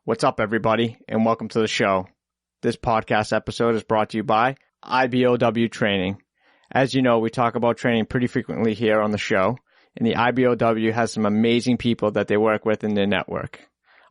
What's up, everybody, and welcome to the show. This podcast episode is brought to you by IBOW Training. As you know, we talk about training pretty frequently here on the show, and the IBOW has some amazing people that they work with in their network.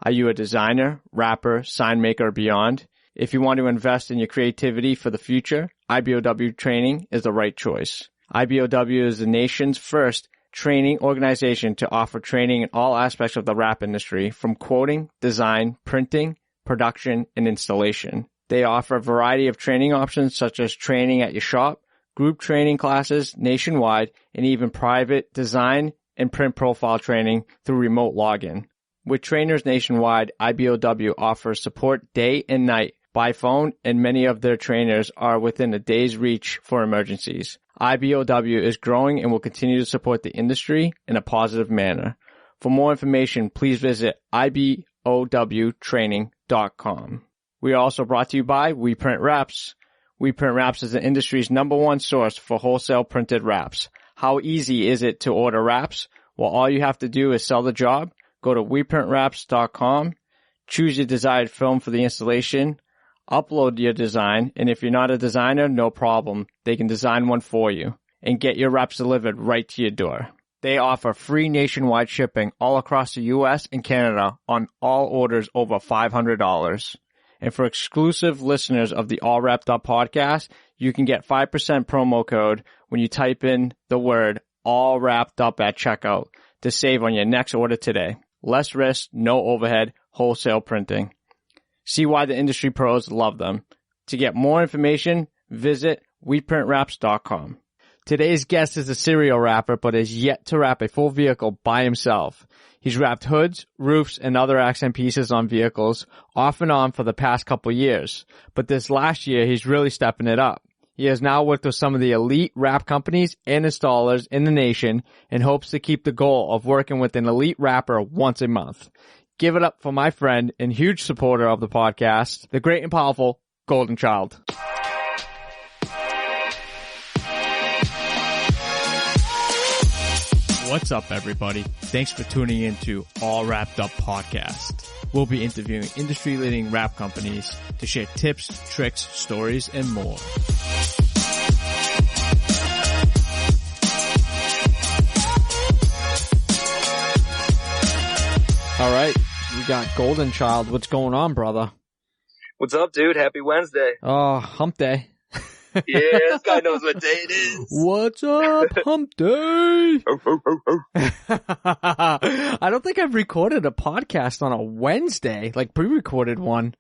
Are you a designer, rapper, sign maker, or beyond? If you want to invest in your creativity for the future, IBOW Training is the right choice. IBOW is the nation's first training organization to offer training in all aspects of the rap industry, from quoting, design, printing, production, and installation. They offer a variety of training options such as training at your shop, group training classes nationwide, and even private design and print profile training through remote login. With trainers nationwide, IBOW offers support day and night by phone, and many of their trainers are within a day's reach for emergencies. IBOW is growing and will continue to support the industry in a positive manner. For more information, please visit ibowtraining.com. We are also brought to you by We Print Wraps. We Print Wraps is the industry's #1 source for wholesale printed wraps. How easy is it to order wraps? Well, all you have to do is sell the job. Go to weprinwraps.com, choose your desired film for the installation, upload your design, and if you're not a designer, no problem. They can design one for you and get your wraps delivered right to your door. They offer free nationwide shipping all across the U.S. and Canada on all orders over $500. And for exclusive listeners of the All Wrapped Up podcast, you can get 5% promo code when you type in the word All Wrapped Up at checkout to save on your next order today. Less risk, no overhead, wholesale printing. See why the industry pros love them. To get more information, visit weprinwraps.com. Today's guest is a serial rapper, but is yet to wrap a full vehicle by himself. He's wrapped hoods, roofs, and other accent pieces on vehicles off and on for the past couple years. But this last year, he's really stepping it up. He has now worked with some of the elite rap companies and installers in the nation and hopes to keep the goal of working with an elite rapper once a month. Give it up for my friend and huge supporter of the podcast, the great and powerful Golden Child. What's up, everybody? Thanks for tuning in to All Wrapped Up Podcast. We'll be interviewing industry-leading rap companies to share tips, tricks, stories, and more. All right, we got Golden Child. What's going on, brother? What's up, dude? Happy Wednesday. Oh, hump day. Yeah, this guy knows what day it is. What's up, hump day? I don't think I've recorded a podcast on a Wednesday, like pre-recorded one.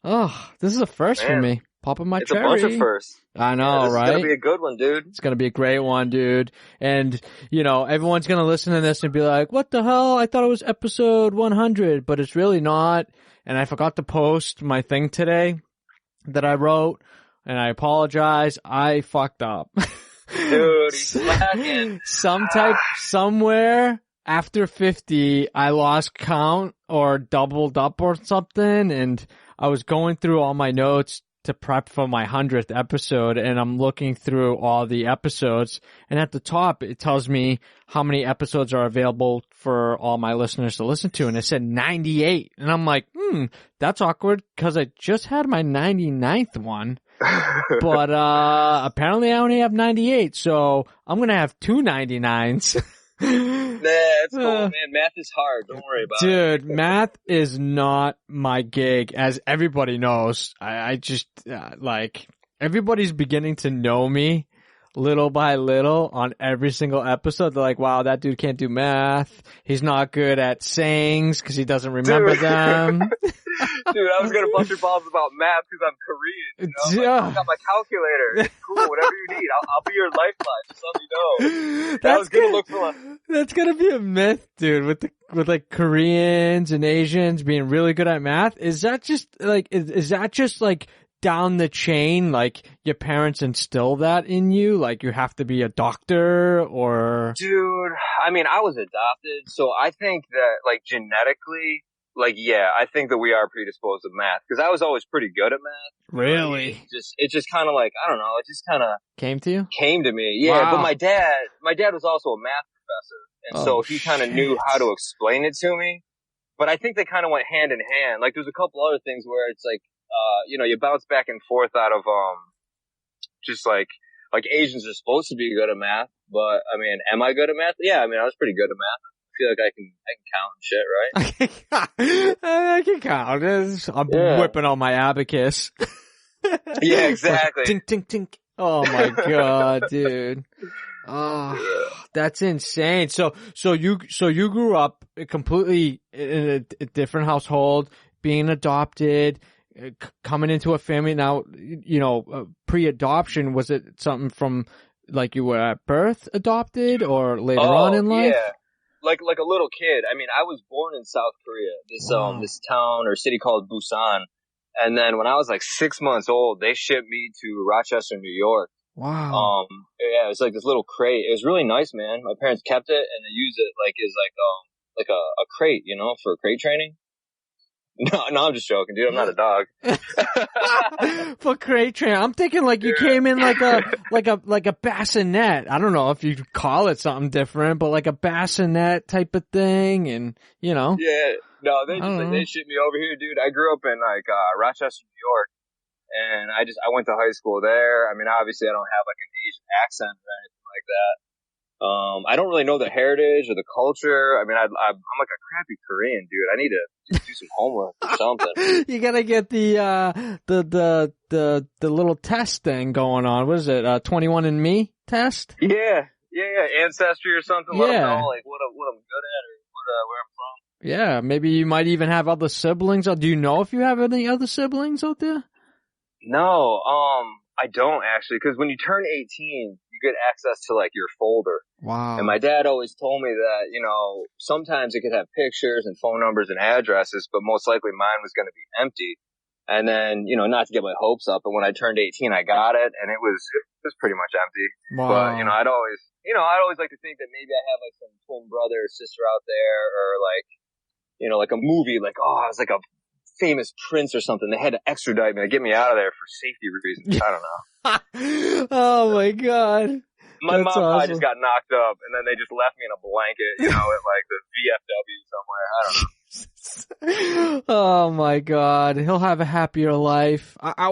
Oh, this is a first for me. Popping my cherry. It's a bunch of firsts. I know, this right? It's gonna be a good one, dude. It's gonna be a great one, dude. And, you know, everyone's gonna listen to this and be like, what the hell? I thought it was episode 100, but it's really not. And I forgot to post my thing today that I wrote, and I apologize. I fucked up. Dude, he's slacking. Somewhere after 50, I lost count or doubled up or something, and I was going through all my notes to prep for my 100th episode, and I'm looking through all the episodes, and at the top it tells me how many episodes are available for all my listeners to listen to, and it said 98, and I'm like, that's awkward because I just had my 99th one. But apparently I only have 98, so I'm gonna have two 99s. Nah, it's cool, man. Math is hard. Don't worry about it. Dude, math is not my gig, as everybody knows. I just, like, everybody's beginning to know me little by little on every single episode. They're like, wow, that dude can't do math. He's not good at sayings because he doesn't remember them. Dude, I was going to bust your balls about math because I'm Korean. You know? Yeah. I got my calculator. It's cool. Whatever you need. I'll be your lifeline. Just let me know. That's going to look for That's going to be a myth, dude, with like Koreans and Asians being really good at math. Is that just like, is that just like down the chain, like your parents instill that in you, like you have to be a doctor? Or dude, I mean, I was adopted, so I think that like genetically, like, yeah, I think that we are predisposed to math, because I was always pretty good at math. Really? It just kind of like, I don't know, it just kind of came to me. Yeah. Wow. But my dad was also a math professor, and so he kind of knew how to explain it to me. but I think they kind of went hand in hand. Like, there's a couple other things where it's like, you bounce back and forth out of, just like Asians are supposed to be good at math, but I mean, am I good at math? Yeah, I mean, I was pretty good at math. I feel like I can count and shit, right? I can count. I'm whipping on my abacus. Yeah, exactly. Tink, tink, tink. Oh my God, dude. Oh, that's insane. So you grew up completely in a different household, being adopted, coming into a family. Now, pre-adoption, was it something from like you were at birth adopted or later on in life? Yeah. Like a little kid. I mean, I was born in South Korea, this town or city called Busan. And then when I was like 6 months old, they shipped me to Rochester, New York. Wow. Yeah, it was like this little crate. It was really nice, man. My parents kept it and they used it like a crate, for crate training. No, I'm just joking, dude. I'm not a dog. For crate training, I'm thinking like you came in like a bassinet. I don't know if you call it something different, but like a bassinet type of thing, and Yeah. No, they shipped me over here, dude. I grew up in Rochester, New York, and I went to high school there. I mean, obviously, I don't have like an Asian accent or anything like that. I don't really know the heritage or the culture. I mean, I'm like a crappy Korean, dude. I need to do some homework or something. You gotta get the little test thing going on. What is it? 21andMe test? Yeah. Ancestry or something. Yeah. Let them know like what I'm good at or where I'm from. Yeah, maybe you might even have other siblings. Do you know if you have any other siblings out there? No, I don't actually, because when you turn 18, you get access to like your folder. Wow. And my dad always told me that, sometimes it could have pictures and phone numbers and addresses, but most likely mine was going to be empty. And then, not to get my hopes up, but when I turned 18, I got it, and it was pretty much empty. Wow. But, I'd always like to think that maybe I have like some twin brother or sister out there, or like, like a movie, like, I was like a famous prince or something. They had to extradite me to get me out of there for safety reasons. I don't know. Oh my God. My That's mom awesome. probably just got knocked up, and then they just left me in a blanket, at like the VFW somewhere. I don't know. Oh my God. He'll have a happier life. I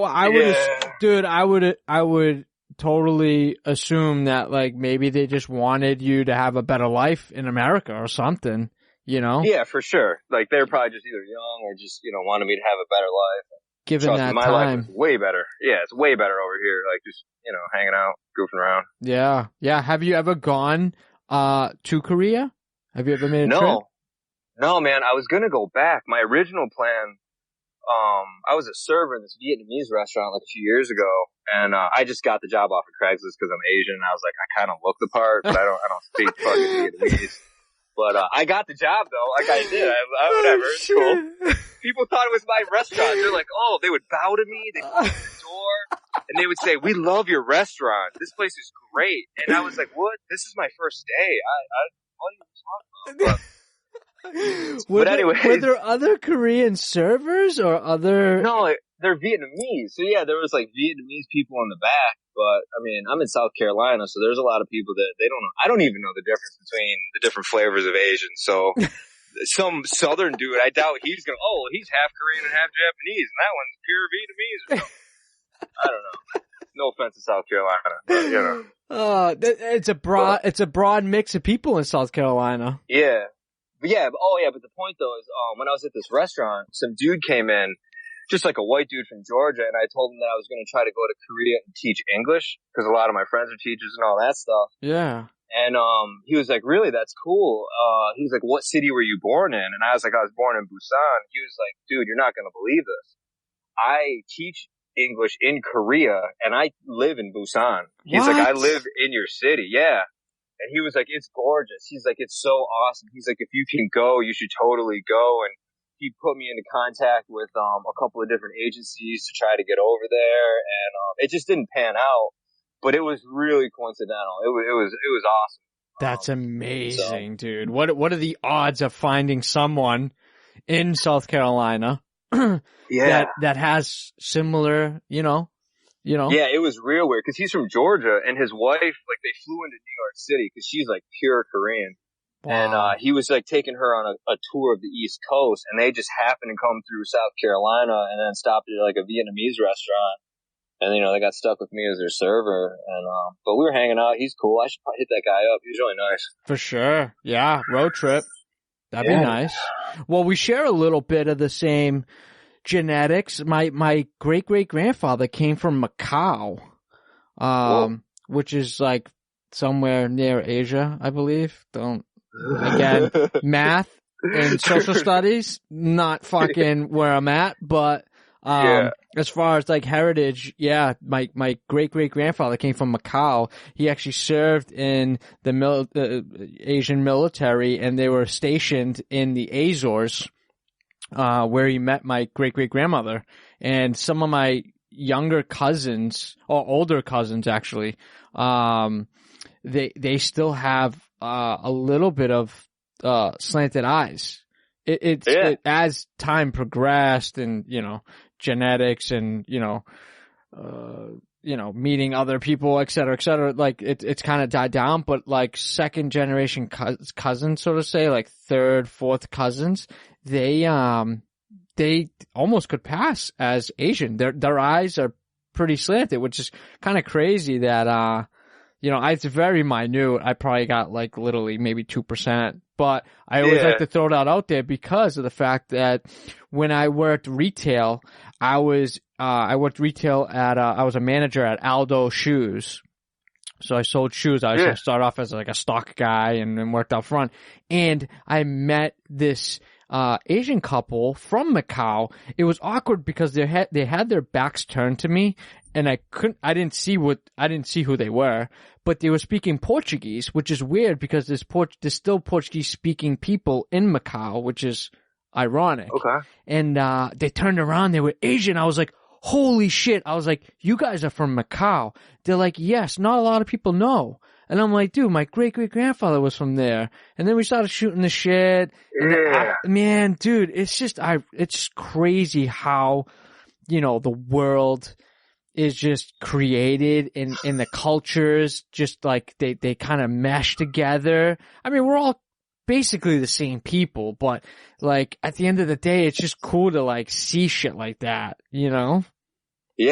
would totally assume that like maybe they just wanted you to have a better life in America or something, Yeah, for sure. Like they're probably just either young or just, wanted me to have a better life. Given Trust that me, my time. life is way better. Yeah, it's way better over here. Like just, hanging out, goofing around. Yeah. Yeah. Have you ever gone, to Korea? Have you ever made a trip? No, man. I was going to go back. My original plan, I was a server in this Vietnamese restaurant like a few years ago, and I just got the job off of Craigslist because I'm Asian. And I was like, I kind of look the part, but I don't speak fucking Vietnamese. But I got the job though, like I did. Whatever, it's cool. People thought it was my restaurant. They're like, they would bow to me, they'd open the door, and they would say, "We love your restaurant. This place is great." And I was like, "What? This is my first day. What are you talking about?" But anyways, were there other Korean servers or other? No, they're Vietnamese. So yeah, there was like Vietnamese people in the back. But I mean, I'm in South Carolina, so there's a lot of people that they don't know. I don't even know the difference between the different flavors of Asian. So some Southern dude, I doubt he's he's half Korean and half Japanese, and that one's pure Vietnamese or something. I don't know. No offense to South Carolina, but it's a broad mix of people in South Carolina. Yeah. But the point though is, when I was at this restaurant, some dude came in, just like a white dude from Georgia, and I told him that I was going to try to go to Korea and teach English, because a lot of my friends are teachers and all that stuff. Yeah. And he was like, "Really? That's cool." He was like, "What city were you born in?" And I was like, "I was born in Busan." He was like, "Dude, you're not going to believe this. I teach English in Korea, and I live in Busan." He's like, "I live in your city." Yeah. And he was like, "It's gorgeous." He's like, "It's so awesome." He's like, "If you can go, you should totally go." And he put me into contact with a couple of different agencies to try to get over there, and it just didn't pan out. But it was really coincidental. It was awesome. That's amazing, dude. What are the odds of finding someone in South Carolina that has similar, Yeah, it was real weird because he's from Georgia, and his wife, like, they flew into New York City because she's like pure Korean. And, he was like taking her on a tour of the East Coast, and they just happened to come through South Carolina and then stopped at like a Vietnamese restaurant. And, they got stuck with me as their server. And, but we were hanging out. He's cool. I should probably hit that guy up. He's really nice. For sure. Yeah. Road trip. That'd be nice. Well, we share a little bit of the same genetics. My great-great-grandfather came from Macau, which is like somewhere near Asia, I believe. Again, math and social studies, not fucking where I'm at, but as far as like heritage, my great-great-grandfather came from Macau. He actually served in the Asian military, and they were stationed in the Azores, where he met my great-great-grandmother. And some of my younger cousins, or older cousins actually, they still have a little bit of slanted eyes. It as time progressed, and genetics, and meeting other people, et cetera, like it's kind of died down. But like second generation cousins, so to say, like third, fourth cousins, they almost could pass as Asian. Their eyes are pretty slanted, which is kind of crazy that it's very minute. I probably got like literally maybe 2%, but I always like to throw that out there because of the fact that when I worked retail, I worked retail at, I was a manager at Aldo Shoes. So I sold shoes. I started off as like a stock guy and then worked out front. And I met this Asian couple from Macau. It was awkward because they had their backs turned to me, and I didn't see who they were, but they were speaking Portuguese, which is weird because there's still Portuguese speaking people in Macau, which is ironic. Okay. And they turned around, they were Asian. I was like, holy shit. I was like, you guys are from Macau. They're like, yes, not a lot of people know. And I'm like, dude, my great-great-grandfather was from there. And then we started shooting the shit. And man, dude, it's crazy how, the world is just created in the cultures, just like they kind of mesh together. I mean, we're all basically the same people, but like at the end of the day, it's just cool to like see shit like that, Yeah,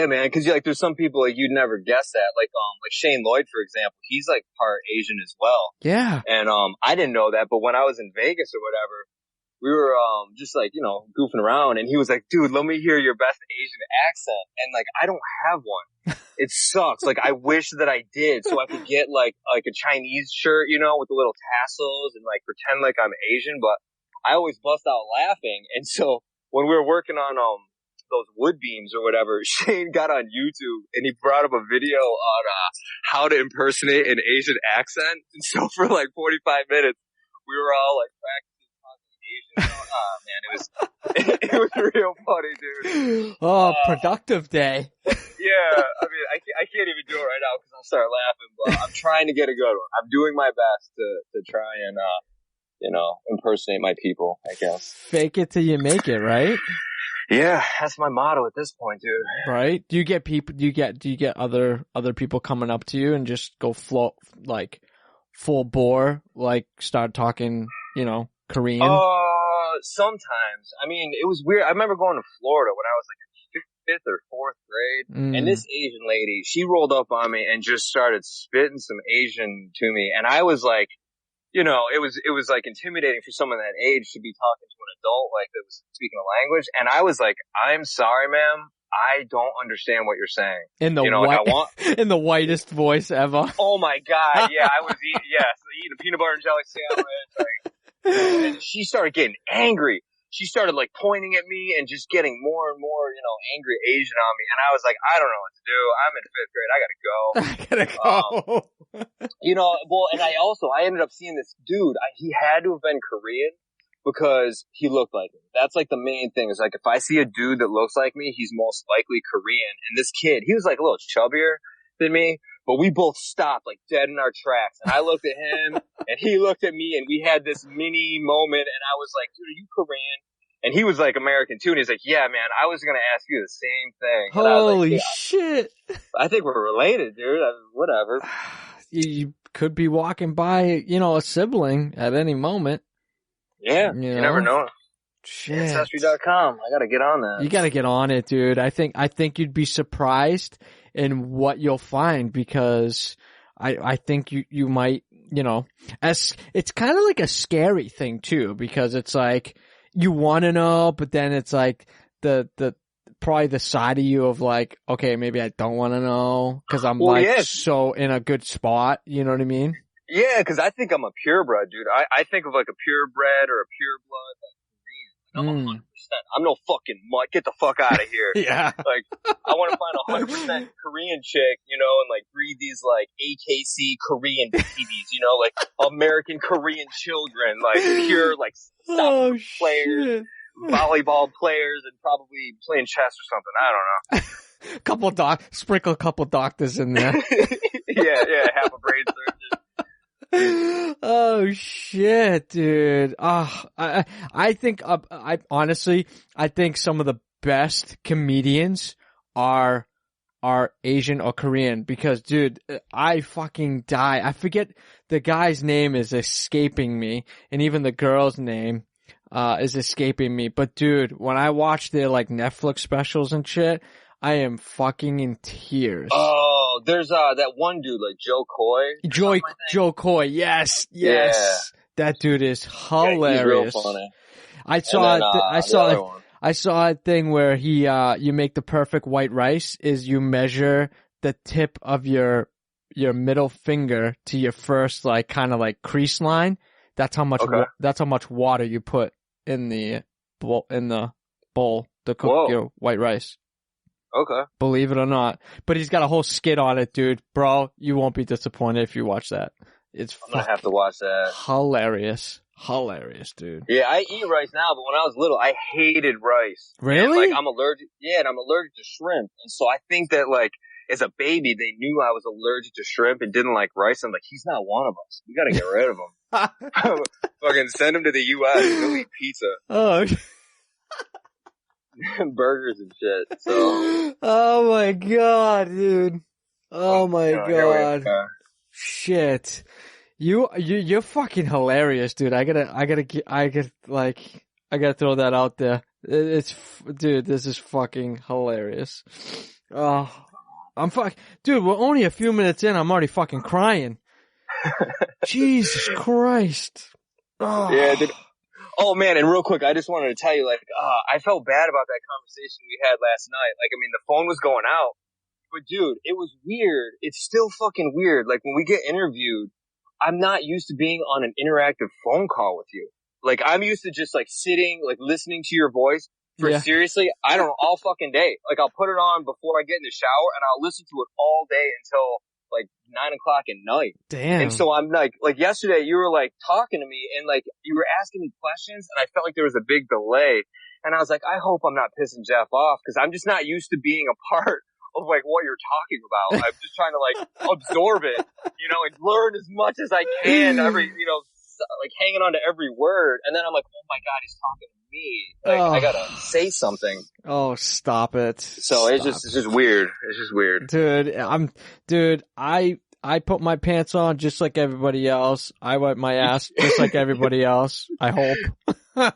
man, because like there's some people like you'd never guess that, like Shane Lloyd, for example. He's like part Asian as well. Yeah. And I didn't know that, but when I was in Vegas or whatever, we were just like goofing around, and he was like, "Dude, let me hear your best Asian accent." And like I don't have one. It sucks. Like I wish that I did, so I could get like a Chinese shirt, with the little tassels, and like pretend like I'm Asian. But I always bust out laughing, and so when we were working on those wood beams or whatever, Shane got on YouTube and he brought up a video on how to impersonate an Asian accent. And so for like 45 minutes, we were all like practicing talking Asian. Oh man, it was real funny, dude. Oh, productive day. Yeah, I mean, I can't even do it right now because I'll start laughing. But I'm trying to get a good one. I'm doing my best to try and impersonate my people, I guess. Fake it till you make it, right? Yeah, that's my motto at this point, dude. Right? Do you get people? Do you get other people coming up to you and just go like full bore, like start talking, Korean? Sometimes. I mean, it was weird. I remember going to Florida when I was like in 5th or 4th grade, and this Asian lady, she rolled up on me and just started spitting some Asian to me, and I was like, it was like intimidating for someone that age to be talking to an adult like that was speaking a language. And I was like, I'm sorry, ma'am. I don't understand what you're saying. In the whitest voice ever. Oh my God. Yeah. I was eating a peanut butter and jelly sandwich. And she started getting angry. She started like pointing at me and just getting more and more, angry Asian on me. And I was like, I don't know what to do. I'm in 5th grade. I gotta go. Well, and I ended up seeing this dude. He had to have been Korean because he looked like me. That's like the main thing is like if I see a dude that looks like me, he's most likely Korean. And this kid, he was like a little chubbier than me, but we both stopped like dead in our tracks. And I looked at him and he looked at me and we had this mini moment. And I was like, dude, are you Korean? And he was like American too. And he's like, yeah, man, I was going to ask you the same thing. Holy shit. I think we're related, dude. Whatever. You could be walking by, you know, a sibling at any moment. Yeah, you never know. Shit. Ancestry.com. I gotta get on that. You gotta get on it, dude. I think you'd be surprised in what you'll find, because I think you might, you know, it's kind of like a scary thing too, because it's like you want to know, but then it's like the probably the side of you of like, okay, maybe I don't want to know because I'm so in a good spot. You know what I mean? Yeah, because I think I'm a purebred, dude. I think of like a purebred or a pureblood, like Korean. I'm 100%. I'm no fucking mutt. Get the fuck out of here. Yeah. Like, I want to find 100% Korean chick, you know, and like breed these like AKC Korean babies, you know, like American Korean children, like pure like soccer players, volleyball players, and probably playing chess or something. I don't know. Sprinkle a couple doctors in there. yeah, half a brain surgeon. Oh shit, dude. I think honestly, I think some of the best comedians are Asian or Korean, because dude, I fucking die. I forget the guy's name is escaping me, and even the girl's name is escaping me. But dude, when I watch their like Netflix specials and shit, I am fucking in tears. Oh, there's that one dude like Joe Coy. Joe Coy, yes. Yeah. That dude is hilarious. Yeah, he's real funny. I saw a thing where he you make the perfect white rice is you measure the tip of your middle finger to your first like kind of like crease line. That's how much water you put in the bowl to cook your white rice. Okay. Believe it or not. But he's got a whole skit on it, dude. Bro, you won't be disappointed if you watch that. I'm gonna have to watch that. Hilarious, dude. Yeah, I eat rice now, but when I was little, I hated rice. Really? And, like, I'm allergic to shrimp. And so I think that, like, as a baby, they knew I was allergic to shrimp and didn't like rice. I'm like, he's not one of us. We gotta get rid of him. Fucking send him to the U.S. and he'll eat pizza. Oh, burgers and shit. So. Oh my god, dude. Oh my god. Shit. You're fucking hilarious, dude. I gotta throw that out there. Dude, this is fucking hilarious. Oh, dude, we're only a few minutes in. I'm already fucking crying. Jesus Christ. Oh. Yeah, dude. Oh man, and real quick, I just wanted to tell you, like, I felt bad about that conversation we had last night. Like, I mean, the phone was going out, but dude, it was weird. It's still fucking weird. Like, when we get interviewed, I'm not used to being on an interactive phone call with you. Like, I'm used to just like sitting, like listening to your voice for seriously, I don't know, all fucking day. Like, I'll put it on before I get in the shower and I'll listen to it all day until like 9 o'clock at night. Damn. And so I'm like yesterday you were like talking to me and like you were asking me questions and I felt like there was a big delay. And I was like, I hope I'm not pissing Jeff off because I'm just not used to being a part of like what you're talking about. I'm just trying to like absorb it, you know, and learn as much as I can like hanging on to every word. And then I'm like, oh my God, he's talking to me. Like, I gotta say something. Oh, stop it. So it's just weird. It's just weird. Dude, I put my pants on just like everybody else. I wipe my ass just like everybody else. I hope.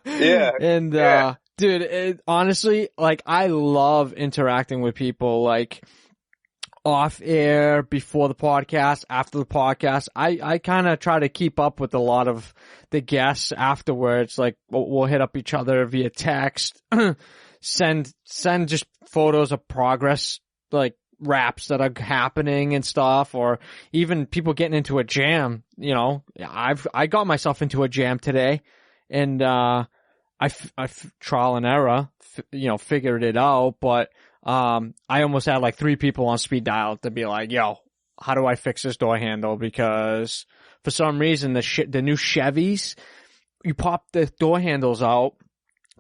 Yeah. And, dude, honestly, like, I love interacting with people, like, off air, before the podcast, after the podcast. I kind of try to keep up with a lot of the guests afterwards. Like, we'll hit up each other via text, send just photos of progress, like, raps that are happening and stuff, or even people getting into a jam. You know, I got myself into a jam today, and, I trial and error, figured it out, but, I almost had like 3 people on speed dial to be like, yo, how do I fix this door handle? Because for some reason, the new Chevys, you pop the door handles out,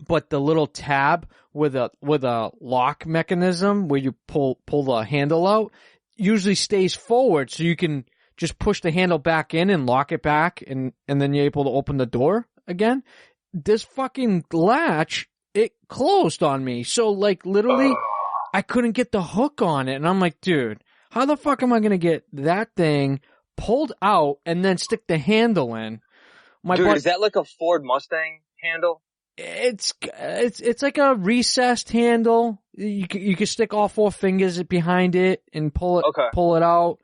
but the little tab with a lock mechanism where you pull the handle out usually stays forward. So you can just push the handle back in and lock it back, and then you're able to open the door again. This fucking latch, it closed on me. So like literally, I couldn't get the hook on it. And I'm like, dude, how the fuck am I going to get that thing pulled out and then stick the handle in. Dude, is that like a Ford Mustang handle? It's like a recessed handle. You can stick all 4 fingers behind it and pull it out.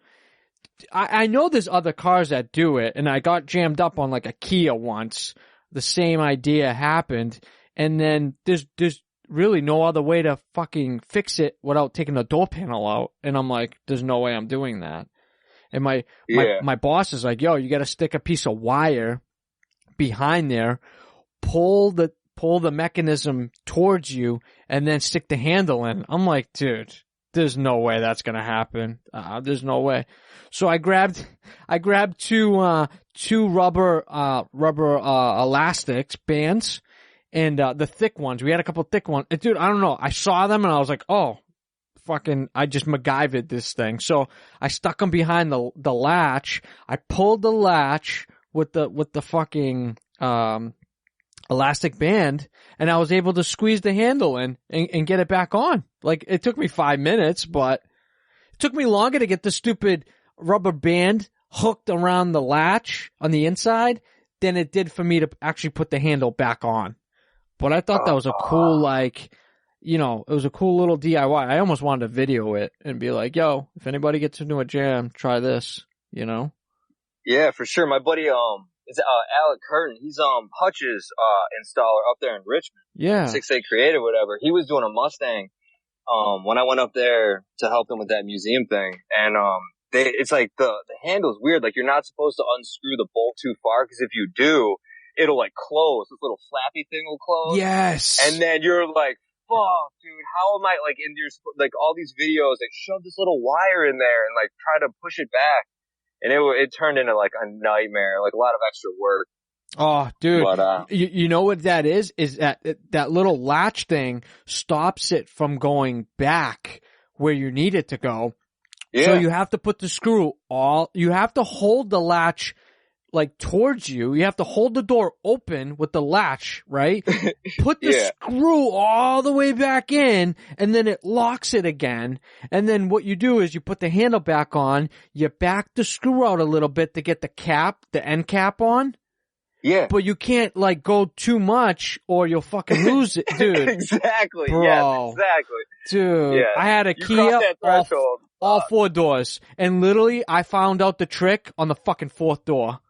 I know there's other cars that do it, and I got jammed up on like a Kia once. The same idea happened, and then there's really no other way to fucking fix it without taking the door panel out. And I'm like, there's no way I'm doing that. And my boss is like, yo, you got to stick a piece of wire behind there, pull the mechanism towards you, and then stick the handle in. I'm like, dude, there's no way that's gonna happen. There's no way. So I grabbed two rubber elastics bands, and the thick ones. We had a couple thick ones. And dude, I don't know. I saw them and I was like, oh, fucking, I just MacGyvered this thing. So I stuck them behind the latch. I pulled the latch with the fucking elastic band, and I was able to squeeze the handle in and get it back on. Like, it took me 5 minutes, but it took me longer to get the stupid rubber band hooked around the latch on the inside than it did for me to actually put the handle back on. But I thought that was a cool, like, you know, it was a cool little DIY. I almost wanted to video it and be like, yo, if anybody gets into a jam, try this, you know? Yeah, for sure. My buddy, is Alec Curtin. He's Hutch's installer up there in Richmond. Yeah. 6A Creative, whatever. He was doing a Mustang when I went up there to help them with that museum thing. And it's like the handle's weird. Like, you're not supposed to unscrew the bolt too far, because if you do, it'll like close. This little flappy thing will close. Yes. And then you're like, fuck, dude, how am I, like, in your, like, all these videos, like, shove this little wire in there and like try to push it back. And it turned into like a nightmare, like a lot of extra work. Oh, dude, but, you know what that is that little latch thing stops it from going back where you need it to go. Yeah. So you have to put the screw you have to hold the latch like towards you. You have to hold the door open with the latch, right? Put the screw all the way back in, and then it locks it again. And then what you do is you put the handle back on, you back the screw out a little bit to get the end cap on. Yeah. But you can't like go too much or you'll fucking lose it, dude. Exactly. Bro. Yes, exactly. Dude, yeah. I had a Kia all 4 doors, and literally I found out the trick on the fucking 4th door.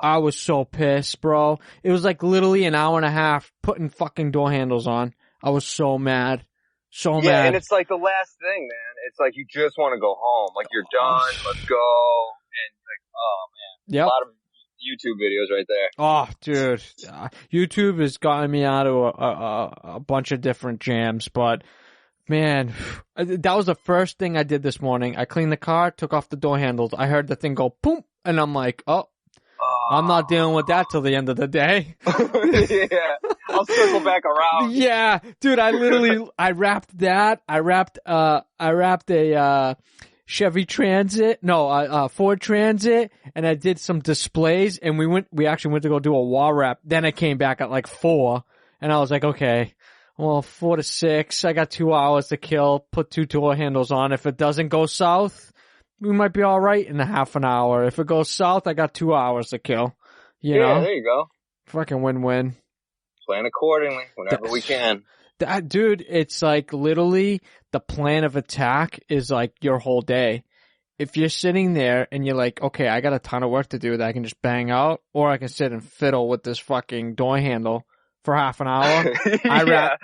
I was so pissed, bro. It was like literally an hour and a half putting fucking door handles on. I was so mad. So mad. Yeah, and it's like the last thing, man. It's like you just want to go home. Like, you're done. Let's go. And like, oh, man. Yep. A lot of YouTube videos right there. Oh, dude. YouTube has gotten me out of a bunch of different jams, but man, that was the first thing I did this morning. I cleaned the car, took off the door handles. I heard the thing go boom, and I'm like, oh. I'm not dealing with that till the end of the day. Yeah. I'll circle back around. Yeah. Dude, I wrapped a Chevy Transit, Ford Transit, and I did some displays, and we actually went to go do a wall wrap. Then I came back at like 4, and I was like, okay, well, 4 to 6, I got 2 hours to kill, put 2 door handles on. If it doesn't go south, we might be all right in a half an hour. If it goes south, I got 2 hours to kill. You know? There you go. Fucking win-win. Plan accordingly whenever we can. Dude, it's like literally the plan of attack is like your whole day. If you're sitting there and you're like, okay, I got a ton of work to do that I can just bang out, or I can sit and fiddle with this fucking door handle for half an hour.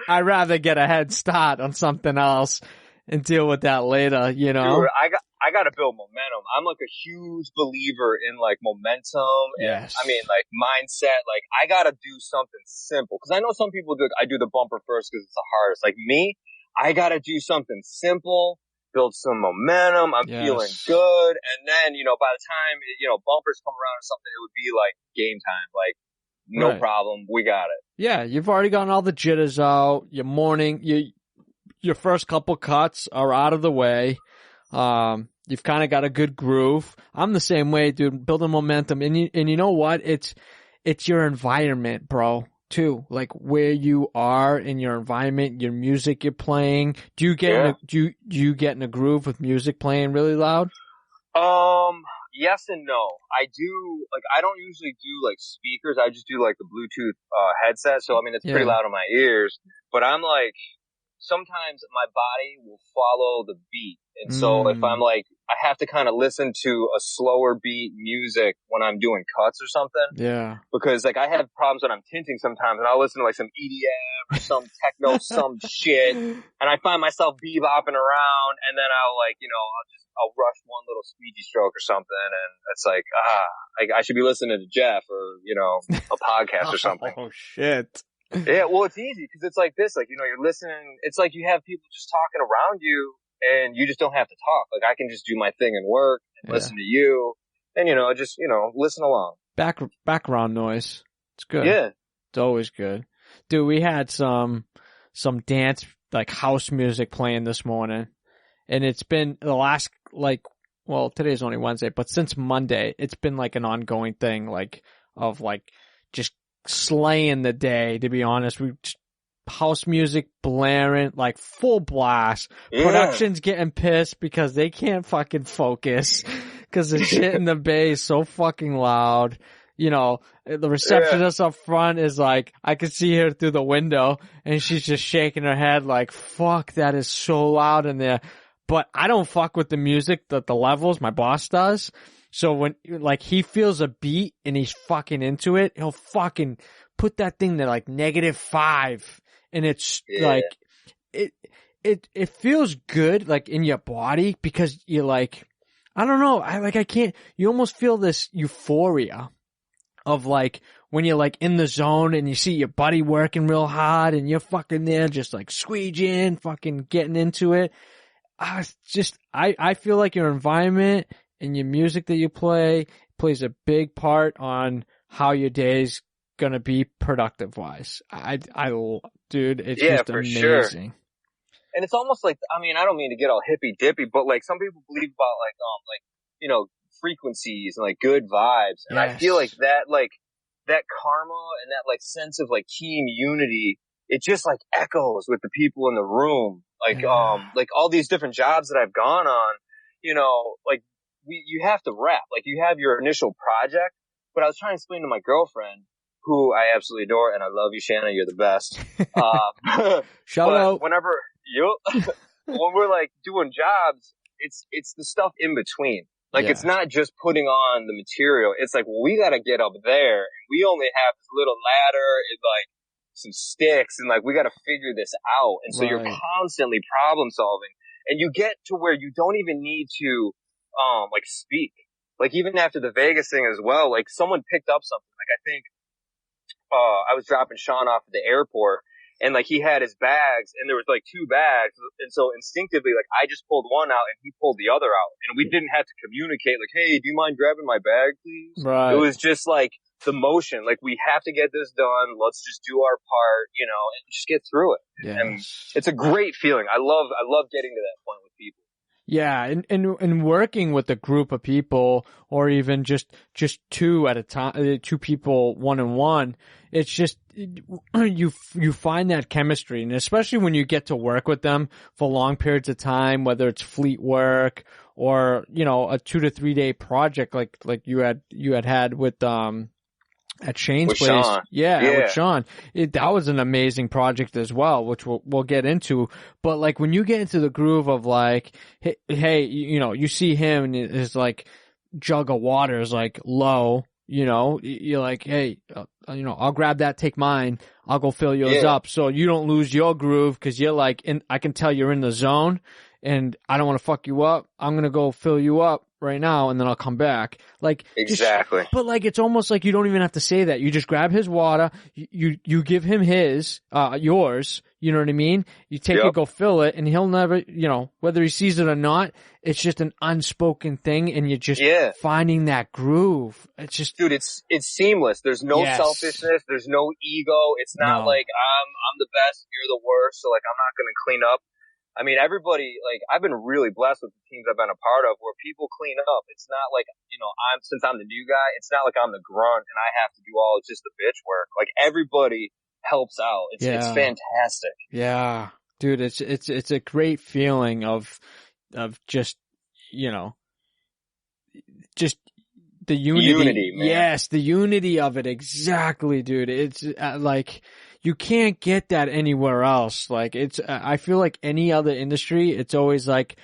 I'd rather get a head start on something else and deal with that later, you know? Dude, I gotta build momentum. I'm like a huge believer in like momentum and I mean like mindset. Like, I gotta do something simple. Cause I know some people do, I do the bumper first cause it's the hardest. Like me, I gotta do something simple, build some momentum. I'm feeling good. And then, you know, by the time, you know, bumpers come around or something, it would be like game time. Like, no problem. We got it. Yeah. You've already gotten all the jitters out. Your your first couple cuts are out of the way. You've kind of got a good groove. I'm the same way, dude, building momentum. And you know what? It's your environment, bro, too. Like, where you are in your environment, your music you're playing. Do you get in a groove with music playing really loud? yes and no. I do, like, I don't usually do, like, speakers. I just do, like, the Bluetooth, headset. So, I mean, it's pretty Yeah. loud in my ears. But I'm, like, sometimes my body will follow the beat. And so if I'm, like, I have to kind of listen to a slower beat music when I'm doing cuts or something. Yeah. Because, like, I have problems when I'm tinting sometimes, and I'll listen to, like, some EDM or some techno, some shit, and I find myself bebopping around, and then I'll, like, you know, I'll rush one little squeegee stroke or something, and it's like, I should be listening to Jeff or, you know, a podcast or something. Oh, shit. Yeah, well, it's easy, because it's like this, like, you know, you're listening, it's like you have people just talking around you, and you just don't have to talk. Like, I can just do my thing and work, and listen to you, and, you know, just, you know, listen along. Background noise. It's good. Yeah. It's always good. Dude, we had some dance, like house music playing this morning. And it's been the last, like, well, today's only Wednesday, but since Monday, it's been like an ongoing thing, like, of like, just slaying the day, to be honest. We just, house music blaring, like full blast. Yeah. Production's getting pissed because they can't fucking focus. Cause the shit in the bay is so fucking loud. You know, the receptionist up front is like, I can see her through the window and she's just shaking her head like, fuck, that is so loud in there. But I don't fuck with the music, the levels, my boss does. So when, like, he feels a beat and he's fucking into it, he'll fucking put that thing to like -5. And it's like, it feels good, like, in your body because you're like, I don't know. I can't, you almost feel this euphoria of like when you're like in the zone and you see your buddy working real hard and you're fucking there just like squeegeeing, fucking getting into it. I feel like your environment and your music that you play plays a big part on how your day's gonna be productive wise. Dude, it's just amazing. Sure. And it's almost like, I mean, I don't mean to get all hippy dippy, but like some people believe about like, you know, frequencies and like good vibes. And I feel like that karma and that like sense of like team unity, it just like echoes with the people in the room. Like, like all these different jobs that I've gone on, you know, like you have to rap, like you have your initial project, but I was trying to explain to my girlfriend, who I absolutely adore, and I love you, Shanna, you're the best. Shout out. Whenever when we're like doing jobs, it's the stuff in between. Like it's not just putting on the material. It's like, well, we gotta get up there, and we only have this little ladder and like some sticks, and like we gotta figure this out. And so you're constantly problem solving, and you get to where you don't even need to like speak. Like even after the Vegas thing as well, like someone picked up something. Like I think I was dropping Sean off at the airport, and like he had his bags, and there was like 2 bags, and so instinctively, like I just pulled one out and he pulled the other out, and we didn't have to communicate like, hey, do you mind grabbing my bag, please? Right. It was just like the motion, like we have to get this done. Let's just do our part, you know, and just get through it. Yes. And it's a great feeling. I love getting to that point with people. Yeah, and working with a group of people, or even just 2 at a time, 2 people one-on-one, it's just, you find that chemistry, and especially when you get to work with them for long periods of time, whether it's fleet work or, you know, a 2 to 3 day project like you had with, at Shane's with place. Sean. With Sean. That was an amazing project as well, which we'll get into. But like when you get into the groove of like, hey, you know, you see him and his like jug of water is like low, you know, you're like, hey, you know, I'll grab that, take mine, I'll go fill yours up. So you don't lose your groove, cause you're like, and I can tell you're in the zone and I don't want to fuck you up. I'm going to go fill you up right now, and then I'll come back. Like exactly. But like it's almost like you don't even have to say that. You just grab his water, you give him his, yours. You know what I mean? You take it, go fill it, and he'll never, you know, whether he sees it or not, it's just an unspoken thing, and you're just finding that groove. It's just, dude, it's seamless. There's no selfishness. There's no ego. It's not like I'm the best, you're the worst, so like I'm not going to clean up. I mean, everybody, like, I've been really blessed with the teams I've been a part of where people clean up. It's not like, you know, since I'm the new guy, it's not like I'm the grunt and I have to do all just the bitch work. Like, everybody helps out. It's fantastic. Yeah. Dude, it's a great feeling of just, you know, just The unity, man. Yes, the unity of it. Exactly, dude. It's like, you can't get that anywhere else. Like, I feel like any other industry, it's always like,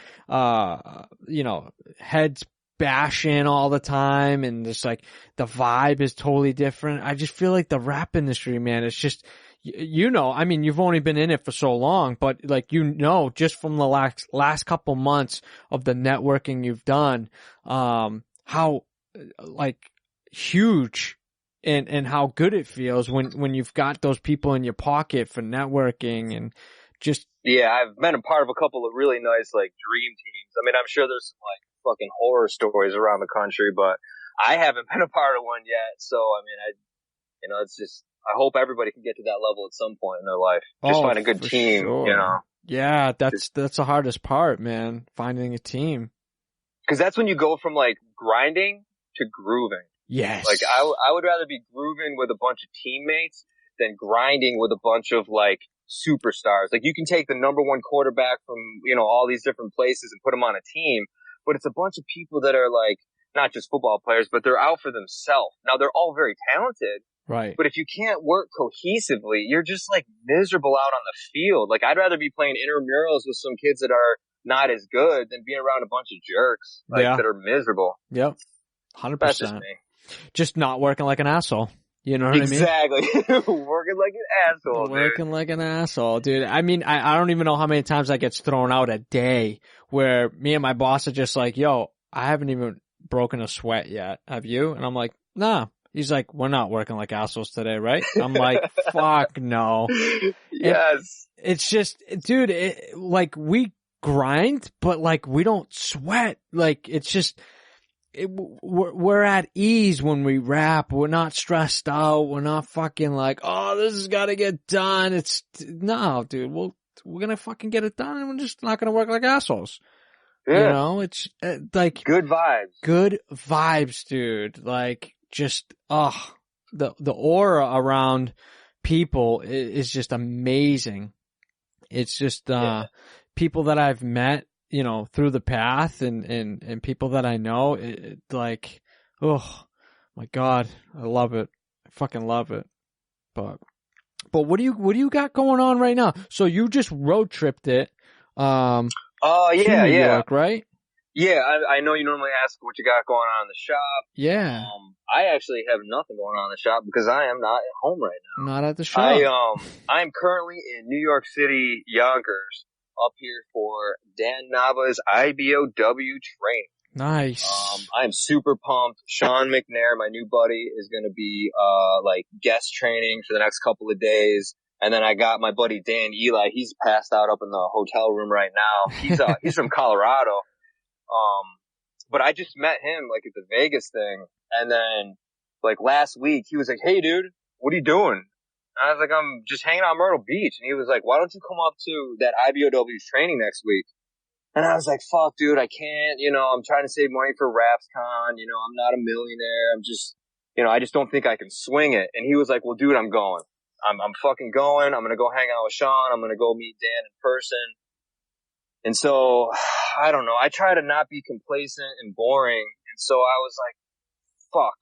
heads bashing all the time, and just like the vibe is totally different. I just feel like the rap industry, man, it's just, I mean, you've only been in it for so long, but like, just from the last couple months of the networking you've done, how like huge and how good it feels when you've got those people in your pocket for networking and just. Yeah, I've been a part of a couple of really nice like dream teams. I mean, I'm sure there's some like fucking horror stories around the country, but I haven't been a part of one yet. So I mean, it's just, I hope everybody can get to that level at some point in their life. Just find a good team, sure. Yeah, that's the hardest part, man. Finding a team. Because that's when you go from like grinding to grooving. Yes. Like I would rather be grooving with a bunch of teammates than grinding with a bunch of like superstars. Like, you can take the number one quarterback from, all these different places and put them on a team, but it's a bunch of people that are like, not just football players, but they're out for themselves. Now, they're all very talented. Right. But if you can't work cohesively, you're just like miserable out on the field. Like, I'd rather be playing intramurals with some kids that are not as good than being around a bunch of jerks that are miserable. Yep. 100%. That's just me. Just not working like an asshole. You know what exactly. I mean? Working like an asshole, Working like an asshole, dude. I mean, I don't even know how many times that gets thrown out a day where me and my boss are just like, yo, I haven't even broken a sweat yet. Have you? And I'm like, nah. He's like, we're not working like assholes today, right? I'm like, fuck no. Yes. It's just, dude, like, we grind, but like, we don't sweat. Like, it's just, we're at ease when we rap. We're not stressed out. We're not fucking like, oh, this has got to get done. No, dude, we're going to fucking get it done, and we're just not going to work like assholes. Yeah. It's like good vibes. Good vibes, dude. Like, just, the aura around people is just amazing. It's just, people that I've met, through the path and people that I know, like, oh my God, I love it. I fucking love it. But what do you got going on right now? So you just road tripped it, to New York, right? Yeah, I know you normally ask what you got going on in the shop. Yeah. I actually have nothing going on in the shop because I am not at home right now. Not at the shop. I'm currently in New York City, Yonkers, up here for Dan Nava's IBOW Training. Nice. I'm super pumped. Sean McNair, my new buddy, is going to be, like guest training for the next couple of days. And then I got my buddy Dan Eli. He's passed out up in the hotel room right now. He's from Colorado. But I just met him like at the Vegas thing. And then like last week he was like, hey dude, what are you doing? And I was like, I'm just hanging out in Myrtle Beach. And he was like, why don't you come up to that IBOW training next week? And I was like, fuck dude, I can't, I'm trying to save money for RapsCon. I'm not a millionaire. I'm just, I just don't think I can swing it. And he was like, well dude, I'm going. I'm fucking going. I'm going to go hang out with Sean. I'm going to go meet Dan in person. And so, I don't know. I try to not be complacent and boring. And so I was like, fuck,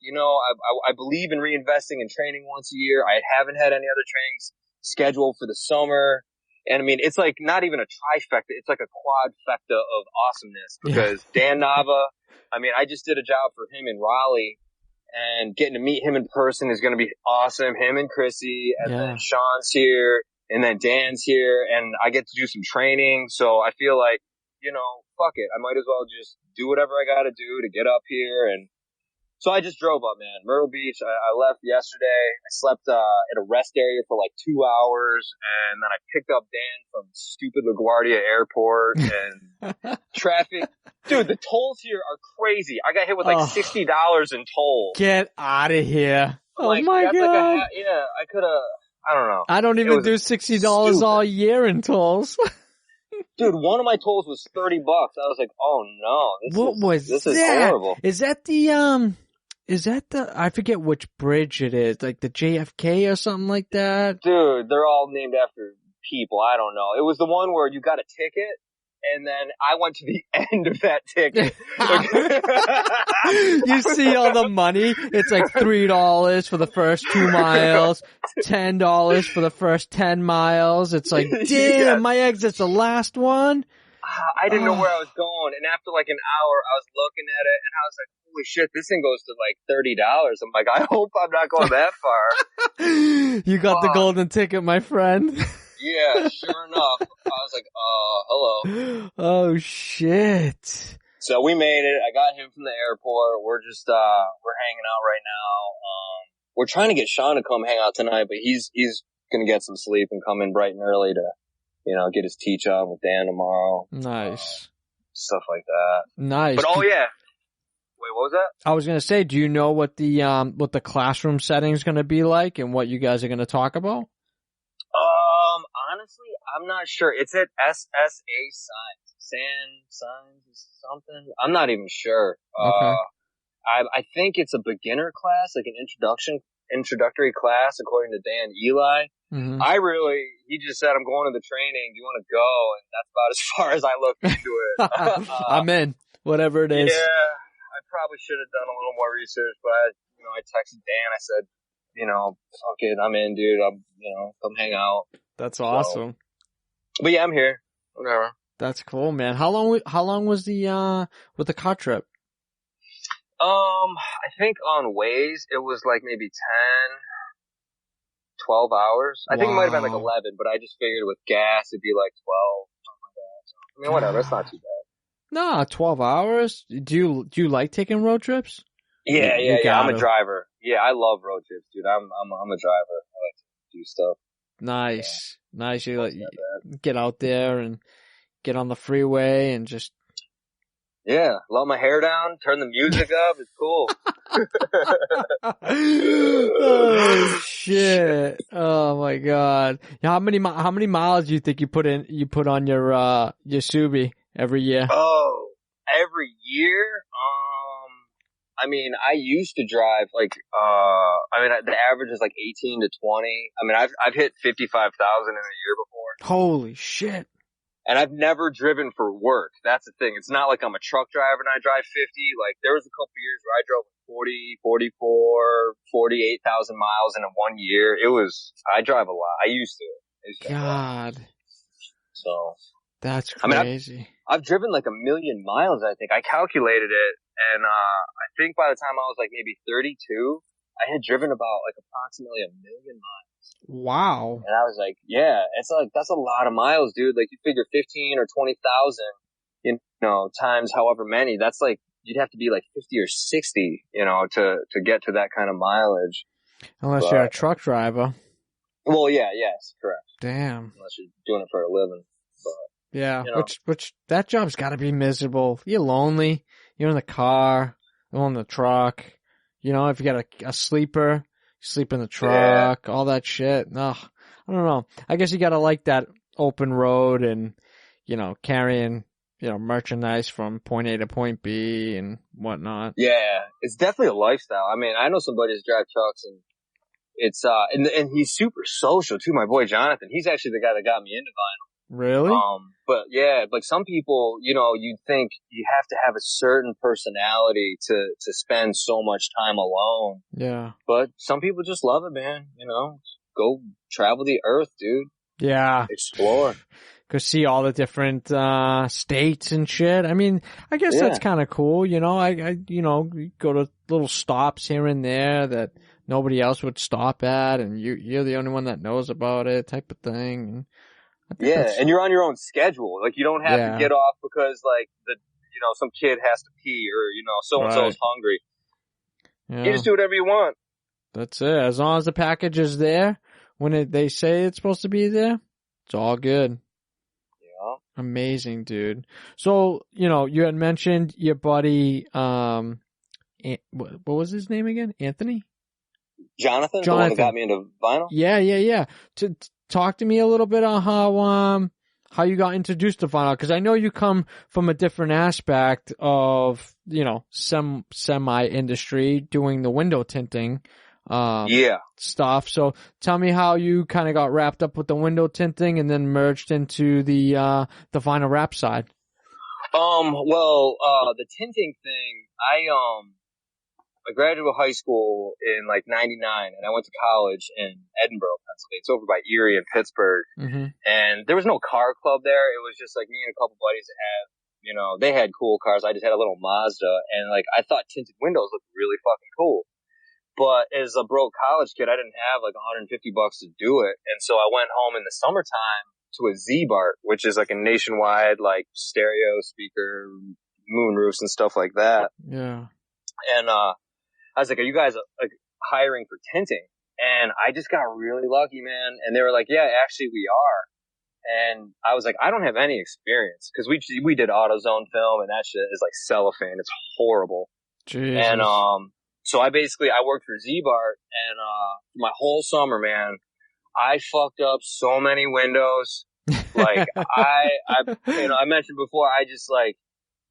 I believe in reinvesting in training once a year. I haven't had any other trainings scheduled for the summer. And I mean, it's like not even a trifecta. It's like a quadfecta of awesomeness because Dan Nava, I mean, I just did a job for him in Raleigh, and getting to meet him in person is going to be awesome. Him and Chrissy, and then Sean's here. And then Dan's here, and I get to do some training. So I feel like, fuck it. I might as well just do whatever I got to do to get up here. And so I just drove up, man. Myrtle Beach. I left yesterday. I slept at a rest area for like 2 hours, and then I picked up Dan from stupid LaGuardia Airport and traffic. Dude, the tolls here are crazy. I got hit with like $60 in tolls. Get out of here! Like, oh my God! Like I could have. I don't know. I don't even do $60 all year in tolls. Dude, one of my tolls was $30. I was like, oh no, this is horrible. Is that the, I forget which bridge it is, like the JFK or something like that? Dude, they're all named after people. I don't know. It was the one where you got a ticket and then I went to the end of that ticket. You see all the money? It's like $3 for the first 2 miles, $10 for the first 10 miles. It's like, damn, my exit's the last one. I didn't know where I was going, and after like an hour, I was looking at it, and I was like, holy shit, this thing goes to like $30. I'm like, I hope I'm not going that far. You got the golden ticket, my friend. Yeah, sure enough. I was like, hello. Oh, shit. So we made it. I got him from the airport. We're just, we're hanging out right now. We're trying to get Sean to come hang out tonight, but he's gonna get some sleep and come in bright and early to, get his teach on with Dan tomorrow. Nice. Stuff like that. Nice. But yeah. Wait, what was that? I was gonna say, do you know what the classroom setting is gonna be like and what you guys are gonna talk about? Honestly, I'm not sure. It's at SSA Science something. I'm not even sure. Okay. I think it's a beginner class, like an introductory class, according to Dan Eli. Mm-hmm. He just said, I'm going to the training. Do you want to go? And that's about as far as I looked into it. I'm in, whatever it is. Yeah, I probably should have done a little more research, but I texted Dan. I said, fuck it, I'm in, dude. Come hang out. That's awesome. But yeah, I'm here. Whatever. That's cool, man. How long was with the car trip? I think on Waze it was like maybe 10, 12 hours. I think it might have been like 11, but I just figured with gas it'd be like 12, something like that. So, I mean, whatever. It's not too bad. No, 12 hours. Do you like taking road trips? Yeah. I'm a driver. Yeah, I love road trips, dude. I'm a driver. I like to do stuff. Nice. You get out there and get on the freeway and just. Yeah, let my hair down, turn the music up. It's cool. Oh shit! Oh my god! How many miles do you think you put on your Subi every year? Oh, every year? I mean, I used to drive the average is like 18 to 20. I mean, I've hit 55,000 in a year before. Holy shit. And I've never driven for work. That's the thing. It's not like I'm a truck driver and I drive 50. Like, there was a couple years where I drove 40, 44, 48,000 miles in 1 year. I drive a lot. I used to. God. So. That's crazy. I've driven like 1 million miles, I think. I calculated it. And, I think by the time I was like maybe 32, I had driven about like approximately 1 million miles. Wow. And I was like, yeah, it's like, that's a lot of miles, dude. Like, you figure 15 or 20,000, times however many, that's like, you'd have to be like 50 or 60, to get to that kind of mileage. Unless you're a truck driver. Well, yes, correct. Damn. Unless you're doing it for a living. But, yeah, which that job's gotta be miserable. You're lonely. You're in the car, you're on the truck. If you got a sleeper, sleep in the truck, all that shit. Ugh, I don't know. I guess you gotta like that open road and, carrying, merchandise from point A to point B and whatnot. Yeah, it's definitely a lifestyle. I mean, I know some buddies drive trucks and it's, and he's super social too. My boy Jonathan, he's actually the guy that got me into vinyl. Really? But yeah, like some people, you'd think you have to have a certain personality to spend so much time alone. Yeah. But some people just love it, man. Go travel the earth, dude. Yeah. Explore. Go see all the different, states and shit. I mean, I guess that's kind of cool. I go to little stops here and there that nobody else would stop at and you're the only one that knows about it type of thing. Yeah, and you're on your own schedule. Like, you don't have to get off because, like, some kid has to pee or, so-and-so's hungry. Yeah. You just do whatever you want. That's it. As long as the package is there when they say it's supposed to be there, it's all good. Yeah. Amazing, dude. So, you had mentioned your buddy, what was his name again? Anthony? Jonathan? The one that got me into vinyl? Yeah. Talk to me a little bit on how you got introduced to vinyl, because I know you come from a different aspect of, semi-industry doing the window tinting. stuff. So tell me how you kind of got wrapped up with the window tinting and then merged into the vinyl wrap side. The tinting thing, I graduated high school in like 99 and I went to college in Edinburgh, Pennsylvania. It's over by Erie and Pittsburgh. Mm-hmm. And there was no car club there. It was just like me and a couple buddies that had, they had cool cars. I just had a little Mazda and like I thought tinted windows looked really fucking cool. But as a broke college kid, I didn't have like $150 to do it. And so I went home in the summertime to a Z-Bart, which is like a nationwide like stereo speaker, moon roofs and stuff like that. Yeah. And, I was like, are you guys like hiring for tinting? And I just got really lucky, man. And they were like, yeah, actually we are. And I was like, I don't have any experience because we did AutoZone film and that shit is like cellophane. It's horrible. Jesus. And, so I worked for Z-Bart and, my whole summer, man, I fucked up so many windows. Like I mentioned before, I just like,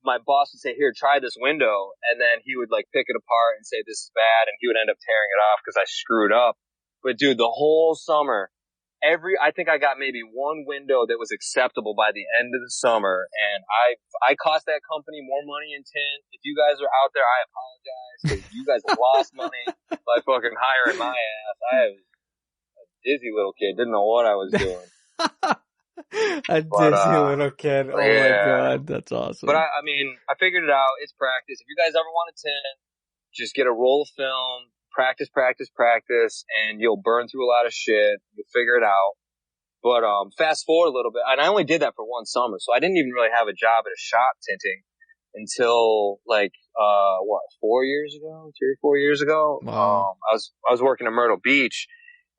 my boss would say, here, try this window. And then he would like pick it apart and say, this is bad. And he would end up tearing it off because I screwed up. But dude, the whole summer, I think I got maybe one window that was acceptable by the end of the summer. And I cost that company more money in tint. If you guys are out there, I apologize because you guys have lost money by fucking hiring my ass. I was a dizzy little kid. Didn't know what I was doing. A dizzy little kid. Oh my God. That's awesome. But I mean, I figured it out. It's practice. If you guys ever want to tint, just get a roll of film, practice, and you'll burn through a lot of shit. You'll figure it out. But, fast forward a little bit, and I only did that for one summer, so I didn't even really have a job at a shop tinting until like, 4 years ago, 3 or 4 years ago. Wow. I was working in Myrtle Beach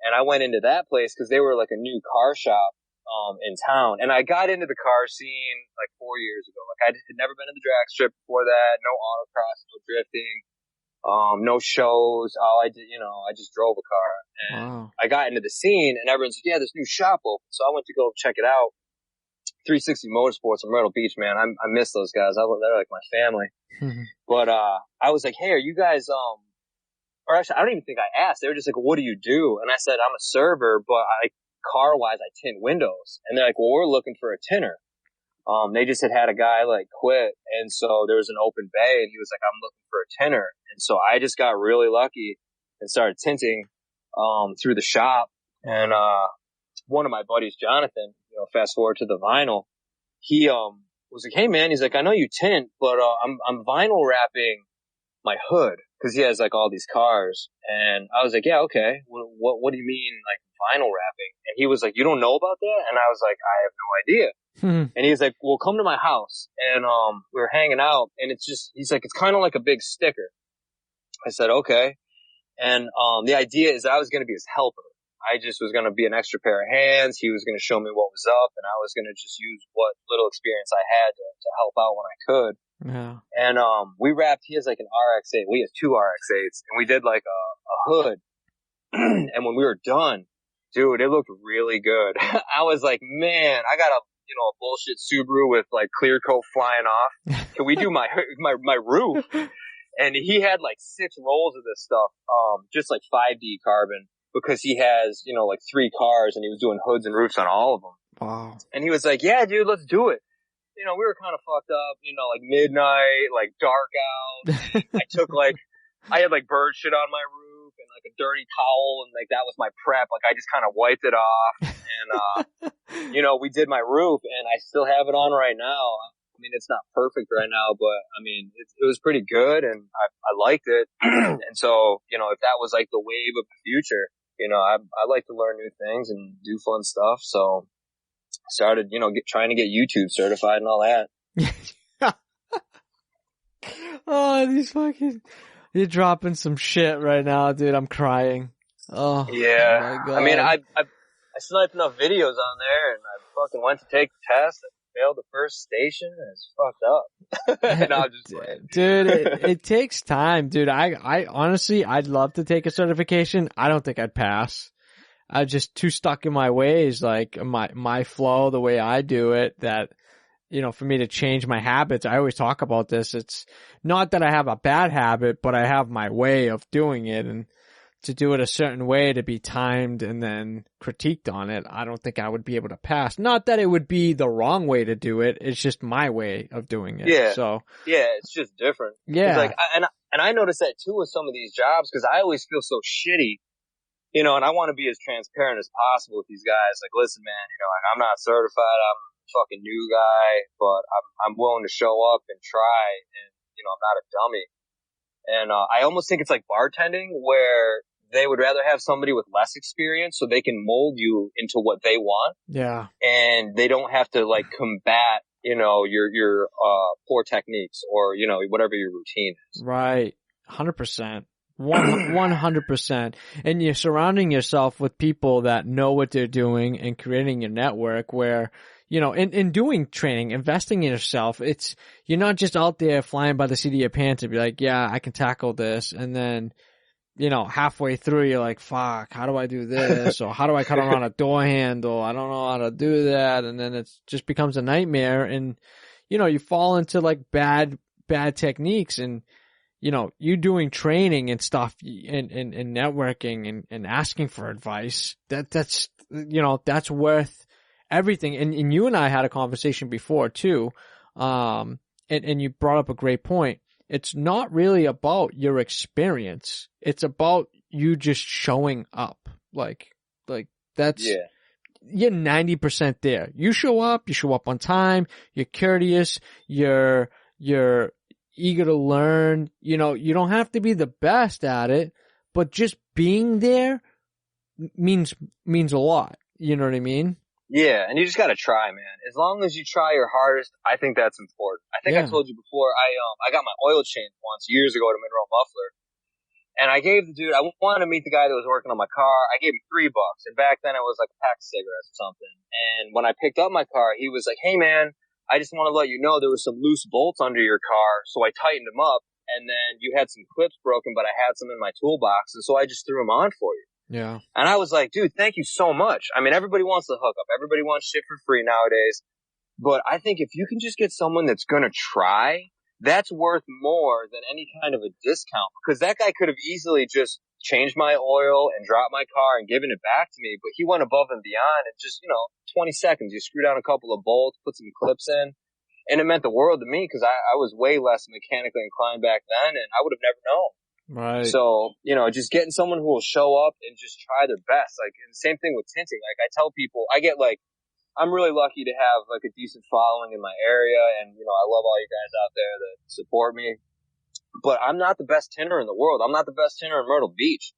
and I went into that place cause they were like a new car shop. In town. And I got into the car scene like 4 years ago. Like I had never been to the drag strip before that. No autocross, no drifting, no shows. All I did, I just drove a car. And I got into the scene and everyone said, yeah, this new shop opened. So I went to go check it out. 360 Motorsports in Myrtle Beach, man. I miss those guys. They're like my family. Mm-hmm. But, I was like, hey, are you guys, or actually, I don't even think I asked. They were just like, what do you do? And I said, I'm a server, but car-wise, I tint windows. And they're like, well, we're looking for a tinter. They just had a guy like quit. And so there was an open bay and he was like, I'm looking for a tinter. And so I just got really lucky and started tinting, through the shop. And, one of my buddies, Jonathan, fast forward to the vinyl, he, was like, hey man, he's like, I know you tint, but, I'm vinyl wrapping my hood. Cause he has like all these cars. And I was like, yeah, okay. What do you mean like vinyl wrapping? And he was like, you don't know about that? And I was like, I have no idea. And he's like, well, come to my house. And, we were hanging out and he's like, it's kind of like a big sticker. I said, okay. And, the idea is I was going to be his helper. I just was going to be an extra pair of hands. He was going to show me what was up and I was going to just use what little experience I had to help out when I could. Yeah. And, we wrapped, he has like an RX-8. We have 2 RX-8s and we did like a hood. And when we were done, dude, it looked really good. I was like, man, I got a bullshit Subaru with like clear coat flying off. Can we do my roof? And he had like 6 rolls of this stuff, just like 5D carbon because he has, like 3 cars and he was doing hoods and roofs on all of them. Wow. And he was like, yeah, dude, let's do it. We were kind of fucked up, like midnight, like dark out. I had like bird shit on my roof and like a dirty towel and like that was my prep. Like I just kind of wiped it off and, we did my roof and I still have it on right now. I mean, it's not perfect right now, but I mean, it was pretty good and I liked it. And so, if that was like the wave of the future, I like to learn new things and do fun stuff. So started, trying to get YouTube certified and all that. Oh, you're dropping some shit right now, dude. I'm crying. Oh, yeah. My God. I mean, I sniped enough videos on there and I fucking went to take the test and failed the first station and it's fucked up. And I'm just like, dude, it takes time, dude. I honestly, I'd love to take a certification. I don't think I'd pass. I'm just too stuck in my ways, like my flow, the way I do it, that, for me to change my habits, I always talk about this. It's not that I have a bad habit, but I have my way of doing it. And to do it a certain way, to be timed and then critiqued on it, I don't think I would be able to pass. Not that it would be the wrong way to do it. It's just my way of doing it. Yeah. So yeah, it's just different. yeah, Like, and I noticed that too with some of these jobs, because I always feel so shitty, you know, and I want to be as transparent as possible with these guys. Like, listen, man, you know, like, I'm not certified. I'm a fucking new guy, but I'm willing to show up and try, and, you know, I'm not a dummy. And I almost think it's like bartending, where they would rather have somebody with less experience so they can mold you into what they want. Yeah. And they don't have to like combat, you know, your poor techniques or, you know, whatever your routine is. Right. 100%. 100%. And you're surrounding yourself with people that know what they're doing and creating a network where, you know, in doing training, investing in yourself, you're not just out there flying by the seat of your pants and be like, yeah, I can tackle this. And then, you know, halfway through, you're like, fuck, how do I do this? Or how do I cut around a door handle? I don't know how to do that. And then it just becomes a nightmare. And, you know, you fall into like bad techniques. And, you know, you doing training and stuff and networking and asking for advice, that's, you know, that's worth everything. And you and I had a conversation before too. And you brought up a great point. It's not really about your experience. It's about you just showing up. Like that's, you're 90% there. You show up on time, you're courteous, you're eager to learn. You know, you don't have to be the best at it, but just being there means a lot. You know what I mean? Yeah, and you just gotta try, man. As long as you try your hardest, I think that's important. I think I told you before, I got my oil changed once years ago at a mineral muffler. And I gave the dude, I wanted to meet the guy that was working on my car. I gave him $3. And back then it was like a pack of cigarettes or something. And when I picked up my car, he was like, hey man, I just want to let you know there was some loose bolts under your car. So I tightened them up, and then you had some clips broken, but I had some in my toolbox. And so I just threw them on for you. Yeah. And I was like, dude, thank you so much. I mean, everybody wants to hook up. Everybody wants shit for free nowadays. But I think if you can just get someone that's going to try, that's worth more than any kind of a discount. Because that guy could have easily just changed my oil and dropped my car and given it back to me. But he went above and beyond, and just, you know, 20 seconds, you screw down a couple of bolts, put some clips in. And it meant the world to me, because I was way less mechanically inclined back then, and I would have never known. Right. So, you know, just getting someone who will show up and just try their best. Like, and the same thing with tinting. Like, I tell people, I'm really lucky to have like a decent following in my area, and, you know, I love all you guys out there that support me. But I'm not the best tinter in the world. I'm not the best tinter in Myrtle Beach.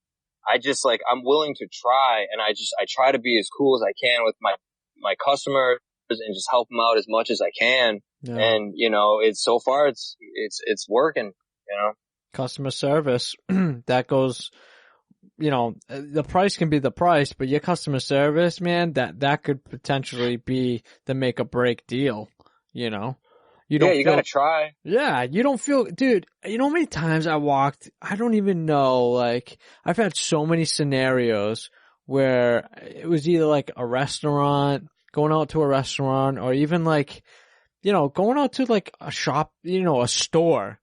I'm willing to try, and I try to be as cool as I can with my customers and just help them out as much as I can. Yeah. And, you know, it's working, you know. Customer service, that goes, you know, the price can be the price, but your customer service, man, that could potentially be the make or break deal, you know. You gotta try. Yeah, you don't feel, dude, you know how many times I don't even know, like, I've had so many scenarios where it was either like a restaurant, going out to a restaurant, or even like, you know, going out to like a shop, you know, a store.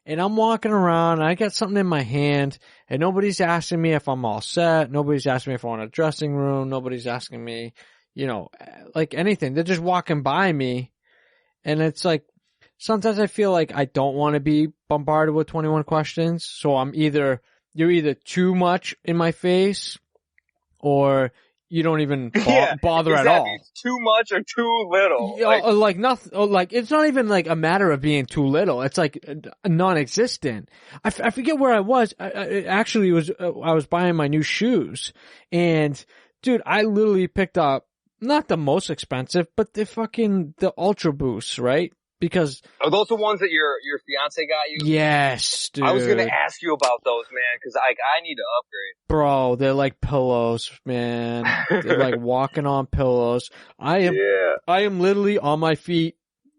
And I'm walking around, and I got something in my hand, and nobody's asking me if I'm all set. Nobody's asking me if I want a dressing room. Nobody's asking me, you know, like anything. They're just walking by me. And it's like, sometimes I feel like I don't want to be bombarded with 21 questions. So you're either too much in my face, or you don't even bother at all. Too much or too little. Like nothing. Like, it's not even like a matter of being too little. It's like non-existent. I forget where I was. I was buying my new shoes, and dude, I literally picked up not the most expensive, but the Ultra Boosts, right? Because are those the ones that your fiance got you? Yes, dude. I was gonna ask you about those, man, because I need to upgrade. Bro, they're like pillows, man. They're like walking on pillows. I am literally on my feet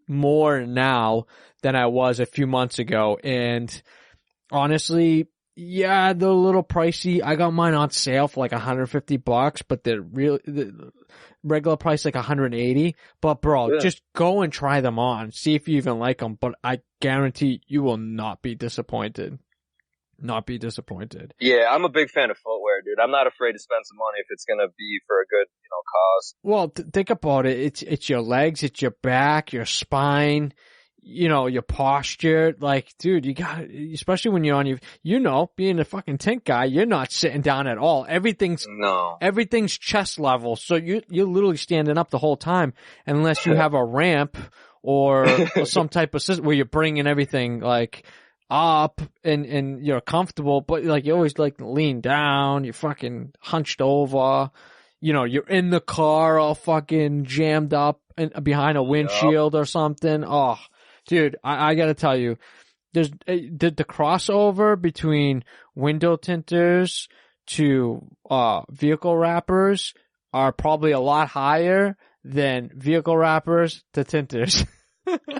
more now than I was a few months ago, and honestly, yeah, they're a little pricey. I got mine on sale for like $150, but the regular price like $180. But bro, just go and try them on. See if you even like them. But I guarantee you will not be disappointed. not be disappointed. Yeah, I'm a big fan of footwear, dude. I'm not afraid to spend some money if it's gonna be for a good, cause. Well, think about it. It's your legs, it's your back, your spine, your posture. Like, dude, you got, especially when you're on being a fucking tent guy, you're not sitting down at all. Everything's chest level. So you're literally standing up the whole time unless you have a ramp or some type of system where you're bringing everything like up and you're comfortable, but like you always like lean down, you're fucking hunched over, you're in the car all fucking jammed up and behind a windshield or something. Oh, dude, I gotta tell you, there's the crossover between window tinters to vehicle wrappers are probably a lot higher than vehicle wrappers to tinters.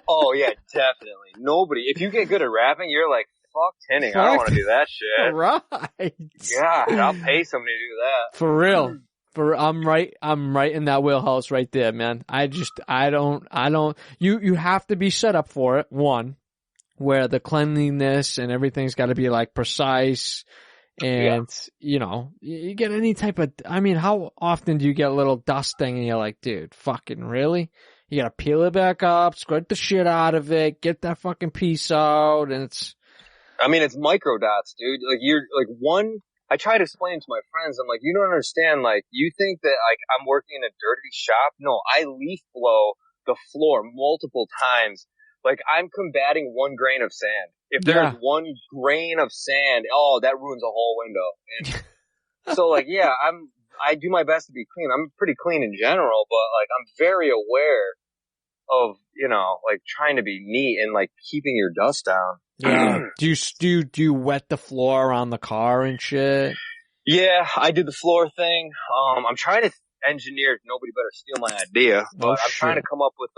Oh yeah, definitely. Nobody. If you get good at wrapping, you're like, fuck tinting. I don't want to do that shit. Right. God, I'll pay somebody to do that. For real. I'm right in that wheelhouse right there, man. You have to be set up for it. One, where the cleanliness and everything's got to be like precise. And, you get any type of, how often do you get a little dusting and you're like, dude, fucking really? You gotta peel it back up, squirt the shit out of it, get that fucking piece out, and it's micro dots, dude. Like I try to explain to my friends, I'm like, you don't understand, like, you think that, like, I'm working in a dirty shop? No, I leaf blow the floor multiple times. Like, I'm combating 1 grain of sand. If there's 1 grain of sand, that ruins a whole window. And so, like, yeah, I do my best to be clean. I'm pretty clean in general, but like I'm very aware of, like trying to be neat and like keeping your dust down. Yeah. Do you wet the floor around the car and shit? Yeah, I did the floor thing. I'm trying to engineer, nobody better steal my idea, but I'm trying to come up with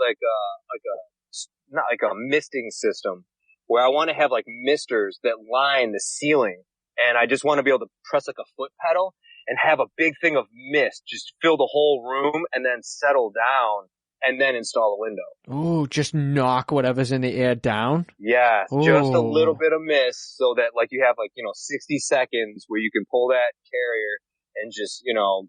not like a misting system where I want to have like misters that line the ceiling, and I just want to be able to press like a foot pedal and have a big thing of mist just fill the whole room and then settle down and then install a window. Ooh, just knock whatever's in the air down? Yeah, Ooh. Just a little bit of mist so that like you have like, 60 seconds where you can pull that carrier and just,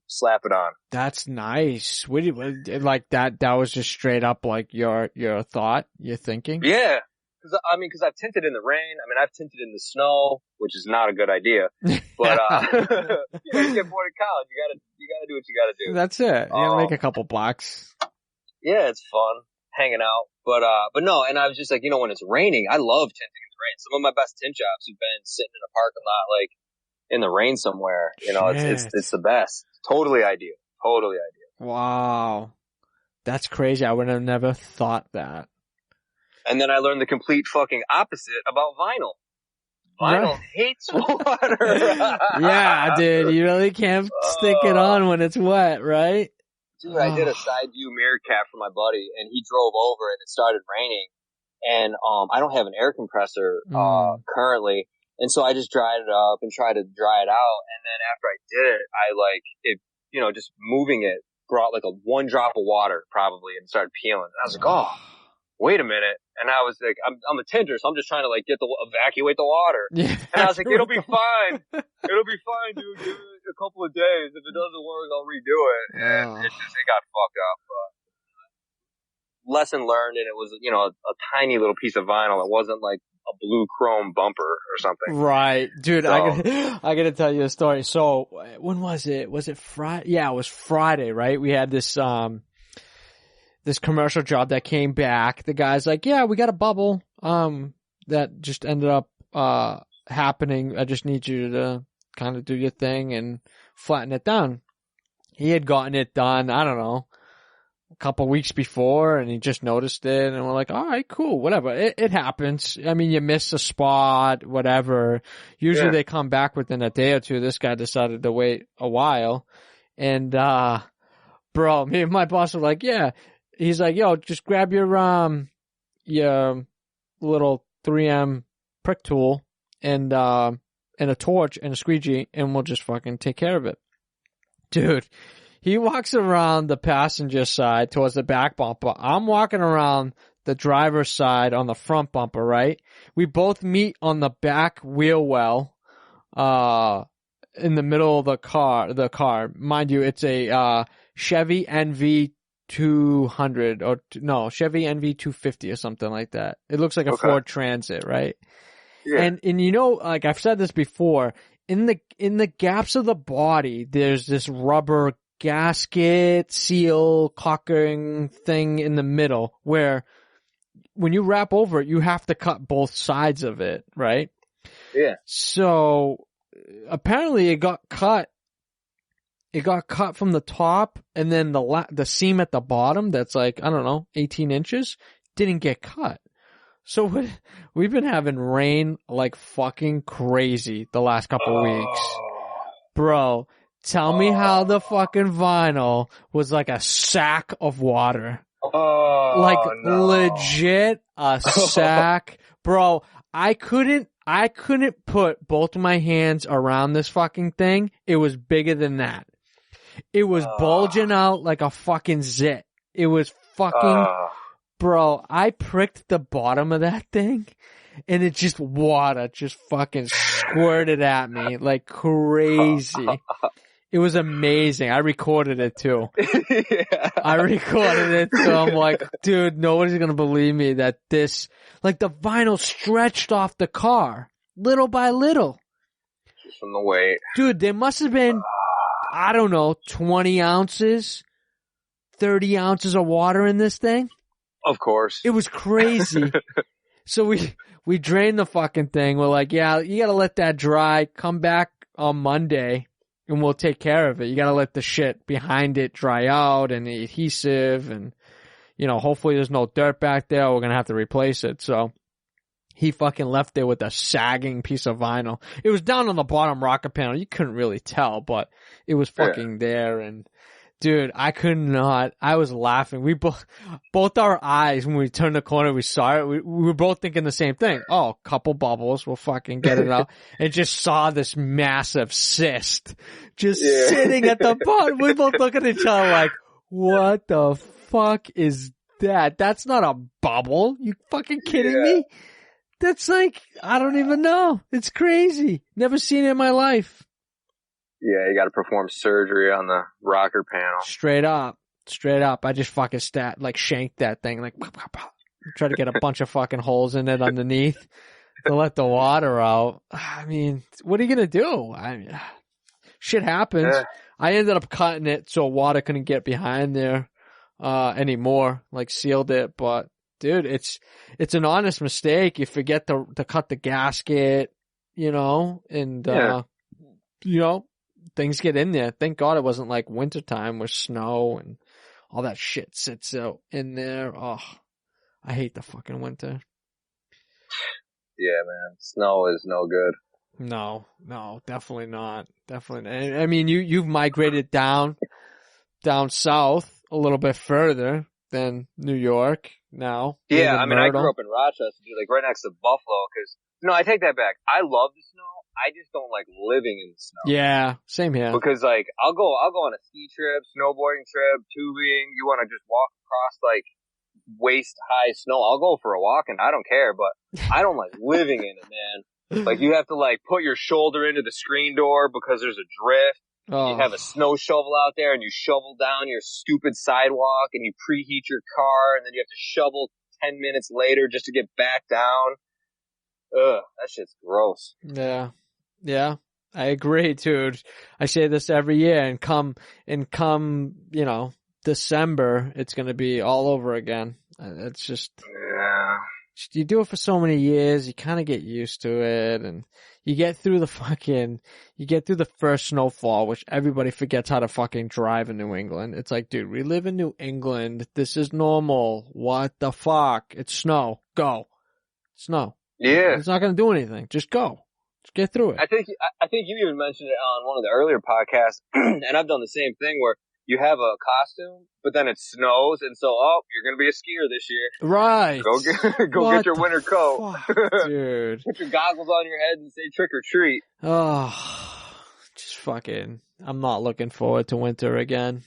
slap it on. That's nice. What do you, like that was just straight up like your thought, your thinking? Yeah. Cause I've tinted in the rain. I've tinted in the snow, which is not a good idea. But, you get bored of college. You gotta do what you gotta do. That's it. You gotta make a couple blocks. Yeah, it's fun hanging out. But no, and I was just like, when it's raining, I love tinting in the rain. Some of my best tint jobs have been sitting in a parking lot, like in the rain somewhere. It's the best. Totally ideal. Wow. That's crazy. I would have never thought that. And then I learned the complete fucking opposite about vinyl. Vinyl hates water. Yeah, dude, you really can't stick it on when it's wet, right? Dude, I did a side view mirror cap for my buddy, and he drove over, and it started raining. And I don't have an air compressor currently, and so I just dried it up and tried to dry it out. And then after I did it, just moving it brought like a 1 drop of water probably, and started peeling. And I was like, oh, wait a minute. And I was like, I'm a tinter, so I'm just trying to like evacuate the water. Yeah, and I was like, it'll be fine. It'll be fine, dude. Give it a couple of days. If it doesn't work, I'll redo it. And it got fucked up. But lesson learned, and it was, a tiny little piece of vinyl. It wasn't like a blue chrome bumper or something. Right. Dude, so, I gotta tell you a story. So, when was it? Was it Friday? Yeah, it was Friday, right? We had this commercial job that came back. The guy's like, yeah, we got a bubble, that just ended up, happening. I just need you to kind of do your thing and flatten it down. He had gotten it done, I don't know, a couple weeks before, and he just noticed it, and we're like, all right, cool, whatever. It happens. You miss a spot, whatever. Usually they come back within a day or two. This guy decided to wait a while. And, bro, me and my boss were like, yeah. He's like, yo, just grab your little 3M prick tool and a torch and a squeegee, and we'll just fucking take care of it. Dude, he walks around the passenger side towards the back bumper. I'm walking around the driver's side on the front bumper, right? We both meet on the back wheel well, in the middle of the car. Mind you, it's a, Chevy NV 200 or no, Chevy NV 250 or something like that. It looks like a Ford Transit, right? Yeah. And you know, like I've said this before, in the gaps of the body, there's this rubber gasket, seal, caulking thing in the middle where when you wrap over it, you have to cut both sides of it, right? Yeah. So apparently it got cut. It got cut from the top, and then the seam at the bottom that's like, I don't know, 18 inches didn't get cut. So we've been having rain like fucking crazy the last couple weeks. Bro, tell me how the fucking vinyl was like a sack of water. Like legit a sack. Bro, I couldn't put both of my hands around this fucking thing. It was bigger than that. It was bulging out like a fucking zit. It was fucking, bro, I pricked the bottom of that thing and it just water just fucking squirted at me like crazy. It was amazing. I recorded it too. Yeah. I recorded it too. I'm like, dude, nobody's gonna believe me that this, like the vinyl stretched off the car little by little. Just from the weight. Dude, there must have been, I don't know, 20 ounces, 30 ounces of water in this thing. Of course. It was crazy. So we drained the fucking thing. We're like, yeah, you gotta let that dry. Come back on Monday and we'll take care of it. You gotta let the shit behind it dry out and the adhesive and, you know, hopefully there's no dirt back there. We're gonna have to replace it. So he fucking left there with a sagging piece of vinyl. It was down on the bottom rocker panel. You couldn't really tell, but it was fucking there. And dude, I could not. I was laughing. We both our eyes, when we turned the corner, we saw it. We were both thinking the same thing. Oh, couple bubbles. We'll fucking get it out. And just saw this massive cyst just sitting at the bottom. We both look at each other like, what the fuck is that? That's not a bubble. You fucking kidding me? That's like, I don't even know. It's crazy. Never seen it in my life. Yeah, you gotta perform surgery on the rocker panel. Straight up. I just fucking shanked that thing, like, try to get a bunch of fucking holes in it underneath to let the water out. I mean, what are you gonna do? I mean, shit happens. Yeah. I ended up cutting it so water couldn't get behind there, anymore, like sealed it, but dude, it's an honest mistake. You forget to cut the gasket, you know, and, you know, things get in there. Thank God it wasn't like wintertime with snow and all that shit sits out in there. Oh, I hate the fucking winter. Yeah, man. Snow is no good. No, definitely not. Definitely not. I mean, you've migrated down south a little bit further than New York now. Yeah, I mean, I grew up in Rochester, like right next to Buffalo, because, no, I take that back. I love the snow. I just don't like living in the snow. Yeah, same here. Because like, I'll go on a ski trip, snowboarding trip, tubing. You want to just walk across like waist high snow. I'll go for a walk and I don't care, but I don't like living in it, man. Like you have to like put your shoulder into the screen door because there's a drift. Oh. You have a snow shovel out there and you shovel down your stupid sidewalk and you preheat your car and then you have to shovel 10 minutes later just to get back down. Ugh, that shit's gross. Yeah, I agree, dude. I say this every year and come, you know, December, it's going to be all over again. It's just, you do it for so many years, you kind of get used to it and you get through the first snowfall, which everybody forgets how to fucking drive in New England. It's like, dude, we live in New England. This is normal. What the fuck? It's snow. Go. Snow. Yeah. It's not going to do anything. Just go. Just get through it. I think you even mentioned it on one of the earlier podcasts, and I've done the same thing where you have a costume, but then it snows, and so, you're going to be a skier this year. Right. Go get your winter coat. Fuck, dude. Put your goggles on your head and say trick or treat. Oh, just fucking, I'm not looking forward to winter again.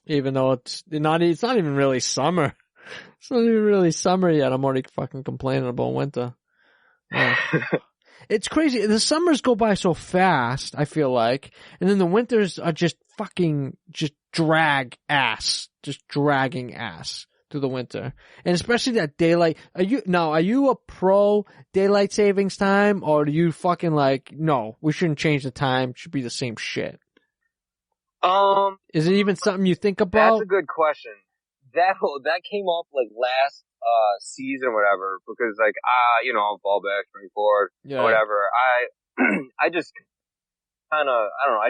Even though it's not even really summer. It's not even really summer yet. I'm already fucking complaining about winter. Oh. It's crazy. The summers go by so fast, I feel like. And then the winters are just dragging ass through the winter. And especially that daylight. Are you a pro daylight savings time, or do you fucking like, no, we shouldn't change the time. It should be the same shit? Is it even something you think about? That's a good question. That came up like last season or whatever, because like fall back, spring forward, or whatever. I just kind of have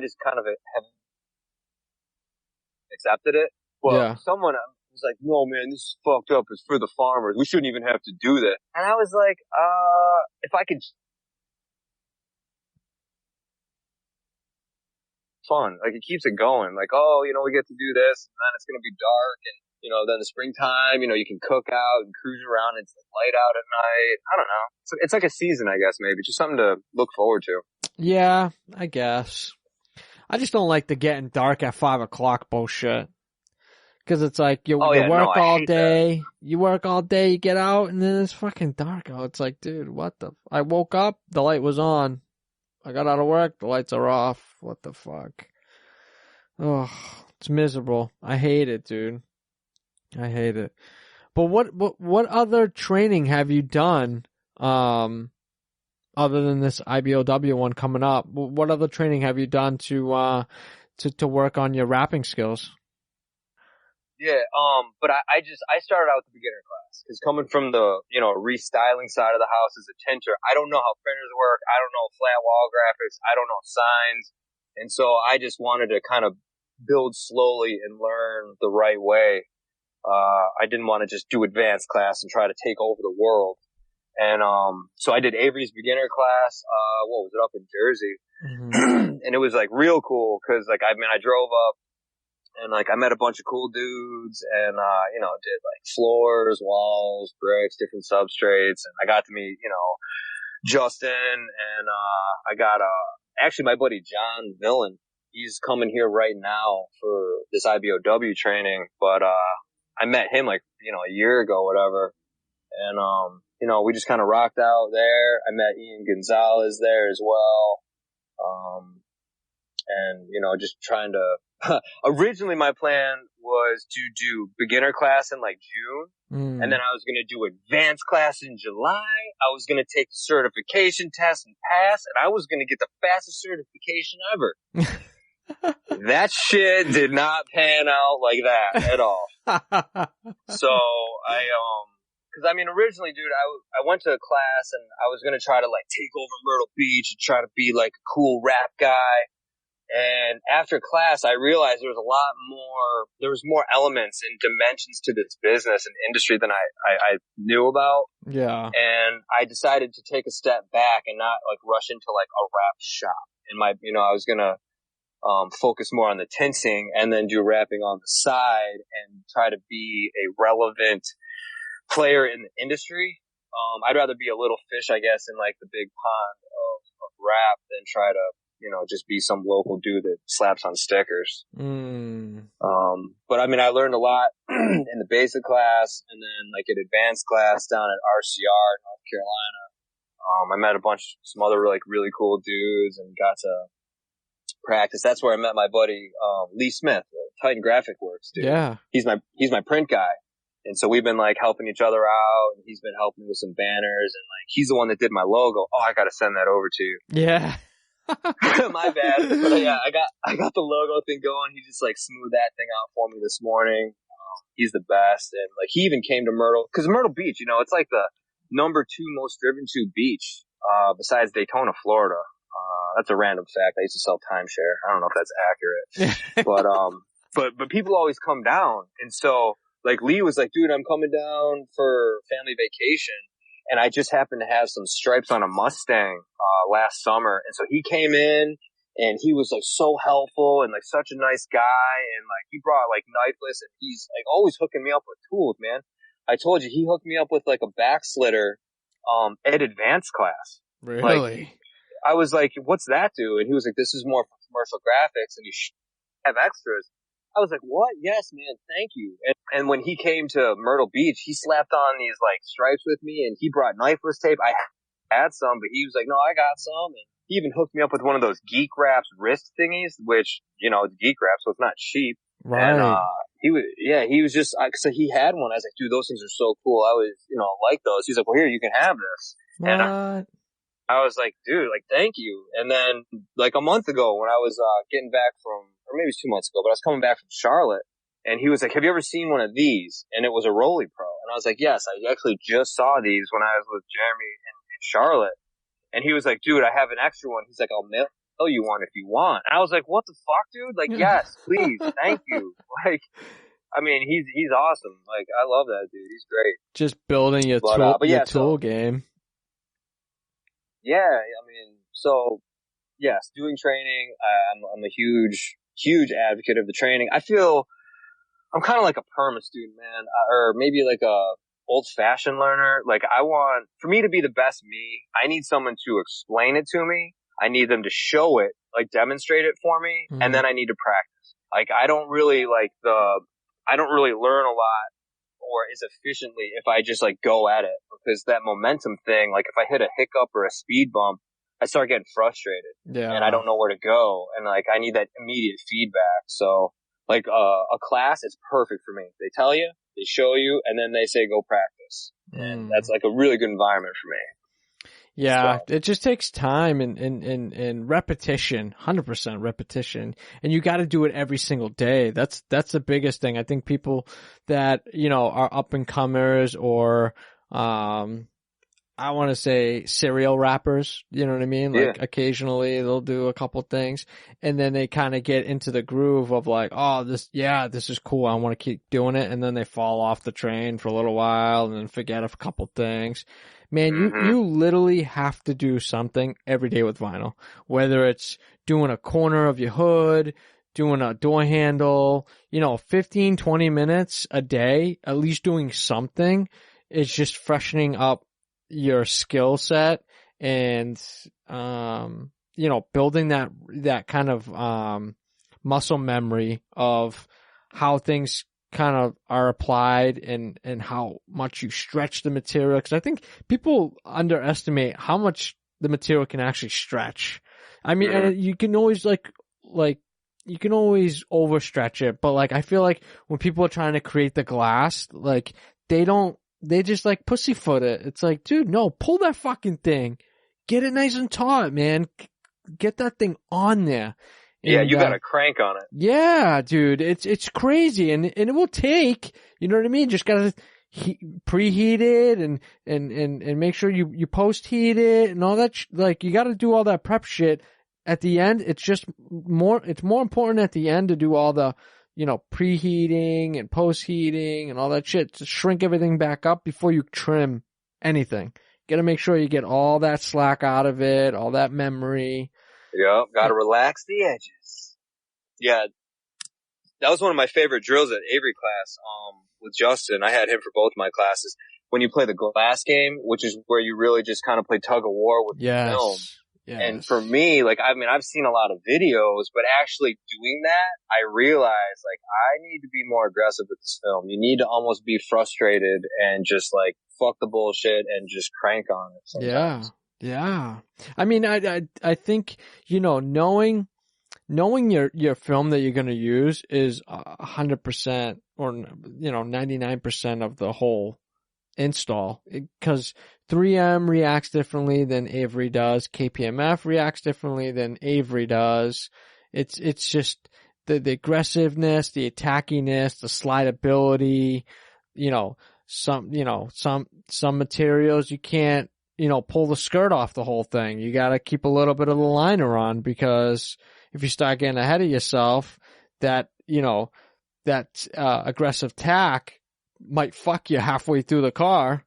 accepted it. But someone was like, "No, man, this is fucked up. It's for the farmers. We shouldn't even have to do that." And I was like, if I could. Fun, like it keeps it going, like, we get to do this, and then it's gonna be dark, and then the springtime, you can cook out and cruise around, and it's like light out at night. I don't know, it's like a season, I guess, maybe just something to look forward to. Yeah, I guess. I just don't like the getting dark at 5 o'clock bullshit, because it's like you work all day, you get out, and then it's fucking dark out. It's like, dude, what the? I woke up, the light was on. I got out of work, the lights are off. What the fuck? Oh, it's miserable. I hate it, dude. I hate it. But what other training have you done, other than this IBOW one coming up? What other training have you done to work on your rapping skills? Yeah, but I started out with the beginner class, because coming from the, restyling side of the house as a tinter, I don't know how printers work, I don't know flat wall graphics, I don't know signs, and so I just wanted to kind of build slowly and learn the right way. I didn't want to just do advanced class and try to take over the world. And, so I did Avery's beginner class, up in Jersey. Mm-hmm. And it was like real cool, because like, I drove up, and like I met a bunch of cool dudes, and did like floors, walls, bricks, different substrates, and I got to meet Justin, and I got actually my buddy John Villain. He's coming here right now for this IBOW training, but I met him like a year ago, whatever, and we just kind of rocked out there. I met Ian Gonzalez there as well, and just trying to. Originally, my plan was to do beginner class in like June, and then I was going to do advanced class in July. I was going to take the certification test and pass, and I was going to get the fastest certification ever. That shit did not pan out like that at all. So because originally, dude, I went to a class, and I was going to try to like take over Myrtle Beach and try to be like a cool rap guy. And after class, I realized there was more elements and dimensions to this business and industry than I knew about. Yeah. And I decided to take a step back and not like rush into like a rap shop. And I was going to, focus more on the tinting and then do rapping on the side and try to be a relevant player in the industry. I'd rather be a little fish, I guess, in like the big pond of rap than try to, just be some local dude that slaps on stickers. But I learned a lot in the basic class, and then like an advanced class down at RCR, North Carolina. I met some other like really cool dudes and got to practice. That's where I met my buddy, Lee Smith, Titan Graphic Works, dude. Yeah. He's my print guy. And so we've been like helping each other out, and he's been helping me with some banners, and like he's the one that did my logo. Oh, I gotta send that over to you. Yeah. My bad. But yeah, I got the logo thing going. He just like smoothed that thing out for me this morning. He's the best. And like he even came to Myrtle, because Myrtle Beach, it's like the number 2 most driven to beach, besides Daytona, Florida. That's a random fact. I used to sell timeshare. I don't know if that's accurate, but people always come down. And so like Lee was like, dude, I'm coming down for family vacation. And I just happened to have some stripes on a Mustang, last summer. And so he came in, and he was like so helpful and like such a nice guy. And like he brought like knifeless, and he's like always hooking me up with tools, man. I told you he hooked me up with like a back slitter, at advanced class. Really? Like, I was like, what's that do? And he was like, this is more for commercial graphics, and you have extras. I was like, what? Yes, man. Thank you. And when he came to Myrtle Beach, he slapped on these like stripes with me, and he brought knifeless tape. I had some, but he was like, no, I got some. And he even hooked me up with one of those Geek Wraps wrist thingies, which, you know, it's Geek Wrap, so it's not cheap. Right. And, he was just, so he had one. I was like, dude, those things are so cool. I was, you know, like those. He's like, well, here, you can have this. What? And I was like, dude, like, thank you. And then, like, a month ago when I was, getting back from, or maybe it was 2 months ago, but I was coming back from Charlotte, and he was like, have you ever seen one of these? And it was a Rolly Pro. And I was like, yes, I actually just saw these when I was with Jeremy in Charlotte. And he was like, dude, I have an extra one. He's like, I'll mail you one if you want. And I was like, what the fuck, dude? Like, yes, please. Thank you. Like, I mean, he's awesome. Like, I love that dude. He's great. Just building your tool game. Yeah, I mean, so yes, doing training. I'm a huge advocate of the training. I feel I'm kind of like a perma student, man, or maybe like a old-fashioned learner. Like, for me to be the best me, I need someone to explain it to me. I need them to show it, like demonstrate it for me, and then I need to practice. Like, I don't really learn a lot or as efficiently if I just like go at it, because that momentum thing, like if I hit a hiccup or a speed bump, I start getting frustrated and I don't know where to go. And like, I need that immediate feedback. So like, a class is perfect for me. They tell you, they show you, and then they say, go practice. And that's like a really good environment for me. Yeah, so. It just takes time and repetition, 100% repetition. And you got to do it every single day. That's the biggest thing. I think people that, you know, are up and comers or, I want to say serial rappers, you know what I mean? Like occasionally they'll do a couple things and then they kind of get into the groove of like, oh, this is cool. I want to keep doing it. And then they fall off the train for a little while and then forget a couple things. Man, you literally have to do something every day with vinyl, whether it's doing a corner of your hood, doing a door handle, 15, 20 minutes a day, at least doing something. It's just freshening up your skill set and, building that kind of, muscle memory of how things kind of are applied and how much you stretch the material. Cause I think people underestimate how much the material can actually stretch. I mean, and you can always you can always overstretch it, but like, I feel like when people are trying to create the glass, like they just like pussyfoot it. It's like, dude, no, pull that fucking thing. Get it nice and taut, man. Get that thing on there. And, you got to crank on it. Yeah, dude, it's crazy, and it will take, you know what I mean? Just gotta preheat it and make sure you post heat it and all that. Like, you gotta do all that prep shit. At the end, it's more important at the end to do all the, preheating and post heating and all that shit to shrink everything back up before you trim anything. Gotta make sure you get all that slack out of it, all that memory. Yep, gotta relax the edges. Yeah, that was one of my favorite drills at Avery class, with Justin. I had him for both my classes. When you play the glass game, which is where you really just kind of play tug of war with the film. Yes. And for me, like, I mean, I've seen a lot of videos, but actually doing that, I realized, like, I need to be more aggressive with this film. You need to almost be frustrated and just, like, fuck the bullshit and just crank on it sometimes. Yeah. I mean, I think, knowing your film that you're going to use is 100% or, 99% of the whole install, because 3M reacts differently than Avery does. KPMF reacts differently than Avery does. It's just the aggressiveness, the attackiness, the slidability, some materials you can't, pull the skirt off the whole thing. You got to keep a little bit of the liner on, because if you start getting ahead of yourself, that aggressive tack might fuck you halfway through the car.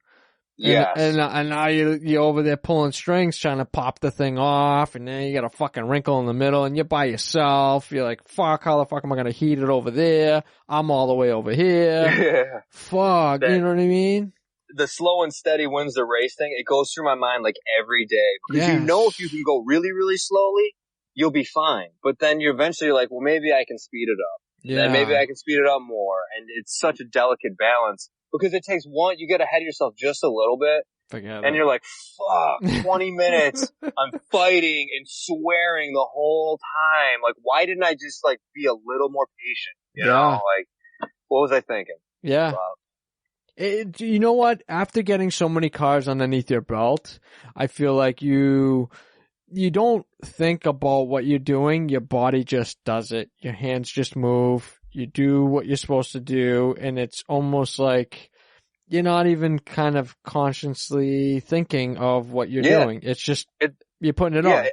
Yes. And now you're over there pulling strings trying to pop the thing off, and then you got a fucking wrinkle in the middle, and you're by yourself. You're like, fuck, how the fuck am I going to heat it over there? I'm all the way over here. Yeah. Fuck, you know what I mean? The slow and steady wins the race thing, it goes through my mind like every day. Because if you can go really, really slowly, you'll be fine. But then you're eventually like, well, maybe I can speed it up. Yeah. And maybe I can speed it up more. And it's such a delicate balance. because it takes one, you get ahead of yourself just a little bit. Forget and it. you're like, fuck, 20 minutes. I'm fighting and swearing the whole time. Like, why didn't I just like be a little more patient? You know, like, what was I thinking? Yeah. You know what? After getting so many cars underneath your belt, I feel like you don't think about what you're doing. Your body just does it. Your hands just move. You do what you're supposed to do. And it's almost like you're not even kind of consciously thinking of what you're doing. It's just, you're putting it on.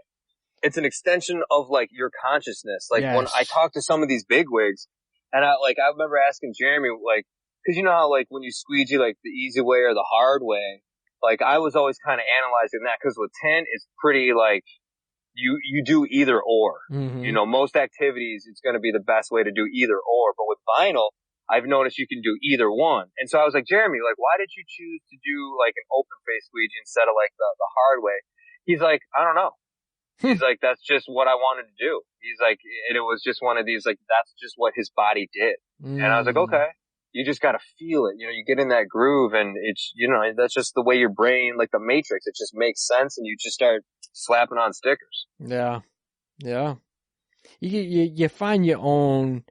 It's an extension of like your consciousness. Like when Yes. I talk to some of these bigwigs, and I remember asking Jeremy, like, cause you know how like when you squeegee like the easy way or the hard way, like I was always kind of analyzing that, cause with tint it's pretty like, you do either or. Mm-hmm. You know, most activities, it's going to be the best way to do either or. But with vinyl, I've noticed you can do either one. And so I was like, Jeremy, like, why did you choose to do like an open face squeegee instead of like the hard way? He's like, I don't know. He's like, that's just what I wanted to do. He's like, and it was just one of these, like, that's just what his body did. And I was like, okay, you just got to feel it. You know, you get in that groove and it's, you know, that's just the way your brain, like the Matrix, it just makes sense and you just start slapping on stickers. Yeah. Yeah. You find your own,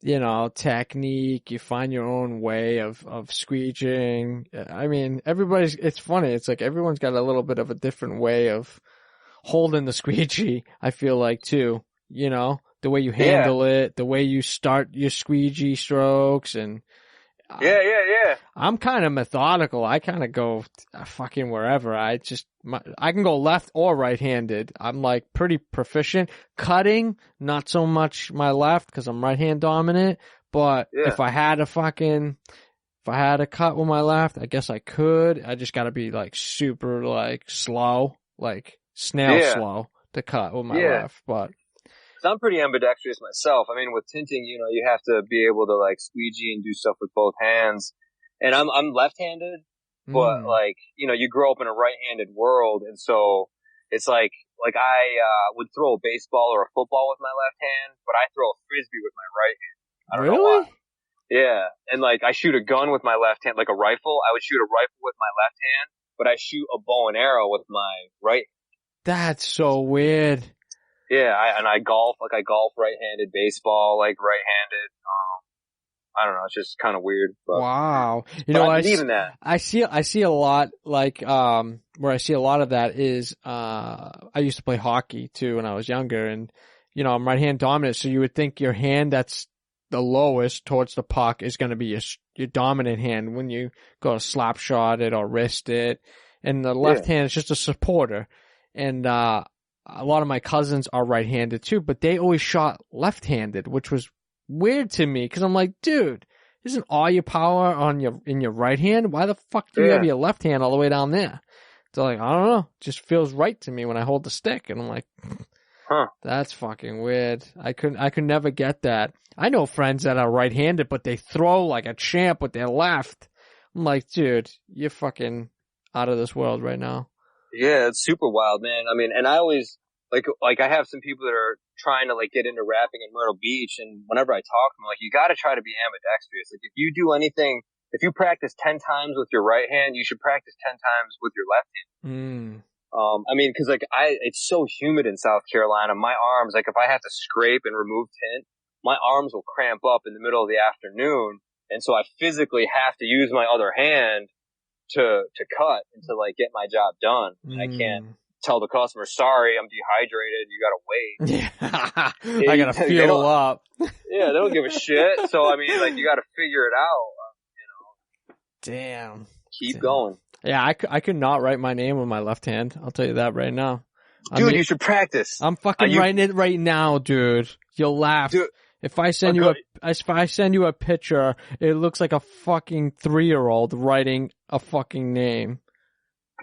you know, technique. You find your own way of squeegeeing. I mean, it's funny. It's like everyone's got a little bit of a different way of holding the squeegee, I feel like, too. You know, the way you handle it, the way you start your squeegee strokes, and I'm kind of methodical. I kind of go fucking wherever. I can go left or right-handed. I'm like pretty proficient. Cutting, not so much my left because I'm right-hand dominant. But if I had to cut with my left, I guess I could. I just got to be like super like slow, like snail slow to cut with my left. But I'm pretty ambidextrous myself. I mean, with tinting, you know, you have to be able to like squeegee and do stuff with both hands. And I'm left-handed, but like, you know, you grow up in a right-handed world. And so it's like I would throw a baseball or a football with my left hand, but I throw a frisbee with my right hand. I don't know why. Yeah. And like I shoot a gun with my left hand, like a rifle. I would shoot a rifle with my left hand, but I shoot a bow and arrow with my right. That's so weird. Yeah, I golf right-handed, baseball like right-handed. I don't know, it's just kind of weird. But, wow, you know, I believe in that. I see a lot like where I see a lot of that is I used to play hockey too when I was younger, and you know I'm right-hand dominant, so you would think your hand that's the lowest towards the puck is going to be your dominant hand when you go to slap shot it or wrist it, and the left hand is just a supporter, and a lot of my cousins are right-handed too, but they always shot left-handed, which was weird to me because I'm like, dude, isn't all your power in your right hand? Why the fuck do you have your left hand all the way down there? So like, I don't know, it just feels right to me when I hold the stick, and I'm like, that's fucking weird. I could never get that. I know friends that are right-handed, but they throw like a champ with their left. I'm like, dude, you're fucking out of this world right now. Yeah, it's super wild, man. I mean, and I always, like I have some people that are trying to, like, get into rapping in Myrtle Beach, and whenever I talk to them, like, you gotta try to be ambidextrous. Like, if you do anything, if you practice 10 times with your right hand, you should practice 10 times with your left hand. I mean, cause, like, it's so humid in South Carolina, my arms, like, if I have to scrape and remove tint, my arms will cramp up in the middle of the afternoon, and so I physically have to use my other hand to cut and to like get my job done. And I can't tell the customer, sorry, I'm dehydrated. You gotta wait. I gotta fuel up. Yeah, they don't give a shit. So I mean, like, you gotta figure it out. Damn. Keep going. Yeah, I could not write my name with my left hand. I'll tell you that right now. Dude, you should practice. I'm fucking writing it right now, dude. You'll laugh. Dude, if I send you a picture, it looks like a fucking 3-year-old writing a fucking name.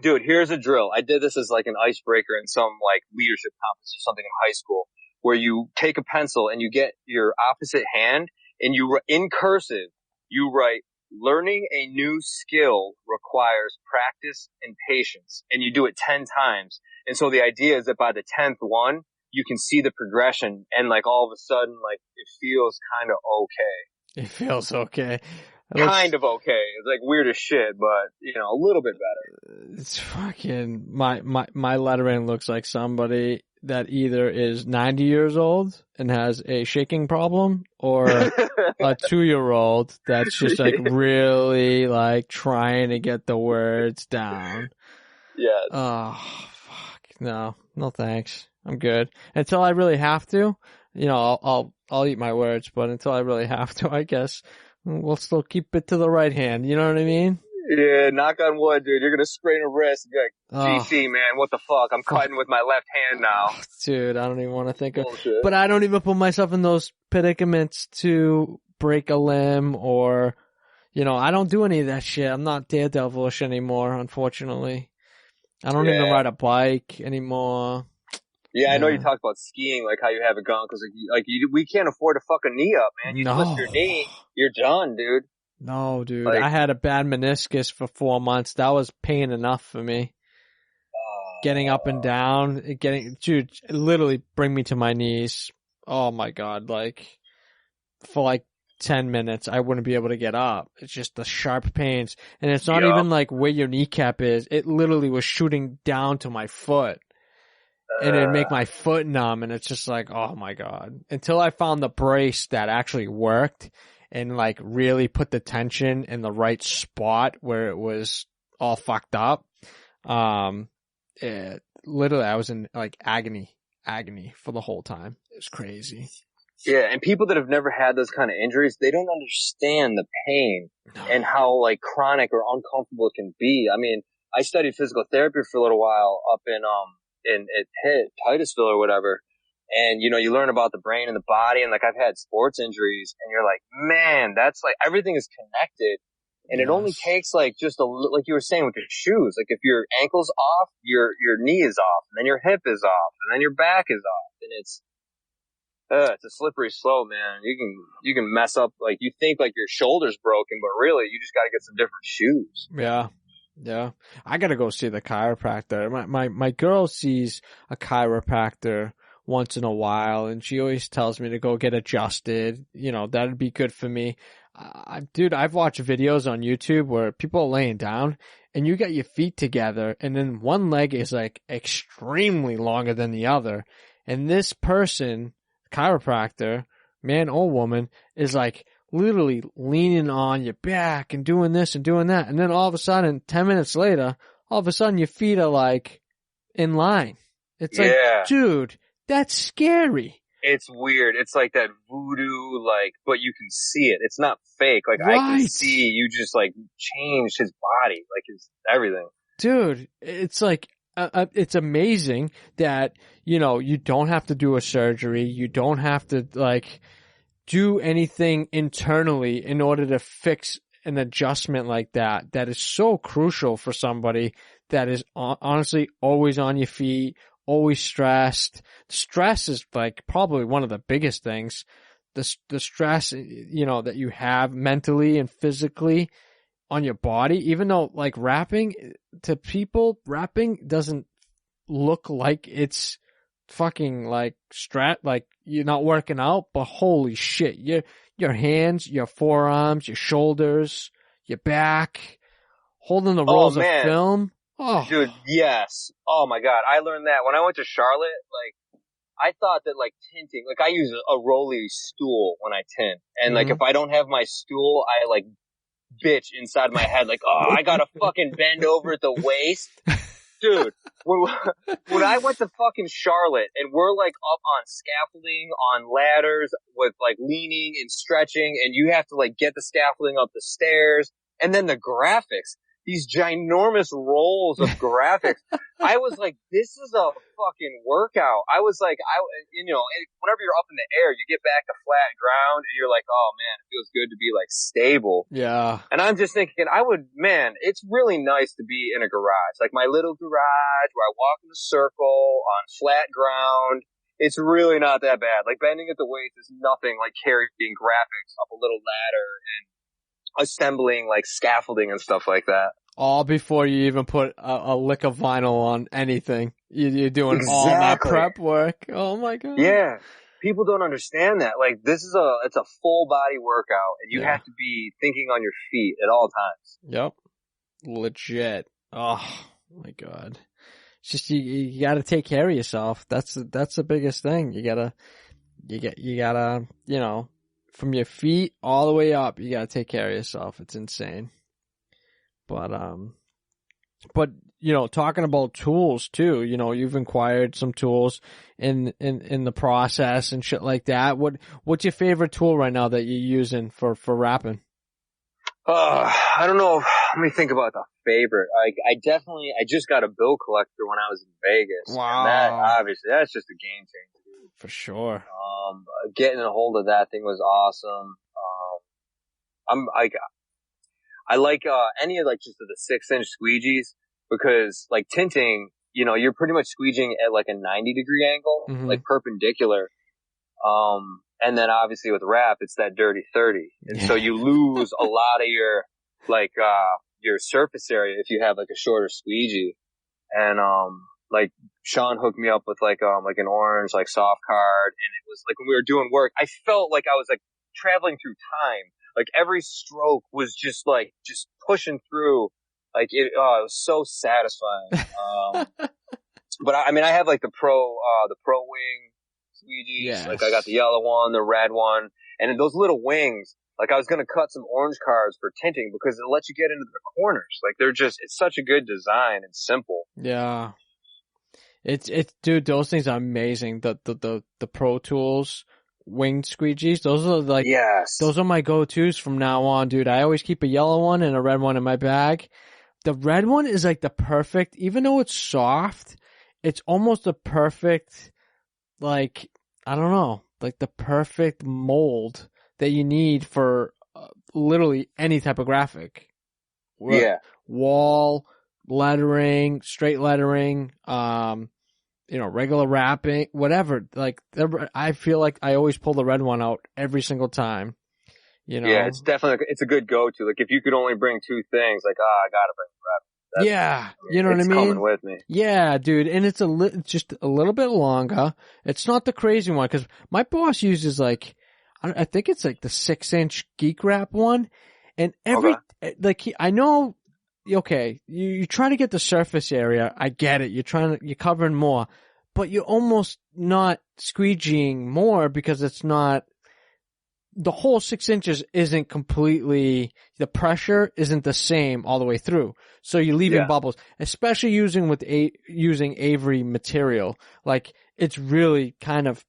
Dude, here's a drill. I did this as like an icebreaker in some like leadership conference or something in high school, where you take a pencil and you get your opposite hand and you in cursive, you write, learning a new skill requires practice and patience, and you do it 10 times. And so the idea is that by the 10th one, you can see the progression, and like all of a sudden, like, it feels kind of okay. It feels okay. kind of okay. It's like weird as shit, but you know, a little bit better. It's fucking, my lettering looks like somebody that either is 90 years old and has a shaking problem, or a 2-year-old that's just like really like trying to get the words down. Yes. Oh, fuck. No thanks. I'm good. Until I really have to, you know, I'll eat my words, but until I really have to, I guess we'll still keep it to the right hand. You know what I mean? Yeah, knock on wood, dude. You're gonna sprain a wrist and be like, GC, man, what the fuck? I'm cutting with my left hand now. Dude, I don't even want to think of Bullshit. But I don't even put myself in those predicaments to break a limb or, you know, I don't do any of that shit. I'm not daredevilish anymore, unfortunately. I don't even ride a bike anymore. Yeah, I know you talked about skiing, like how you have it gone, because we can't afford to fuck a knee up, man. You twist your knee, you're done, dude. No, dude. Like, I had a bad meniscus for 4 months. That was pain enough for me. Getting up and down, dude, literally bring me to my knees. Oh my God. Like, for like 10 minutes, I wouldn't be able to get up. It's just the sharp pains. And it's not even like where your kneecap is. It literally was shooting down to my foot. And it'd make my foot numb. And it's just like, oh my God. Until I found the brace that actually worked and like really put the tension in the right spot where it was all fucked up. Literally I was in like agony for the whole time. It was crazy. Yeah, and people that have never had those kind of injuries, they don't understand the pain and how like chronic or uncomfortable it can be. I mean, I studied physical therapy for a little while up in Titusville or whatever. And, you know, you learn about the brain and the body, and like I've had sports injuries, and you're like, man, that's like everything is connected. And it only takes like just like you were saying with your shoes. Like if your ankle's off, your knee is off, and then your hip is off, and then your back is off. And it's a slippery slope, man. You can mess up, like you think like your shoulder's broken, but really you just got to get some different shoes. Yeah. I gotta go see the chiropractor. My girl sees a chiropractor once in a while, and she always tells me to go get adjusted. You know, that'd be good for me. Dude, I've watched videos on YouTube where people are laying down and you got your feet together and then one leg is like extremely longer than the other. And this person, chiropractor, man or woman, is like literally leaning on your back and doing this and doing that. And then all of a sudden, 10 minutes later, all of a sudden your feet are like in line. It's like, dude, that's scary. It's weird. It's like that voodoo, like, but you can see it. It's not fake. Like, I can see you just, like, changed his body, like, his everything. Dude, it's like, it's amazing that, you know, you don't have to do a surgery. You don't have to, like, do anything internally in order to fix an adjustment like that. That is so crucial for somebody that is honestly always on your feet, always stressed. Stress is like probably one of the biggest things. The stress, you know, that you have mentally and physically on your body, even though like rapping to people, rapping doesn't look like it's fucking like like you're not working out, but holy shit, your hands, your forearms, your shoulders, your back, holding the rolls of film. Oh. Dude, yes. Oh my God. I learned that when I went to Charlotte. Like, I thought that like tinting, like I use a rolly stool when I tint. And like if I don't have my stool, I like bitch inside my head, like, oh, I gotta fucking bend over at the waist. Dude, when I went to fucking Charlotte and we're like up on scaffolding, on ladders with like leaning and stretching, and you have to like get the scaffolding up the stairs, and then the graphics. These ginormous rolls of graphics. I was like, this is a fucking workout. I was like, you know, whenever you're up in the air, you get back to flat ground and you're like, oh man, it feels good to be like stable. Yeah. And I'm just thinking, it's really nice to be in a garage, like my little garage where I walk in a circle on flat ground. It's really not that bad. Like bending at the waist is nothing like carrying graphics up a little ladder and assembling like scaffolding and stuff like that. All before you even put a lick of vinyl on anything. You're doing all that prep work. Oh my God. Yeah. people don't understand that. Like, it's a full body workout, and you have to be thinking on your feet at all times. Yep. Legit. Oh my God. It's just, you gotta take care of yourself. That's the biggest thing. You gotta, you know, from your feet all the way up, you gotta take care of yourself. It's insane. But, you know, talking about tools too, you know, you've acquired some tools in the process and shit like that. What's your favorite tool right now that you're using for rapping? I don't know. Let me think about the favorite. I just got a bill collector when I was in Vegas. Wow. And that, obviously, that's just a game changer. For sure. Getting a hold of that thing was awesome. I like any of, like, just the 6-inch squeegees, because, like, tinting, you know, you're pretty much squeegeeing at like a 90-degree angle, like perpendicular. And then obviously with wrap, it's that dirty 30. And so you lose a lot of your, like, your surface area if you have like a shorter squeegee. And, like, Sean hooked me up with like an orange, like, soft card. And it was like, when we were doing work, I felt like I was like traveling through time. Like, every stroke was just pushing through. Like, it was so satisfying. But I mean, I have like the pro wing squeegees. Yes. Like, I got the yellow one, the red one, and those little wings. Like, I was going to cut some orange cards for tinting because it lets you get into the corners. Like, it's such a good design and simple. Yeah. It's dude, those things are amazing. The Pro Tools winged squeegees, those are like, those are my go-tos from now on, dude. I always keep a yellow one and a red one in my bag. The red one is like the perfect, even though it's soft, it's almost the perfect, like, I don't know, like the perfect mold that you need for literally any type of graphic. Wall, lettering, straight lettering, you know, regular wrapping, whatever. Like, I feel like I always pull the red one out every single time. You know? Yeah, it's definitely, it's a good go-to. Like, if you could only bring two things, like, I gotta bring the red. You know what I mean? It's coming with me. Yeah, dude. And it's just a little bit longer. It's not the crazy one, because my boss uses like, I think it's like the 6-inch geek wrap one. And I know, okay, you try to get the surface area. I get it. You're covering more, but you're almost not squeegeeing more, because it's not, the whole 6 inches isn't completely, the pressure isn't the same all the way through. So you're leaving bubbles, especially using Avery material. Like, it's really kind of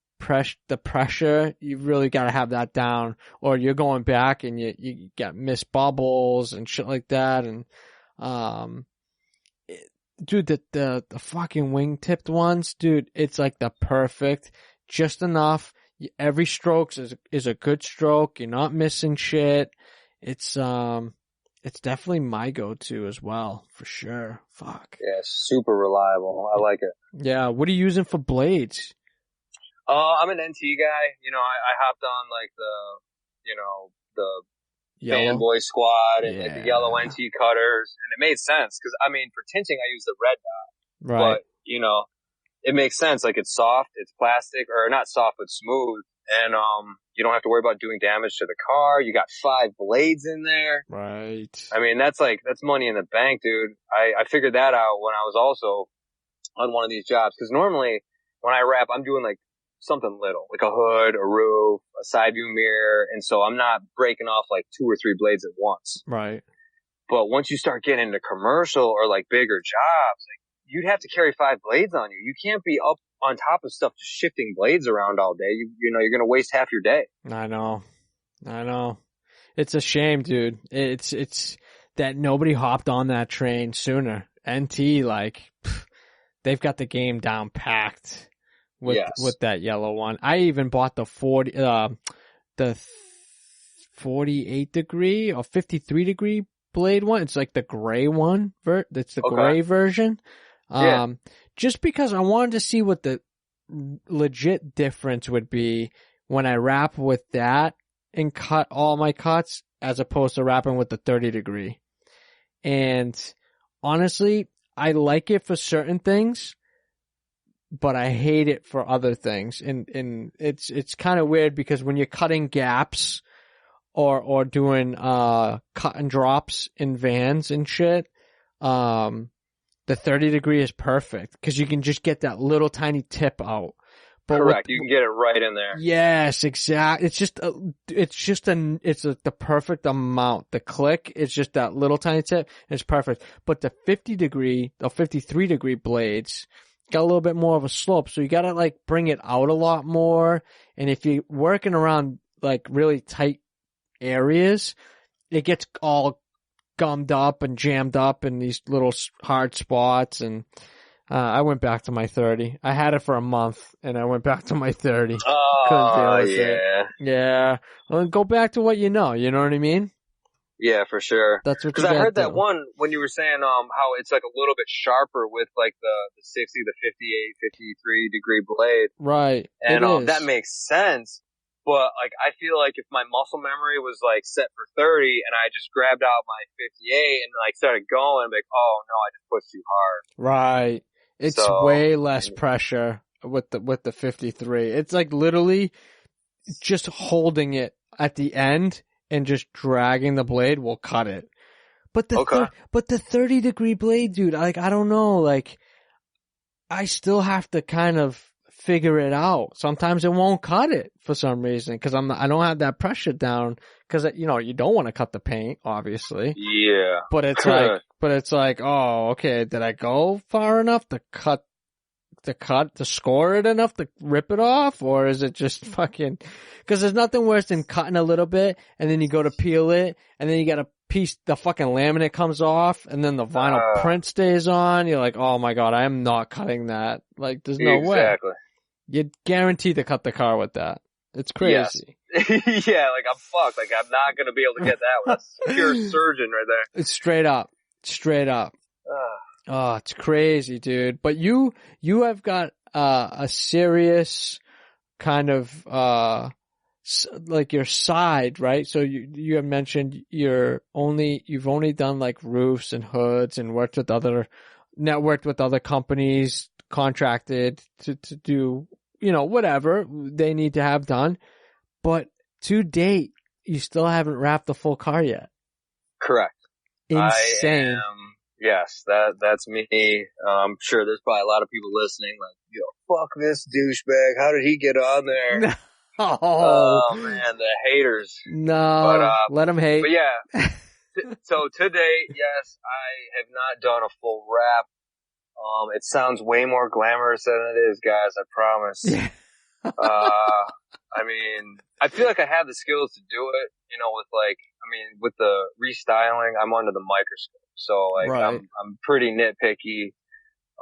the pressure. You really got to have that down, or you're going back and you got missed bubbles and shit like that. And, dude, the fucking wing-tipped ones, dude, it's like the perfect, just enough. Every stroke is a good stroke. You're not missing shit. It's definitely my go-to as well, for sure. Fuck. Yeah, super reliable. I like it. Yeah. What are you using for blades? I'm an NT guy. You know, I hopped on like the fanboy squad and like the yellow NT cutters, and it made sense because, I mean, for tinting I use the red dot, right? But, you know, it makes sense. Like, it's soft, it's plastic, or not soft but smooth, and you don't have to worry about doing damage to the car. You got 5 blades in there, right? I mean, that's money in the bank, dude. I figured that out when I was also on one of these jobs, because normally when I wrap, I'm doing like something little, like a hood, a roof, a side view mirror, and so I'm not breaking off like 2 or 3 blades at once. Right. But once you start getting into commercial or like bigger jobs, like, you'd have to carry 5 blades on you. You can't be up on top of stuff just shifting blades around all day. You know, you're going to waste half your day. I know. It's a shame, dude. It's that nobody hopped on that train sooner. NT, like, they've got the game down packed with that yellow one. I even bought the 48 degree or 53 degree blade one. It's like the gray one. It's the gray version. Just because I wanted to see what the legit difference would be when I wrap with that and cut all my cuts, as opposed to wrapping with the 30 degree. And honestly, I like it for certain things, but I hate it for other things. And it's kind of weird because when you're cutting gaps or doing cut and drops in vans and shit, the 30 degree is perfect because you can just get that little tiny tip out. But correct. You can get it right in there. Yes, exactly. It's the perfect amount. The click is just that little tiny tip. It's perfect. But the 50 degree or 53 degree blades got a little bit more of a slope. So you got to like bring it out a lot more. And if you're working around like really tight areas, it gets all gummed up and jammed up in these little hard spots. And I went back to my 30. I had it for a month and I went back to my 30. Oh, yeah. Yeah. Well, go back to what you know. You know what I mean? Yeah, for sure. That's what you Because I heard do. that one when you were saying how it's like a little bit sharper with like the 60, the 58, 53 degree blade. Right. And that makes sense. But like I feel like if my muscle memory was like set for 30 and I just grabbed out my 58 and like started going, like, oh no, I just pushed too hard. Right. It's way less pressure with the 53. It's like literally just holding it at the end and just dragging the blade will cut it. But the 30 degree blade, dude, like I don't know, like I still have to kind of figure it out. Sometimes it won't cut it for some reason because I don't have that pressure down because you know you don't want to cut the paint, obviously. Yeah. But it's like, oh, okay, did I go far enough to score it enough to rip it off, or is it just fucking? Because there's nothing worse than cutting a little bit and then you go to peel it and then you got a piece, the fucking laminate comes off and then the vinyl print stays on. You're like, oh my god, I am not cutting that. Like, there's no way. Exactly. You're guaranteed to cut the car with that. It's crazy. Yes. Yeah, like I'm fucked. Like I'm not gonna be able to get that one. That's pure surgeon right there. It's straight up. Oh, it's crazy, dude. But you have got a serious kind of like your side, right? So you have mentioned you've only done like roofs and hoods and networked with other companies, contracted to do, you know, whatever they need to have done. But to date, you still haven't wrapped the full car yet. Correct. Insane. Yes, that's me. I'm sure there's probably a lot of people listening like, yo, fuck this douchebag. How did he get on there? Oh man, the haters. No, let them hate. But yeah, so today, yes, I have not done a full wrap. It sounds way more glamorous than it is, guys. I promise. Yeah. I mean, I feel like I have the skills to do it, you know, with the restyling, I'm under the microscope. So like, right. I'm pretty nitpicky.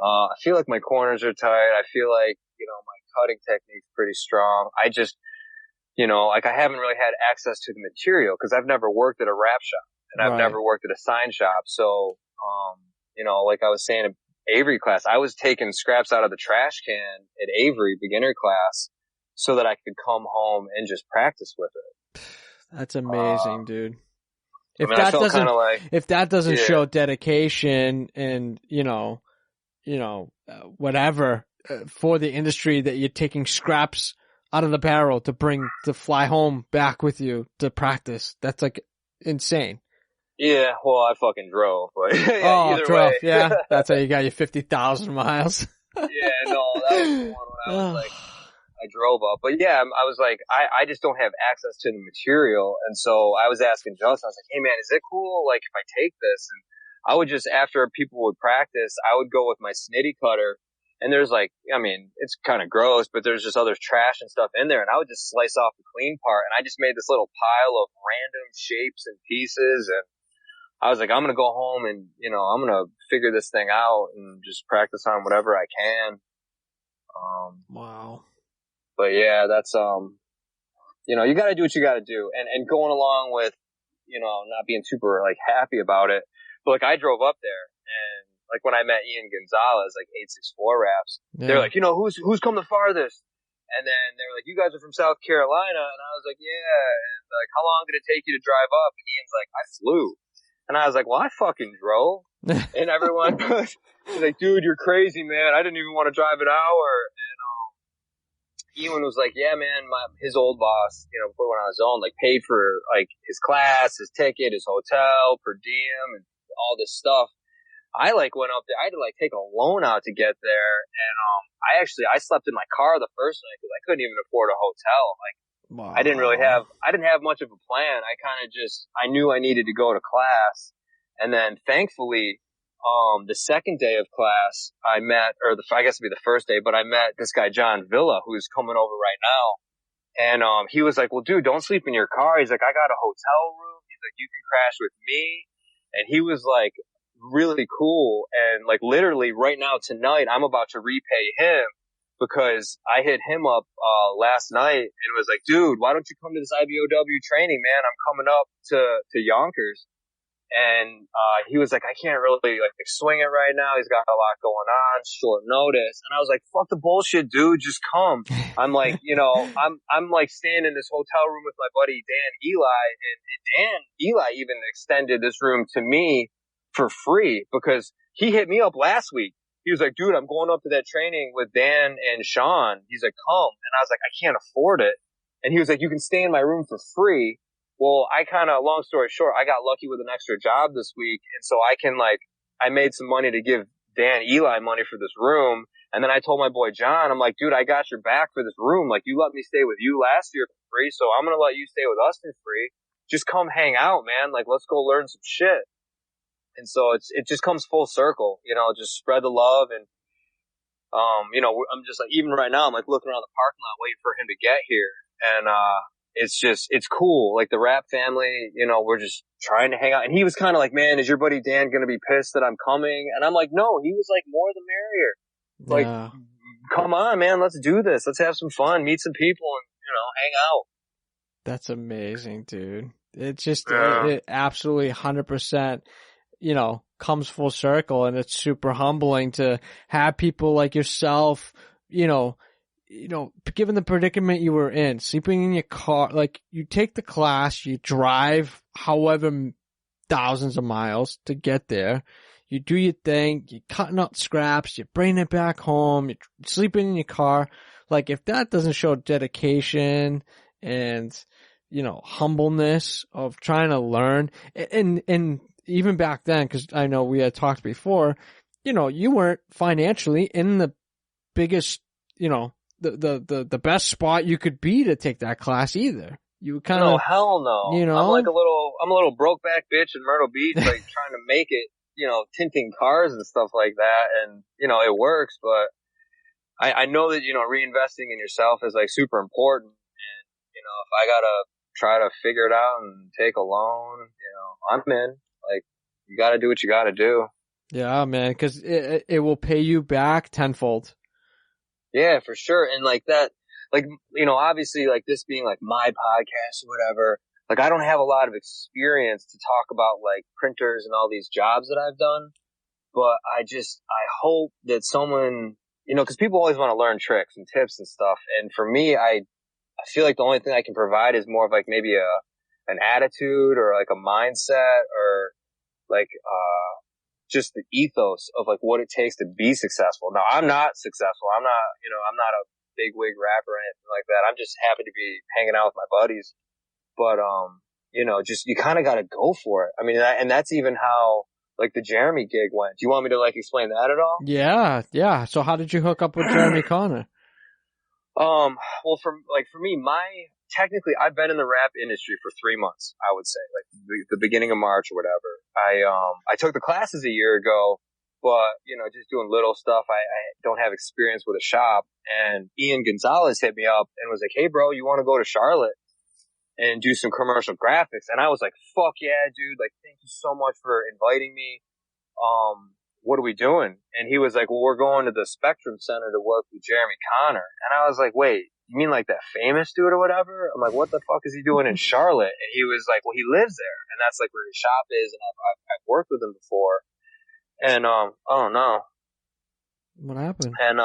I feel like my corners are tight. I feel like, you know, my cutting technique's pretty strong. I just, you know, like I haven't really had access to the material because I've never worked at a wrap shop and I've never worked at a sign shop. So, you know, like I was saying in Avery class, I was taking scraps out of the trash can at Avery beginner class so that I could come home and just practice with it. That's amazing, dude. If that doesn't show dedication and, you know, whatever for the industry that you're taking scraps out of the barrel to fly home back with you to practice, that's like insane. Yeah, well, I fucking drove, but either way. Yeah, that's how you got your 50,000 miles. Yeah, no, that was the one when I was like, I drove up. But yeah, I was like, I just don't have access to the material. And so I was asking Justin, I was like, hey man, is it cool? Like if I take this and I would just, after people would practice, I would go with my snitty cutter and there's like, I mean, it's kind of gross, but there's just other trash and stuff in there. And I would just slice off the clean part. And I just made this little pile of random shapes and pieces. And I was like, I'm going to go home and, you know, I'm going to figure this thing out and just practice on whatever I can. Wow. But yeah, that's, you know, you gotta do what you gotta do. And going along with, you know, not being super like happy about it. But like I drove up there and like when I met Ian Gonzalez, like 864 Wraps, they're like, you know, who's come the farthest? And then they were like, you guys are from South Carolina. And I was like, yeah. And like, how long did it take you to drive up? And Ian's like, I flew. And I was like, well, I fucking drove. And everyone was like, dude, you're crazy, man. I didn't even want to drive an hour. Ewan was like, yeah, man, his old boss, you know, before he went on his own, like paid for like his class, his ticket, his hotel, per diem, and all this stuff. I like went up there. I had to like take a loan out to get there. And, I slept in my car the first night because I couldn't even afford a hotel. Like, Wow. I didn't have much of a plan. I knew I needed to go to class. And then thankfully, the second day of class, I guess it'd be the first day, but I met this guy, John Villa, who's coming over right now. And, he was like, well, dude, don't sleep in your car. He's like, I got a hotel room. He's like, you can crash with me. And he was like really cool. And like literally right now tonight, I'm about to repay him because I hit him up, last night and was like, dude, why don't you come to this IBOW training, man? I'm coming up to Yonkers. And, he was like, I can't really like swing it right now. He's got a lot going on, short notice. And I was like, fuck the bullshit, dude. Just come. I'm like, you know, I'm like staying in this hotel room with my buddy Dan Eli, and Eli even extended this room to me for free because he hit me up last week. He was like, dude, I'm going up to that training with Dan and Sean. He's like, come. And I was like, I can't afford it. And he was like, you can stay in my room for free. Well, long story short, I got lucky with an extra job this week. And so I made some money to give Dan Eli money for this room. And then I told my boy John, I'm like, dude, I got your back for this room. Like, you let me stay with you last year for free. So I'm going to let you stay with us for free. Just come hang out, man. Like, let's go learn some shit. And so it just comes full circle, you know, just spread the love. And, you know, I'm just like, even right now, I'm like looking around the parking lot waiting for him to get here. And, it's cool. Like the rap family, you know, we're just trying to hang out. And he was kind of like, man, is your buddy Dan going to be pissed that I'm coming? And I'm like, no, he was like, more the merrier. Like, come on, man, let's do this. Let's have some fun, meet some people and, you know, hang out. That's amazing, dude. It just, it absolutely 100%, you know, comes full circle, and it's super humbling to have people like yourself, you know, given the predicament you were in, sleeping in your car, like you take the class, you drive however thousands of miles to get there, you do your thing, you're cutting up scraps, you're bringing it back home, you're sleeping in your car. Like if that doesn't show dedication and, you know, humbleness of trying to learn, and even back then, because I know we had talked before, you know, you weren't financially in the biggest, you know, the best spot you could be to take that class either. You kind of, no, hell no. You know, I'm a little broke back bitch in Myrtle Beach, like trying to make it, you know, tinting cars and stuff like that. And, you know, it works, but I know that, you know, reinvesting in yourself is like super important. And, you know, if I gotta try to figure it out and take a loan, you know, I'm in. Like, you gotta do what you gotta do. Yeah, man, cause it will pay you back tenfold. Yeah, for sure. And like that, like, you know, obviously like this being like my podcast or whatever, like I don't have a lot of experience to talk about like printers and all these jobs that I've done, but I hope that someone, you know, cause people always want to learn tricks and tips and stuff. And for me, I feel like the only thing I can provide is more of like maybe an attitude or like a mindset or like, just the ethos of like what it takes to be successful. Now I'm not successful. I'm not a big wig rapper or anything like that. I'm just happy to be hanging out with my buddies. But, you know, just, you kind of got to go for it. I mean, and that's even how like the Jeremy gig went. Do you want me to like explain that at all? Yeah. Yeah. So how did you hook up with Jeremy Connor? Well, for me, technically I've been in the rap industry for 3 months, I would say, like the beginning of March or whatever. I took the classes a year ago, but, you know, just doing little stuff. I don't have experience with a shop, and Ian Gonzalez hit me up and was like, hey bro, you want to go to Charlotte and do some commercial graphics? And I was like, fuck yeah, dude. Like, thank you so much for inviting me. What are we doing? And he was like, well, we're going to the Spectrum Center to work with Jeremy Connor. And I was like, wait, you mean like that famous dude or whatever? I'm like, what the fuck is he doing in Charlotte? And he was like, well, he lives there, and that's like where his shop is. And I've worked with him before. And, oh no. What happened? And,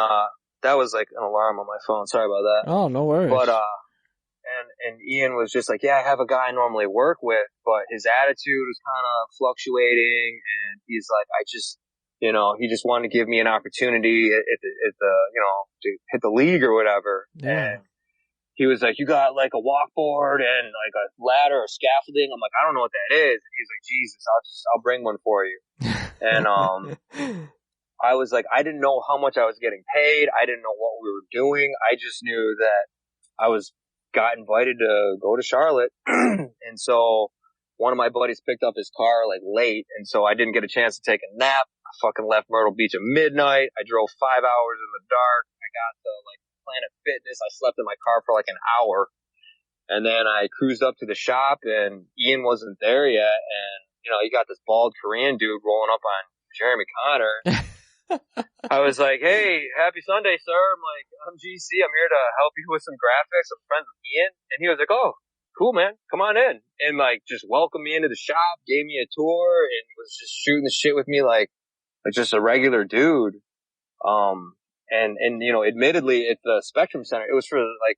that was like an alarm on my phone. Sorry about that. Oh, no worries. But, And Ian was just like, yeah, I have a guy I normally work with, but his attitude was kind of fluctuating. And he's like, he just wanted to give me an opportunity at the, to hit the league or whatever. Yeah. And he was like, you got like a walkboard and like a ladder or scaffolding. I'm like, I don't know what that is. And he's like, Jesus, I'll bring one for you. And, I was like, I didn't know how much I was getting paid. I didn't know what we were doing. I just knew that I got invited to go to Charlotte. And so one of my buddies picked up his car like late. And so I didn't get a chance to take a nap. I fucking left Myrtle Beach at midnight. I drove 5 hours in the dark. I got to like Planet Fitness. I slept in my car for like an hour. And then I cruised up to the shop and Ian wasn't there yet. And, he got this bald Korean dude rolling up on Jeremy Connor. I was like, hey, happy Sunday, sir. I'm like, I'm GC. I'm here to help you with some graphics. I'm friends with Ian. And he was like, oh, cool, man. Come on in. And like, just welcomed me into the shop, gave me a tour, and was just shooting the shit with me like just a regular dude. And admittedly at the Spectrum Center, it was for like,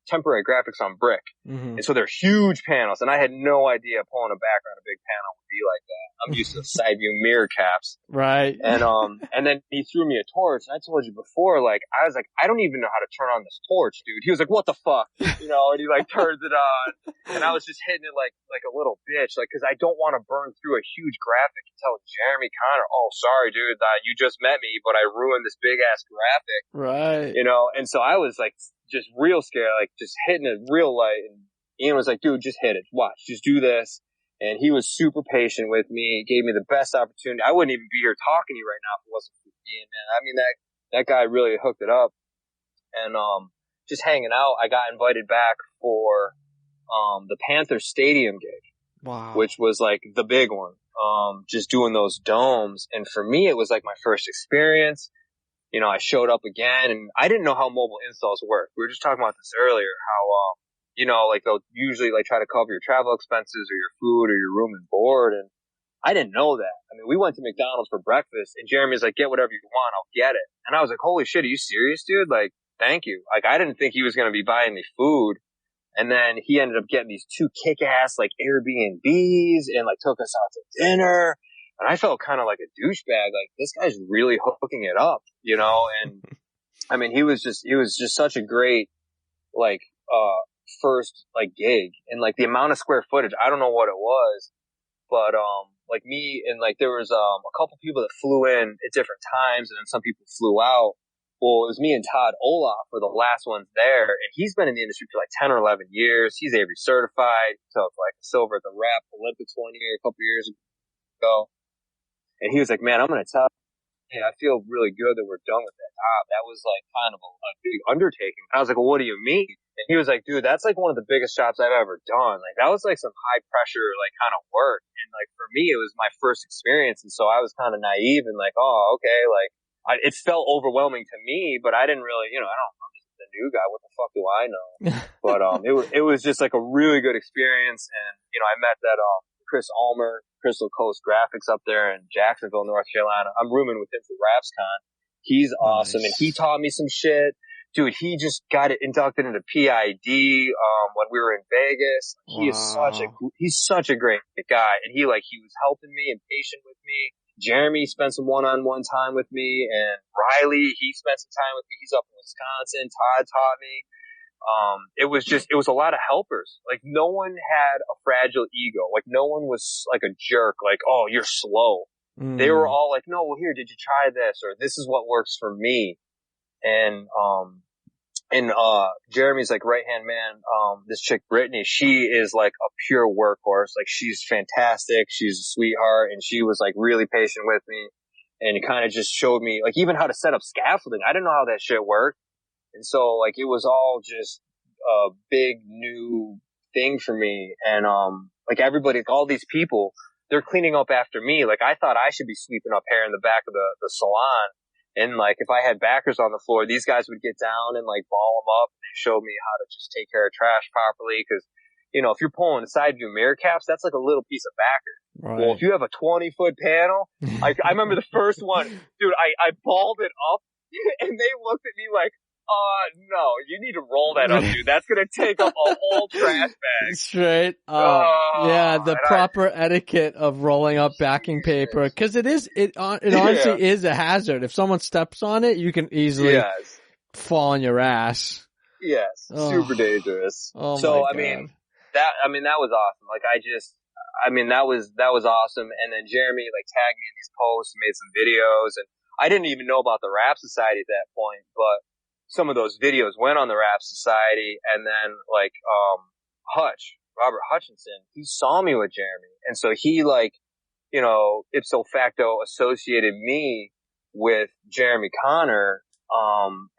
temporary graphics on brick. Mm-hmm. And so they're huge panels. And I had no idea pulling a back on a big panel would be like that. I'm used to side view mirror caps. Right. And then he threw me a torch. And I told you before, like, I was like, I don't even know how to turn on this torch, dude. He was like, what the fuck? And he like turns it on. And I was just hitting it like a little bitch, like, cause I don't want to burn through a huge graphic and tell Jeremy Connor, oh, sorry, dude, you just met me, but I ruined this big ass graphic. Right. And so I was like, just real scared, like just hitting it real light. And Ian was like, dude, just hit it. Watch, just do this. And he was super patient with me, gave me the best opportunity. I wouldn't even be here talking to you right now if it wasn't for Ian, man. I mean, that guy really hooked it up. And, just hanging out, I got invited back for, the Panther Stadium gig. Wow. Which was like the big one. Just doing those domes. And for me, it was like my first experience. I showed up again and I didn't know how mobile installs work. We were just talking about this earlier, how, like they'll usually like try to cover your travel expenses or your food or your room and board. And I didn't know that. I mean, we went to McDonald's for breakfast and Jeremy's like, get whatever you want. I'll get it. And I was like, holy shit, are you serious, dude? Like, thank you. Like, I didn't think he was going to be buying me food. And then he ended up getting these 2 kick-ass like Airbnbs and like took us out to dinner. And I felt kind of like a douchebag. Like, this guy's really hooking it up, and I mean, he was just such a great, like, first, like, gig. And like the amount of square footage, I don't know what it was, but, like me and like there was, a couple people that flew in at different times and then some people flew out. Well, it was me and Todd Olaf were the last ones there, and he's been in the industry for like 10 or 11 years. He's Avery certified, took like silver at the Rap Olympics one year, a couple years ago. And he was like, man, I'm going to tell you, I feel really good that we're done with that job. That was like kind of a big undertaking. I was like, well, what do you mean? And he was like, dude, that's like one of the biggest jobs I've ever done. Like, that was like some high pressure, like kind of work. And like for me, it was my first experience. And so I was kind of naive and like, oh, okay. Like, it felt overwhelming to me, but I didn't really, I'm just the new guy. What the fuck do I know? But, it was just like a really good experience. And, I met that, Chris Ulmer, Crystal Coast Graphics up there in Jacksonville, North Carolina. I'm rooming with him for RapsCon. He's awesome. Nice. And he taught me some shit. Dude, he just got it inducted into PID, when we were in Vegas. He's such a great guy. And he was helping me and patient with me. Jeremy spent some one-on-one time with me, and Riley, he spent some time with me. He's up in Wisconsin. Todd taught me. It was a lot of helpers. Like, no one had a fragile ego. Like, no one was like a jerk. Like, oh, you're slow. They were all like, no, well, here, did you try this? Or this is what works for me. And Jeremy's like right-hand man, this chick, Brittany, she is like a pure workhorse. Like, she's fantastic. She's a sweetheart. And she was like really patient with me and kind of just showed me like even how to set up scaffolding. I didn't know how that shit worked. And so like it was all just a big new thing for me. And, like everybody, all these people, they're cleaning up after me. Like, I thought I should be sweeping up hair in the back of the salon. And like, if I had backers on the floor, these guys would get down and like ball them up. And they showed me how to just take care of trash properly. Cause, if you're pulling side view mirror caps, that's like a little piece of backer. Right. Well, if you have a 20-foot panel, I remember the first one, dude, I balled it up and they looked at me like No, you need to roll that up, dude. That's gonna take up a whole trash bag. Straight up. Yeah, the proper etiquette of rolling up backing paper. Cause it honestly is a hazard. If someone steps on it, you can easily fall on your ass. Yes. Super dangerous. Oh so, my I God. mean, that was awesome. Like, that was awesome. And then Jeremy, like, tagged me in these posts and made some videos. And I didn't even know about the Rap Society at that point, but some of those videos went on the Rap Society. And then, like, Robert Hutchinson, he saw me with Jeremy. And so he, like, you know, ipso facto associated me with Jeremy Connor.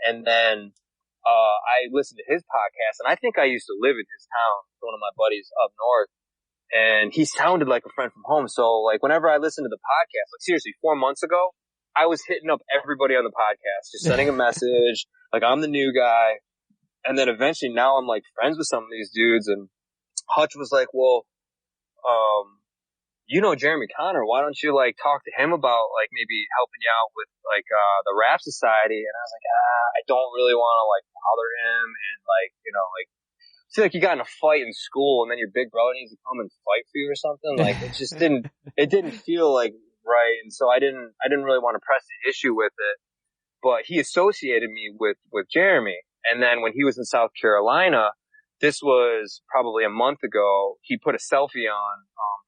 And then, I listened to his podcast, and I think I used to live in his town, one of my buddies up north, and he sounded like a friend from home. So, like, whenever I listened to the podcast, like, seriously, 4 months ago, I was hitting up everybody on the podcast, just sending a message, like, I'm the new guy. And then eventually now I'm, like, friends with some of these dudes, and Hutch was like, well, you know Jeremy Connor, why don't you, like, talk to him about, like, maybe helping you out with, like, the Rap Society? And I was like, I don't really want to, like, bother him, and, like, you know, like, I feel like you got in a fight in school and then your big brother needs to come and fight for you or something. Like, it just didn't feel like right. And so I didn't really want to press the issue with it, but he associated me with Jeremy. And then when he was in South Carolina, this was probably a month ago, he put a selfie on,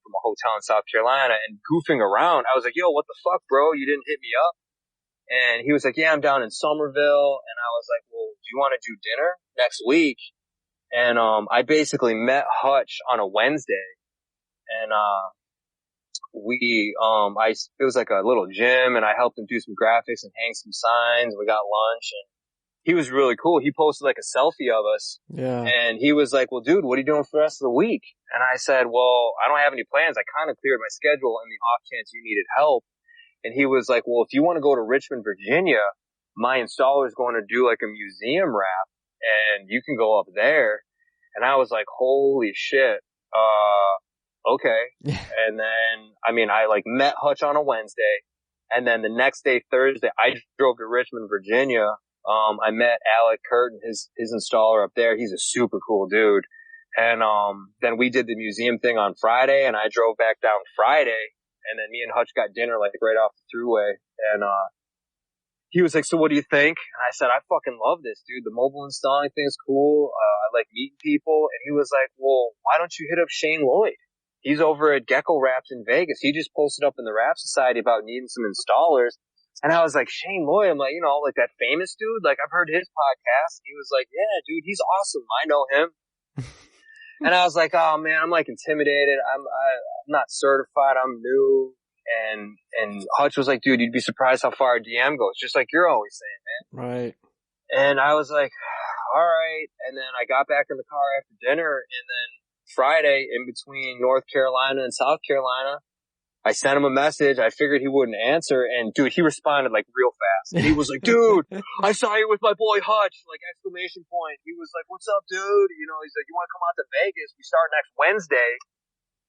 from a hotel in South Carolina, and goofing around, I was like, yo, what the fuck, bro? You didn't hit me up? And he was like, yeah, I'm down in Somerville. And I was like, well, do you want to do dinner next week? And, I basically met Hutch on a Wednesday, and, it was like a little gym, and I helped him do some graphics and hang some signs. We got lunch, and he was really cool. He posted like a selfie of us. Yeah. And he was like, well, dude, what are you doing for the rest of the week? And I said, well, I don't have any plans. I kind of cleared my schedule in the off chance you needed help. And he was like, well, if you want to go to Richmond, Virginia, my installer is going to do like a museum wrap, and you can go up there. And I was like, holy shit. Okay. And then, I mean, I like met Hutch on a Wednesday, and then the next day, Thursday, I drove to Richmond, Virginia. I met Alec Curtin, his installer up there. He's a super cool dude. And, then we did the museum thing on Friday, and I drove back down Friday, and then me and Hutch got dinner like right off the thruway. And, he was like, so what do you think? And I said, I fucking love this, dude. The mobile installing thing is cool. I like meeting people. And he was like, well, why don't you hit up Shane Lloyd? He's over at Gecko Wraps in Vegas. He just posted up in the Rap Society about needing some installers. And I was like, Shane Lloyd, I'm like, you know, like that famous dude. Like, I've heard his podcast. He was like, yeah, dude, he's awesome. I know him. And I was like, oh man, I'm like intimidated. I'm not certified. I'm new. And Hutch was like, dude, you'd be surprised how far a DM goes, just like you're always saying, man. Right. And I was like, all right. And then I got back in the car after dinner, and then Friday, in between North Carolina and South Carolina, I sent him a message. I figured he wouldn't answer, and dude, he responded like real fast. And he was like, dude, I saw you with my boy Hutch, like exclamation point. He was like, what's up, dude? You know, he's like, you want to come out to Vegas? We start next Wednesday.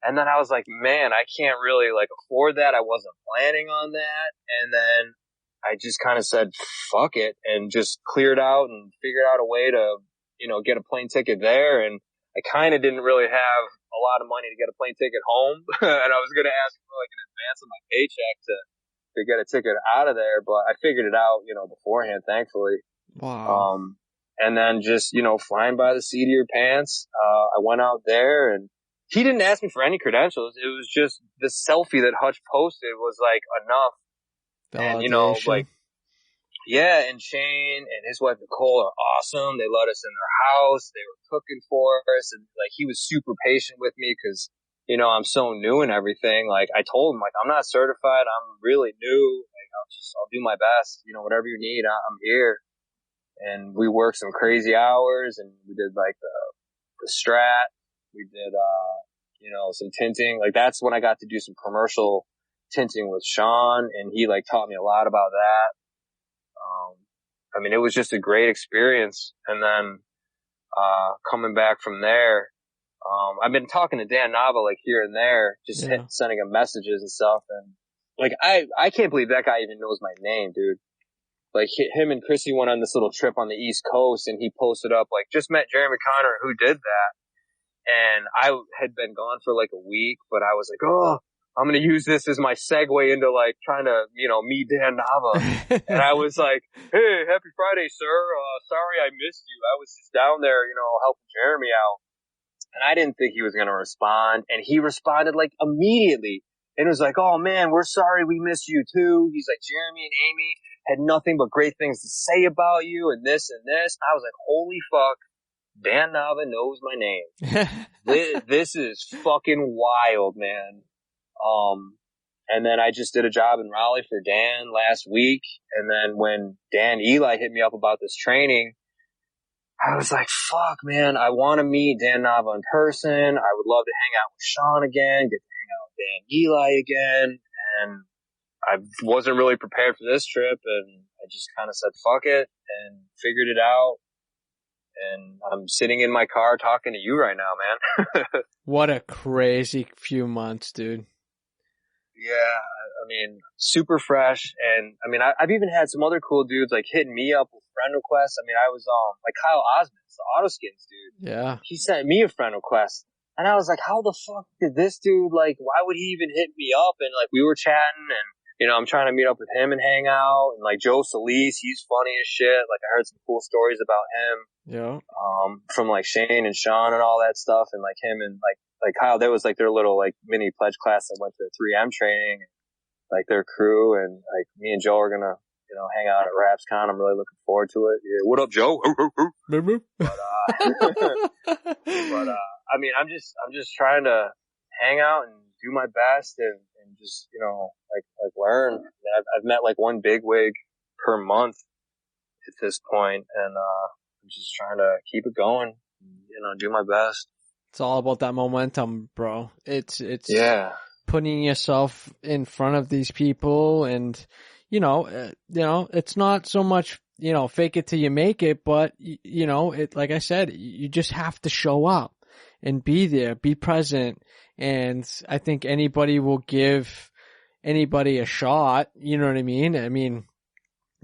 And then I was like, man, I can't really like afford that. I wasn't planning on that. And then I just kind of said, fuck it, and just cleared out and figured out a way to, you know, get a plane ticket there. And I kind of didn't really have a lot of money to get a plane ticket home. And I was going to ask for like an advance of my paycheck to get a ticket out of there. But I figured it out, you know, beforehand, thankfully. Wow. And then just, you know, flying by the seat of your pants. I went out there, and he didn't ask me for any credentials. It was just the selfie that Hutch posted was like enough. Validation. And, you know, like, yeah, and Shane and his wife Nicole are awesome. They let us in their house. They were cooking for us. And like, he was super patient with me because, you know, I'm so new and everything. Like, I told him, like, I'm not certified. I'm really new. Like, I'll do my best. You know, whatever you need, I'm here. And we worked some crazy hours, and we did like the strat. We did, you know, some tinting. Like, that's when I got to do some commercial tinting with Sean, and he like taught me a lot about that. I mean, it was just a great experience. And then, coming back from there, I've been talking to Dan Nava like here and there, just sending him messages and stuff. And like, I can't believe that guy even knows my name, dude. like him and Chrissy went on this little trip on the East Coast, and he posted up like, just met Jeremy Connor, who did that. And I had been gone for like a week, but I was like, oh, I'm going to use this as my segue into like trying to, meet Dan Nava. And I was like, hey, happy Friday, sir. Sorry I missed you. I was just down there, helping Jeremy out. And I didn't think he was going to respond. And he responded like immediately. And it was like, oh man, we're sorry we missed you too. He's like, Jeremy and Amy had nothing but great things to say about you and this and this. I was like, holy fuck, Dan Nava knows my name. This is fucking wild, man. And then I just did a job in Raleigh for Dan last week. And then when Dan Eli hit me up about this training, I was like, fuck, man, I want to meet Dan Nava in person. I would love to hang out with Sean again, get to hang out with Dan Eli again. And I wasn't really prepared for this trip, and I just kind of said, fuck it, and figured it out. And I'm sitting in my car talking to you right now, man. What a crazy few months, dude. Yeah, I mean, super fresh. And I mean, I've even had some other cool dudes like hitting me up with friend requests. I mean, I was like Kyle Osmonds, the Autoskins dude. Yeah. He sent me a friend request. And I was like, how the fuck did this dude, like, why would he even hit me up? And like, we were chatting, and I'm trying to meet up with him and hang out. And like Joe Solis, he's funny as shit. Like, I heard some cool stories about him. Yeah. From like Shane and Sean and all that stuff. And like him and like Kyle, there was like their little like mini pledge class that went to 3M training, like their crew. And like me and Joe are gonna, hang out at RapsCon. I'm really looking forward to it. Yeah, what up, Joe? But, I mean, I'm just trying to hang out and do my best and just, like learn. I mean, I've met like one bigwig per month at this point, and I'm just trying to keep it going, do my best. It's all about that momentum, bro. It's yeah, putting yourself in front of these people, and it's not so much, fake it till you make it, but it, like I said, you just have to show up and be there, be present. And I think anybody will give anybody a shot. You know what I mean? I mean,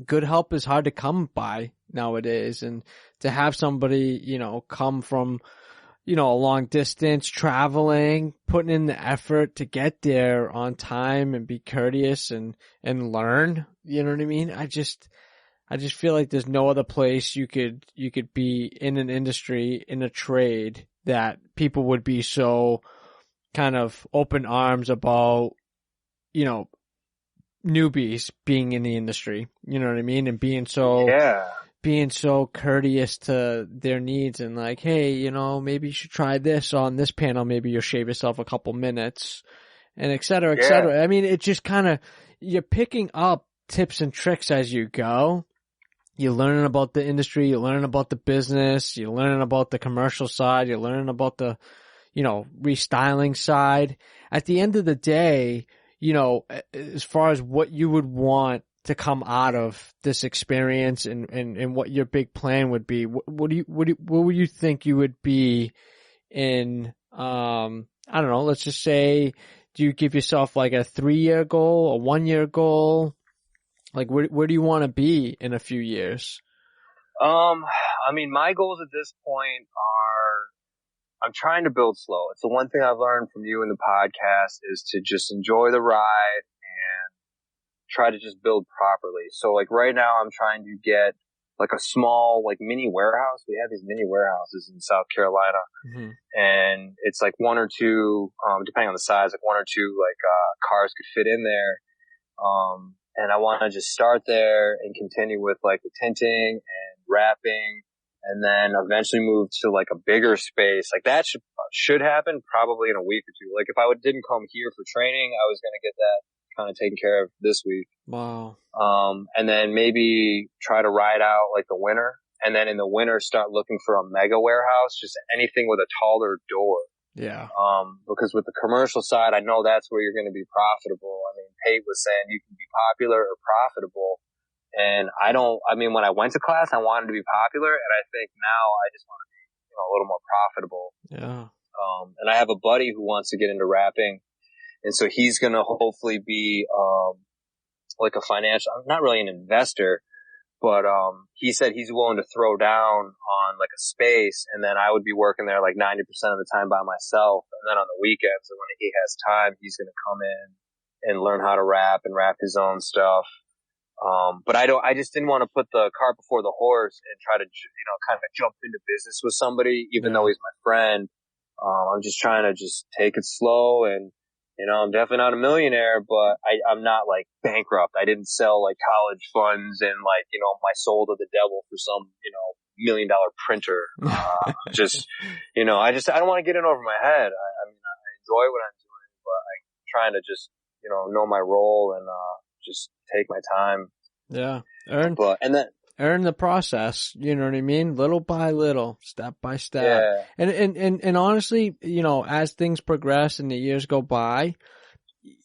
good help is hard to come by nowadays, and to have somebody, come from, a long distance, traveling, putting in the effort to get there on time and be courteous and learn, you know what I mean? I just feel like there's no other place you could be in an industry, in a trade, that people would be so kind of open arms about, newbies being in the industry, you know what I mean? And being so courteous to their needs, and like, hey, maybe you should try this on this panel. Maybe you'll shave yourself a couple minutes, and et cetera, et cetera. I mean, it just kind of, you're picking up tips and tricks as you go. You're learning about the industry. You're learning about the business. You're learning about the commercial side. You're learning about the, restyling side. At the end of the day, as far as what you would want to come out of this experience and what your big plan would be, what would you think you would be in, I don't know, let's just say, do you give yourself like a 3-year goal, a 1-year goal? Like, where do you want to be in a few years? I mean, my goals at this point are, I'm trying to build slow. It's the one thing I've learned from you in the podcast, is to just enjoy the ride and try to just build properly. So like right now I'm trying to get like a small, like mini warehouse. We have these mini warehouses in South Carolina, and it's like 1 or 2, depending on the size, like 1 or 2, like, cars could fit in there. And I want to just start there and continue with like the tinting and wrapping, and then eventually move to like a bigger space. Like that should happen probably in a week or 2. Like if I didn't come here for training, I was going to get that kind of taken care of this week. Wow. And then maybe try to ride out like the winter, and then in the winter start looking for a mega warehouse, just anything with a taller door. Yeah. Because with the commercial side, I know that's where you're going to be profitable. I mean, Pate was saying you can be popular or profitable. And when I went to class, I wanted to be popular. And I think now I just want to be, a little more profitable. Yeah. And I have a buddy who wants to get into rapping. And so he's going to hopefully be, like a financial, not really an investor, But, he said he's willing to throw down on like a space, and then I would be working there like 90% of the time by myself. And then on the weekends, and when he has time, he's going to come in and learn how to rap and rap his own stuff. But I just didn't want to put the cart before the horse and try to, kind of jump into business with somebody, even though he's my friend. I'm just trying to just take it slow, and, I'm definitely not a millionaire, but I'm not like bankrupt. I didn't sell like college funds and like, my soul to the devil for some, $1 million printer. I don't want to get in over my head. I mean, I enjoy what I'm doing, but I'm trying to just, know my role and, just take my time. Yeah. Earn the process. You know what I mean? Little by little, step by step. Yeah. And honestly, as things progress and the years go by,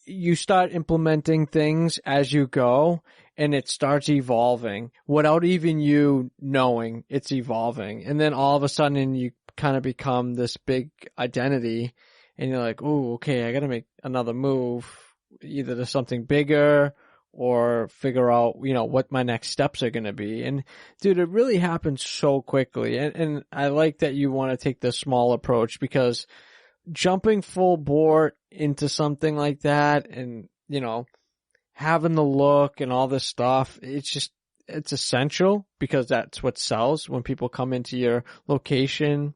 you start implementing things as you go, and it starts evolving without even you knowing it's evolving. And then all of a sudden you kind of become this big identity, and you're like, oh, okay, I got to make another move, either to something bigger or figure out, what my next steps are going to be. And dude, it really happens so quickly. And I like that you want to take the small approach, because jumping full bore into something like that and, having the look and all this stuff, it's essential, because that's what sells when people come into your location.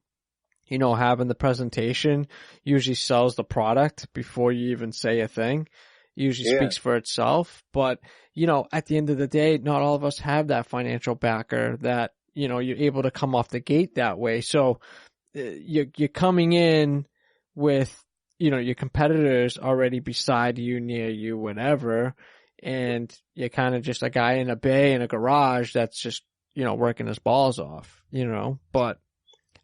Having the presentation usually sells the product before you even say a thing. Usually speaks for itself. But, at the end of the day, not all of us have that financial backer that, you're able to come off the gate that way. So you're coming in with, your competitors already beside you, near you, whatever. And you're kind of just a guy in a bay in a garage that's just, working his balls off, but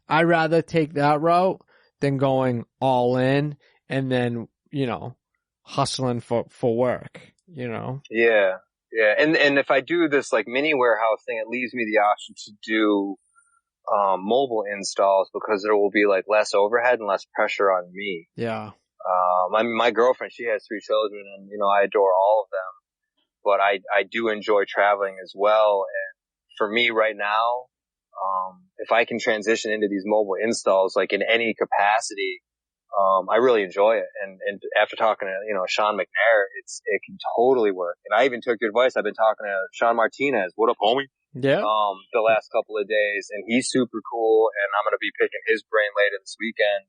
I'd rather take that route than going all in and then, hustling for work, Yeah. Yeah. And if I do this like mini warehouse thing, it leaves me the option to do, mobile installs, because there will be like less overhead and less pressure on me. Yeah. My girlfriend, she has 3 children, and, I adore all of them, but I do enjoy traveling as well. And for me right now, if I can transition into these mobile installs, like in any capacity, I really enjoy it. And after talking to, Sean McNair, it can totally work. And I even took your advice. I've been talking to Sean Martinez. What up, homie? Yeah. The last couple of days, and he's super cool, and I'm going to be picking his brain later this weekend.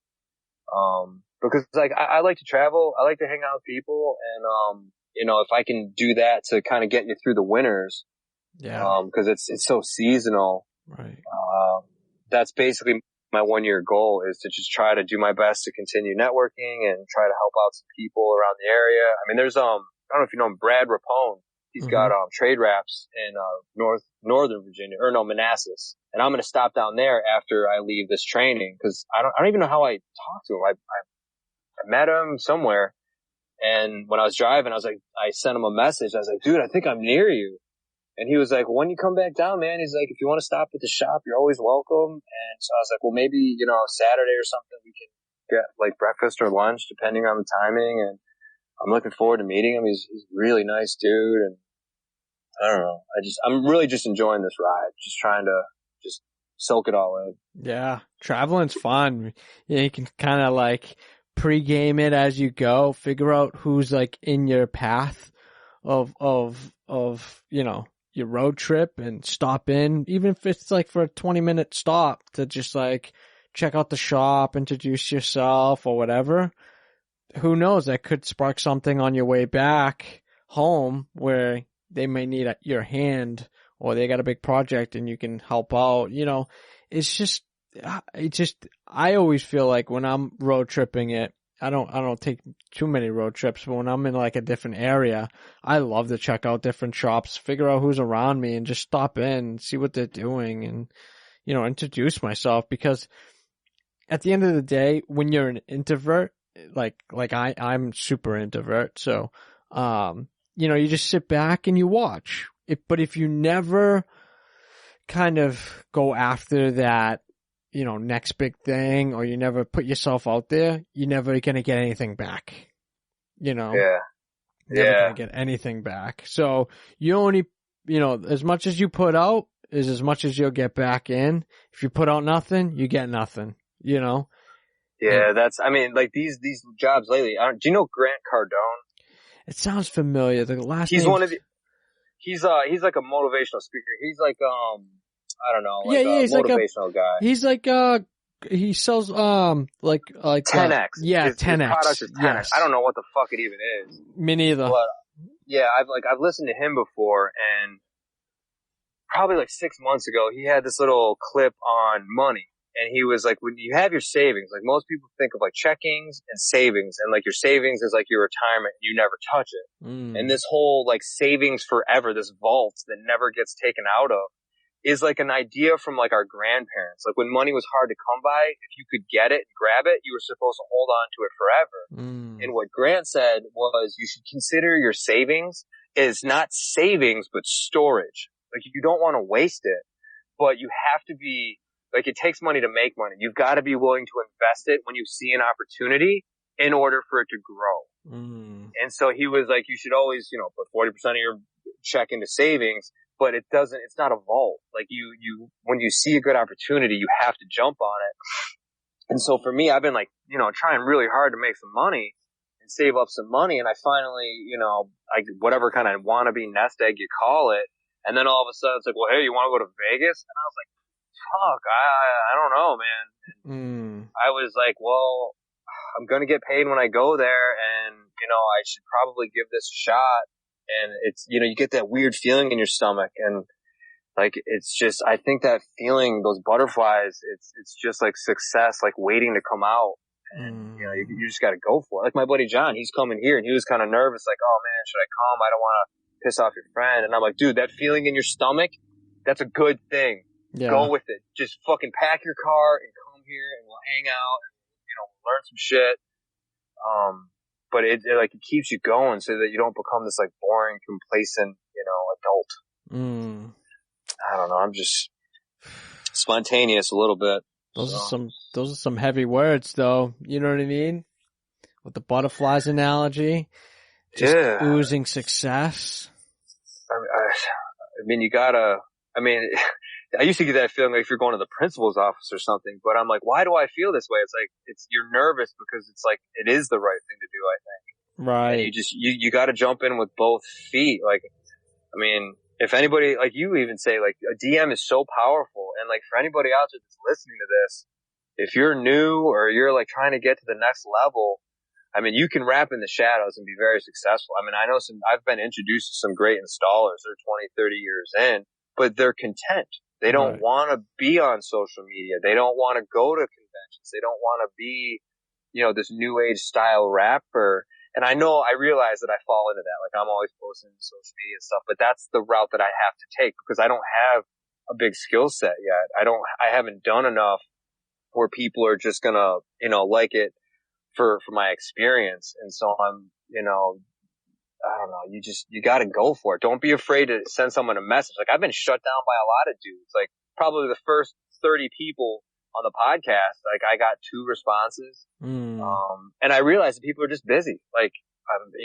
Because like, I like to travel. I like to hang out with people. And, if I can do that to kind of get you through the winters. Yeah. Cause it's so seasonal. Right. That's basically my 1-year goal, is to just try to do my best to continue networking and try to help out some people around the area. I mean, there's, I don't know if you know him, Brad Rapone. He's got, trade wraps in, Northern Virginia, or no, Manassas. And I'm going to stop down there after I leave this training, cause I don't even know how I talked to him. I met him somewhere, and when I was driving, I sent him a message. I was like, dude, I think I'm near you. And he was like, when you come back down, man, he's like, if you want to stop at the shop, you're always welcome. And so I was like, well, maybe, Saturday or something, we can get like breakfast or lunch, depending on the timing. And I'm looking forward to meeting him. He's a really nice dude. And I don't know. I'm really just enjoying this ride, just trying to just soak it all in. Yeah. Traveling's fun. You can kind of like pregame it as you go, figure out who's like in your path of, your road trip, and stop in, even if it's like for a 20-minute stop, to just like check out the shop, introduce yourself or whatever. Who knows? That could spark something on your way back home where they may need your hand, or they got a big project and you can help out. I always feel like when I'm road tripping it, I don't take too many road trips, but when I'm in like a different area, I love to check out different shops, figure out who's around me, and just stop in, see what they're doing, and, introduce myself. Because at the end of the day, when you're an introvert, like I'm super introvert. So, you just sit back and you watch it. But if you never kind of go after that, next big thing, or you never put yourself out there, you're never going to get anything back, Yeah. Never going to get anything back. So you only as much as you put out is as much as you'll get back in. If you put out nothing, you get nothing, Yeah, And I mean, like these jobs lately. Do you know Grant Cardone? it sounds familiar. The last He's name. one of the, he's like a motivational speaker. He's like, I don't know, like he's like motivational guy. He's like, he sells, like 10X. 10X. His product is 10X. Yes. I don't know what the fuck it even is. Me neither. But yeah, I've listened to him before, and probably like 6 months ago, he had this little clip on money. And he was like, when you have your savings, like most people think of like checkings and savings, and like your savings is like your retirement, and you never touch it. And this whole like savings forever, this vault that never gets taken out of, is like an idea from like our grandparents. Like when money was hard to come by, if you could get it and grab it, you were supposed to hold on to it forever. And what Grant said was you should consider your savings as not savings, but storage. Like you don't want to waste it, but you have to be, like, it takes money to make money. You've got to be willing to invest it when you see an opportunity in order for it to grow. And so he was like, you should always, put 40% of your check into savings, but it's not a vault. Like when you see a good opportunity, you have to jump on it. And so for me, I've been like, trying really hard to make some money and save up some money. And I finally, whatever kind of wannabe nest egg you call it. And then all of a sudden it's like, well, hey, you want to go to Vegas? And I was like, fuck, I don't know, man. And I was like, well, I'm going to get paid when I go there, and, I should probably give this a shot. And it's, you get that weird feeling in your stomach, and like, it's just, I think that feeling, those butterflies, it's just like success, like waiting to come out. And, you just got to go for it. Like my buddy John, he's coming here, and he was kind of nervous, like, oh man, should I come? I don't want to piss off your friend. And I'm like, dude, that feeling in your stomach, that's a good thing. Yeah. Go with it. Just fucking pack your car and come here, and we'll hang out and, learn some shit. But it keeps you going so that you don't become this like boring, complacent, adult. I don't know. I'm just spontaneous a little bit. Those are some heavy words though. You know what I mean? With the butterflies analogy. Just oozing success. I mean, I used to get that feeling like if you're going to the principal's office or something, but I'm like, why do I feel this way? It's like, you're nervous because it's like, it is the right thing to do, I think. Right. And you got to jump in with both feet. Like, I mean, if anybody, like you even say, like a DM is so powerful. And like for anybody out there that's listening to this, if you're new or you're like trying to get to the next level, I mean, you can rap in the shadows and be very successful. I mean, I've been introduced to some great installers. They're 20, 30 years in, but they're content. They don't want to be on social media. They don't want to go to conventions. They don't want to be, this new age style rapper. And I realize that I fall into that. Like I'm always posting on social media and stuff, but that's the route that I have to take because I don't have a big skill set yet. I haven't done enough where people are just gonna, like it for my experience. And so I'm, I don't know. You got to go for it. Don't be afraid to send someone a message. Like I've been shut down by a lot of dudes. Like probably the first 30 people on the podcast, like I got 2 responses. And I realized that people are just busy. Like,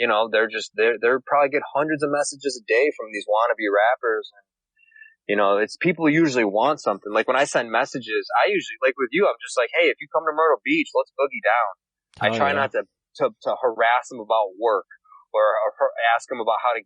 they're probably get hundreds of messages a day from these wannabe rappers. And, it's people usually want something. Like when I send messages, I usually, like with you, I'm just like, hey, if you come to Myrtle Beach, let's boogie down. I try not to harass them about work. Or ask them about how to,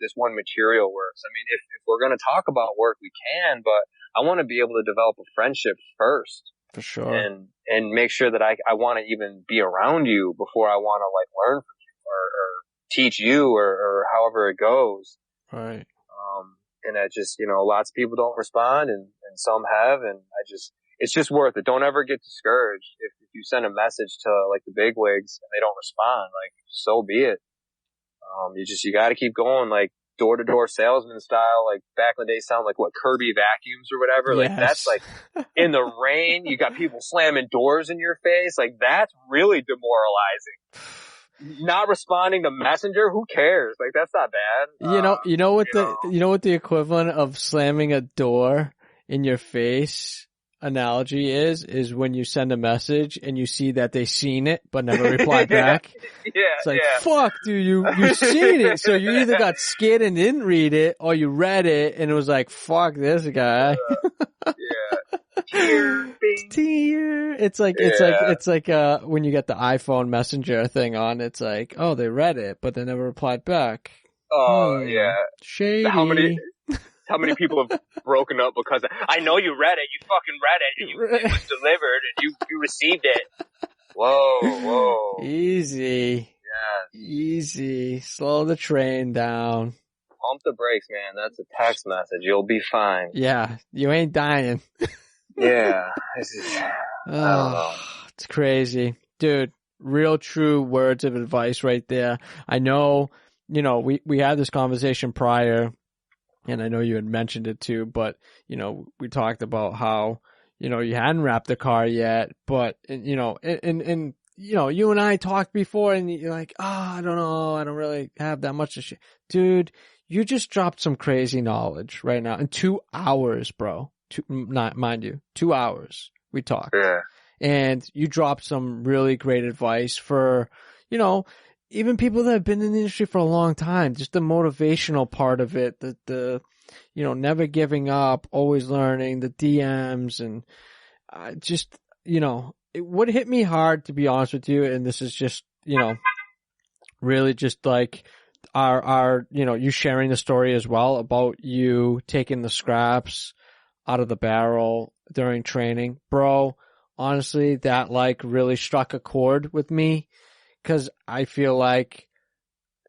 this one material works. I mean, if we're going to talk about work, we can, but I want to be able to develop a friendship first. For sure. And make sure that I want to even be around you before I want to like learn from you or teach you or however it goes. Right. And I just, lots of people don't respond and some have. And it's just worth it. Don't ever get discouraged. If you send a message to like the bigwigs and they don't respond, like so be it. You got to keep going, like door-to-door salesman style, like back in the day sound like what, Kirby vacuums or whatever. Yes. Like that's like in the rain, you got people slamming doors in your face. Like that's really demoralizing. Not responding to Messenger, who cares? Like that's not bad. You know what the equivalent of slamming a door in your face analogy is when you send a message and you see that they seen it but never reply back. It's like, fuck, dude, you seen it. So you either got scared and didn't read it, or you read it and it was like, fuck this guy. Tear. It's like when you get the iPhone Messenger thing on, it's like, oh, they read it, but they never replied back. Shady. How many people have broken up because I know you read it, you fucking read it, and it was delivered, and you received it. Whoa. Easy. Yes. Easy. Slow the train down. Pump the brakes, man. That's a text message. You'll be fine. Yeah, you ain't dying. Yeah. I don't know. It's crazy. Dude, real true words of advice right there. I know, we had this conversation prior, and I know you had mentioned it too, but, we talked about how, you hadn't wrapped the car yet, but, you and I talked before, and you're like, I don't know, I don't really have that much of shit. Dude, you just dropped some crazy knowledge right now in 2 hours, bro. Mind you, 2 hours we talked. Yeah. And you dropped some really great advice for, even people that have been in the industry for a long time, just the motivational part of it, the never giving up, always learning, the DMs, and just, what hit me hard, to be honest with you, and this is just, really just like our, you sharing the story as well about you taking the scraps out of the barrel during training. Bro, honestly, that like really struck a chord with me, because I feel like,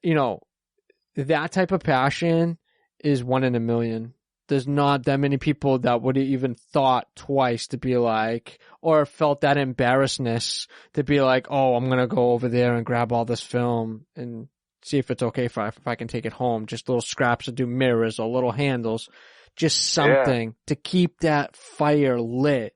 that type of passion is 1 in a million. There's not that many people that would have even thought twice to be like, or felt that embarrassness to be like, oh, I'm going to go over there and grab all this film and see if it's okay if I can take it home. Just little scraps to do mirrors or little handles. Just something to keep that fire lit.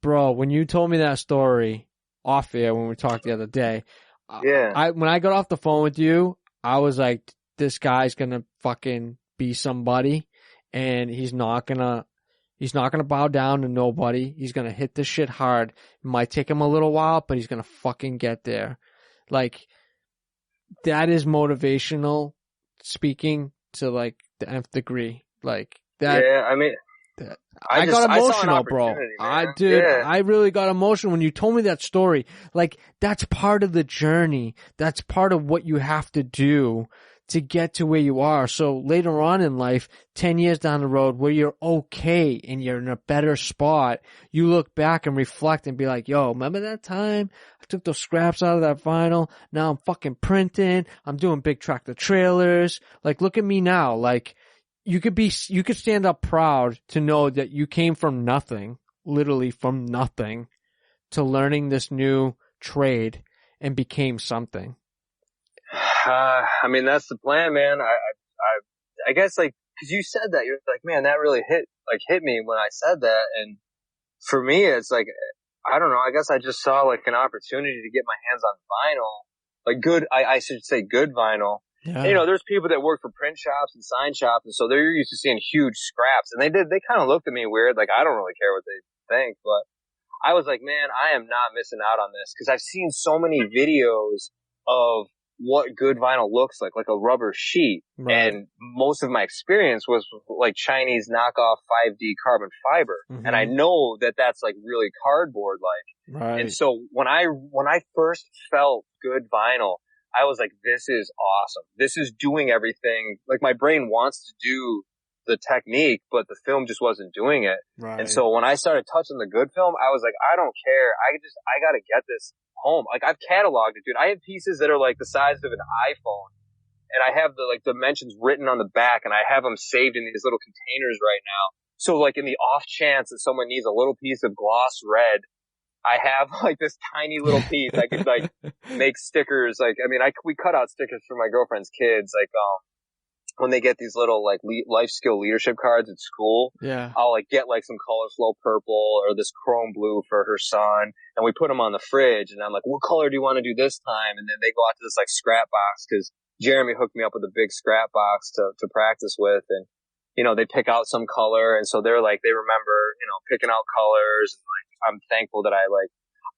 Bro, when you told me that story off air when we talked the other day, when I got off the phone with you, I was like, this guy's going to fucking be somebody, and he's not going to bow down to nobody. He's going to hit this shit hard. It might take him a little while, but he's going to fucking get there. Like, that is motivational speaking to like the nth degree. Like that. Yeah, I mean, I got emotional, bro. Man. I really got emotional when you told me that story. Like, that's part of the journey. That's part of what you have to do to get to where you are. So later on in life, 10 years down the road, where you're okay and you're in a better spot, you look back and reflect and be like, yo, remember that time I took those scraps out of that vinyl? Now I'm fucking printing. I'm doing big tractor trailers. Like, look at me now. Like, you could stand up proud to know that you came from nothing, literally from nothing, to learning this new trade and became something. I mean, that's the plan, man. I guess, like, cause you said that, you're like, man, that really hit me when I said that. And for me, it's like, I don't know, I guess I just saw like an opportunity to get my hands on vinyl, like good, I should say good vinyl. Yeah. And, there's people that work for print shops and sign shops, and so they're used to seeing huge scraps, and they kind of looked at me weird, like, I don't really care what they think, but I was like, man, I am not missing out on this, because I've seen so many videos of what good vinyl looks like a rubber sheet. Right. And most of my experience was like Chinese knockoff 5D carbon fiber. Mm-hmm. And I know that that's like really cardboard like. Right. And so when I first felt good vinyl, I was like, this is awesome. This is doing everything. Like, my brain wants to do the technique, but the film just wasn't doing it. Right. And so when I started touching the good film, I was like, I don't care. I gotta get this home. Like, I've cataloged it, dude. I have pieces that are like the size of an iPhone, and I have the like dimensions written on the back, and I have them saved in these little containers right now. So like, in the off chance that someone needs a little piece of gloss red, I have like this tiny little piece. I could like make stickers. Like, I mean, we cut out stickers for my girlfriend's kids. Like, when they get these little like life skill leadership cards at school, I'll like get like some color flow purple or this chrome blue for her son, and we put them on the fridge, and I'm like, what color do you want to do this time? And then they go out to this like scrap box, because Jeremy hooked me up with a big scrap box to practice with, and they pick out some color, and so they're like, they remember, picking out colors. And like, I'm thankful that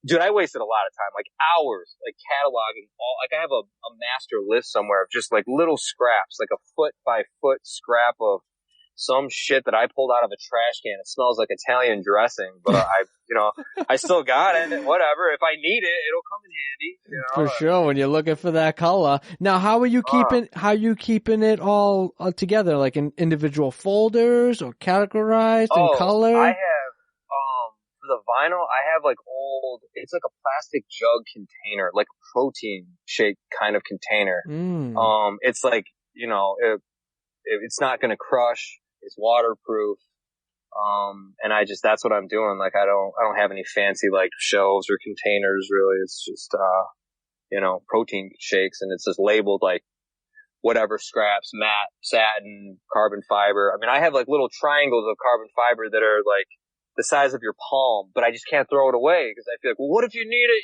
dude, I wasted a lot of time, like hours, like cataloging I have a master list somewhere of just like little scraps, like a foot by foot scrap of some shit that I pulled out of a trash can. It smells like Italian dressing, but I still got it. Whatever. If I need it, it'll come in handy. For sure. When you're looking for that color. Now, how are you keeping it all together? Like in individual folders or categorized in color? I have, for the vinyl, I have like it's like a plastic jug container, like a protein shake kind of container. It's like, it's not going to crush. It's waterproof. And that's what I'm doing. Like, I don't have any fancy like shelves or containers really. It's just, protein shakes, and it's just labeled like whatever scraps, matte, satin, carbon fiber. I mean, I have like little triangles of carbon fiber that are like the size of your palm, but I just can't throw it away because I feel like, well, what if you need it,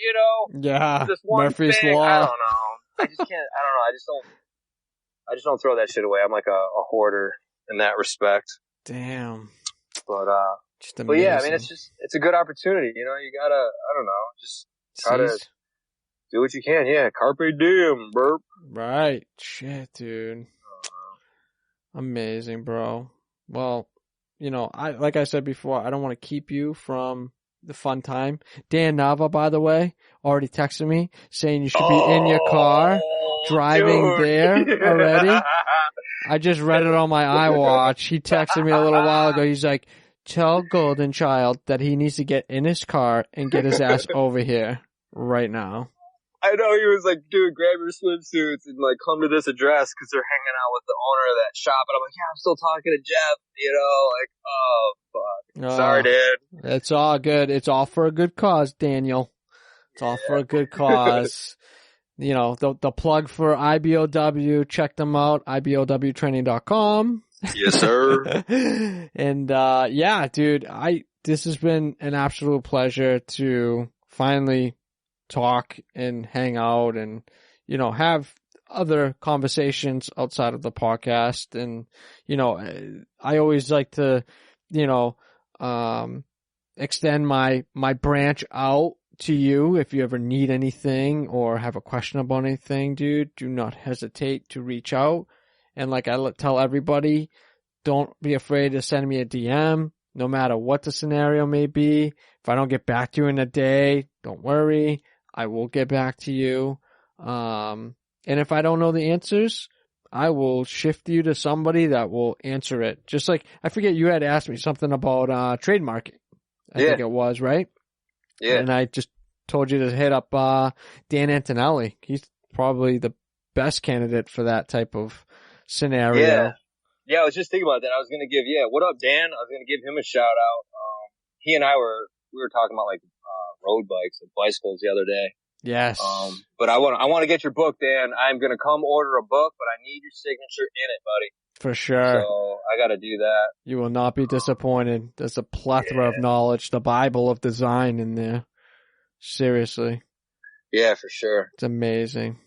Yeah. This one Murphy's thing? Law. I don't know. I just can't, I don't know. I just don't throw that shit away. I'm like a hoarder in that respect. Damn. But yeah, I mean, it's a good opportunity. You gotta, I don't know, just try to do what you can. Yeah. Carpe diem, burp. Right. Shit, dude. Amazing, bro. Well, like I said before, I don't want to keep you from the fun time. Dan Nava, by the way, already texted me saying you should be in your car driving there already. I just read it on my iWatch. He texted me a little while ago. He's like, tell Golden Child that he needs to get in his car and get his ass over here right now. I know, he was like, dude, grab your swimsuits and like come to this address because they're hanging out with the owner of that shop. And I'm like, yeah, I'm still talking to Jeff, like, oh, fuck. Sorry, dude. It's all good. It's all for a good cause, Daniel. It's all for a good cause. The plug for IBOW, check them out, IBOWtraining.com. Yes, sir. And, yeah, dude, this has been an absolute pleasure to finally talk and hang out and, have other conversations outside of the podcast. And, I always like to, extend my branch out to you. If you ever need anything or have a question about anything, dude, do not hesitate to reach out. And like I tell everybody, don't be afraid to send me a DM, no matter what the scenario may be. If I don't get back to you in a day, don't worry. I will get back to you. And if I don't know the answers, I will shift you to somebody that will answer it. Just like, I forget, you had asked me something about trademarking. I think it was, right? Yeah. And I just told you to hit up Dan Antonelli. He's probably the best candidate for that type of scenario. Yeah, I was just thinking about that. I was going to give, what up, Dan? I was going to give him a shout out. He and I we were talking about like road bikes and bicycles the other day. Yes. But I want to get your book, Dan. I'm going to come order a book, but I need your signature in it, buddy. For sure. So I got to do that. You will not be disappointed. There's a plethora of knowledge, the Bible of design in there. Seriously. Yeah, for sure. It's amazing.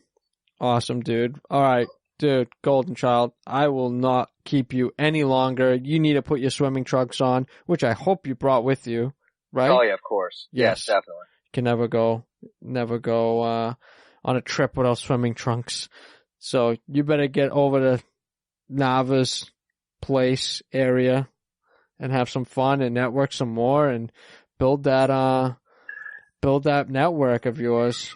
Awesome, dude. All right, dude, Golden Child, I will not keep you any longer. You need to put your swimming trunks on, which I hope you brought with you, right? Oh, yeah, of course. Yes, definitely. Can never go on a trip without swimming trunks. So you better get over to Nava's place area and have some fun and network some more and build that network of yours.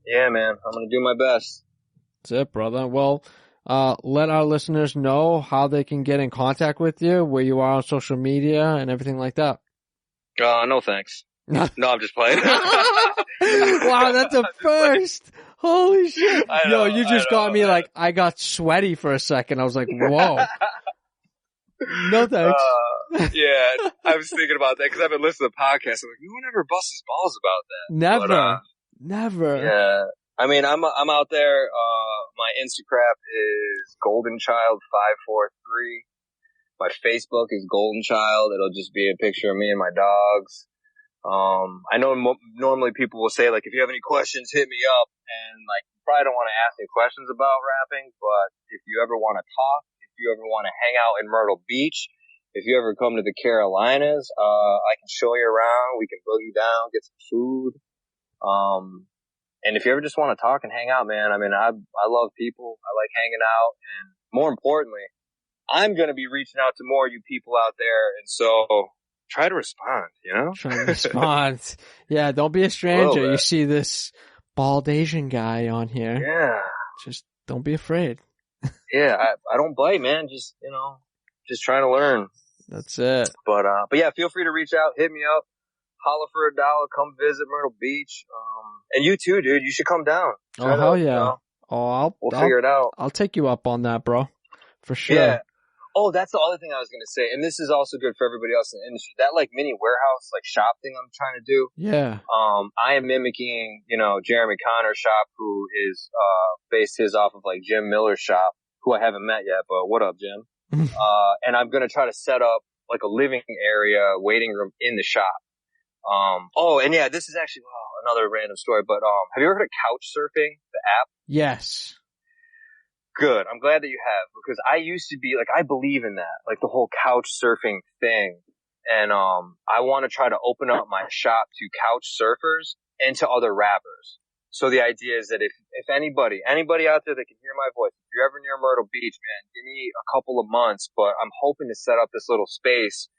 Yeah, man. I'm going to do my best. That's it, brother. Well, let our listeners know how they can get in contact with you, where you are on social media and everything like that. No thanks. No, I'm just playing. Wow, that's a first. Holy shit. Yo, you just got me like, I got sweaty for a second. I was like, whoa. No thanks. Yeah, I was thinking about that because I've been listening to podcasts. I'm like, no one ever busts his balls about that. Never. Yeah. I mean, I'm out there. My Instagram is goldenchild543. My Facebook is Golden Child. It'll just be a picture of me and my dogs. I know normally people will say, like, if you have any questions, hit me up. And, like, you probably don't want to ask me questions about rapping, but if you ever want to talk, if you ever want to hang out in Myrtle Beach, if you ever come to the Carolinas, I can show you around. We can boogie down, get some food. And if you ever just want to talk and hang out, man, I mean, I love people. I like hanging out. And more importantly, I'm going to be reaching out to more of you people out there. And so try to respond, you know? Try to respond. Yeah, don't be a stranger. You see this bald Asian guy on here. Yeah. Just don't be afraid. Yeah, I don't bite, man. Just, you know, just trying to learn. That's it. But yeah, feel free to reach out, hit me up, holla for $1, come visit Myrtle Beach. And you too, dude. You should come down. Oh, hell yeah. You know, We'll figure it out. I'll take you up on that, bro. For sure. Yeah. Oh, that's the other thing I was going to say. And this is also good for everybody else in the industry. That like mini warehouse, like shop thing I'm trying to do. Yeah. I am mimicking, you know, Jeremy Connor's shop, who is, based his off of like Jim Miller's shop, who I haven't met yet, but what up, Jim? And I'm going to try to set up like a living area, waiting room in the shop. Oh, and yeah, this is actually another random story, but have you ever heard of couch surfing, the app? Yes. Good. I'm glad that you have, because I used to be like, I believe in that, like the whole couch surfing thing. And I want to try to open up my shop to couch surfers and to other rappers. So the idea is that if anybody out there that can hear my voice, if you're ever near Myrtle Beach, man, give me a couple of months, but I'm hoping to set up this little space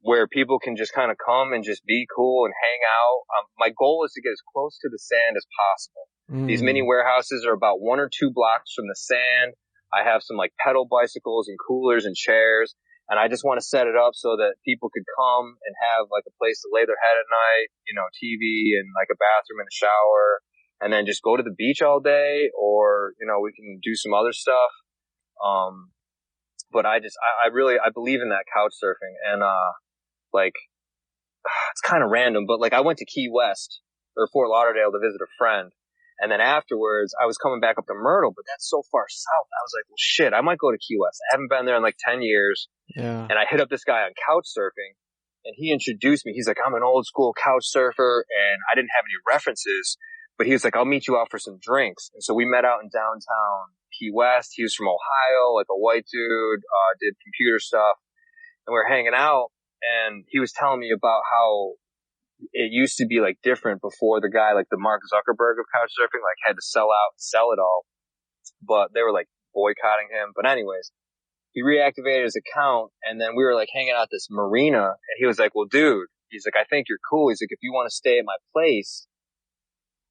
where people can just kind of come and just be cool and hang out. My goal is to get as close to the sand as possible. These mini warehouses are about 1 or 2 blocks from the sand. I have some like pedal bicycles and coolers and chairs, and I just want to set it up so that people could come and have like a place to lay their head at night, you know, TV and like a bathroom and a shower, and then just go to the beach all day, or, you know, we can do some other stuff. But I believe in that couch surfing, and like, it's kind of random, but like I went to Key West or Fort Lauderdale to visit a friend. And then afterwards, I was coming back up to Myrtle, but that's so far south. I was like, well, shit, I might go to Key West. I haven't been there in like 10 years. Yeah. And I hit up this guy on couch surfing, and he introduced me. He's like, I'm an old school couch surfer, and I didn't have any references, but he was like, I'll meet you out for some drinks. And so we met out in downtown Key West. He was from Ohio, like a white dude, did computer stuff, and we were hanging out, and he was telling me about how it used to be like different before the guy, like the Mark Zuckerberg of couch surfing, like had to sell it all, but they were like boycotting him. But anyways, he reactivated his account, and then we were like hanging out at this marina, and he was like, well, dude, he's like, I think you're cool. He's like, if you want to stay at my place,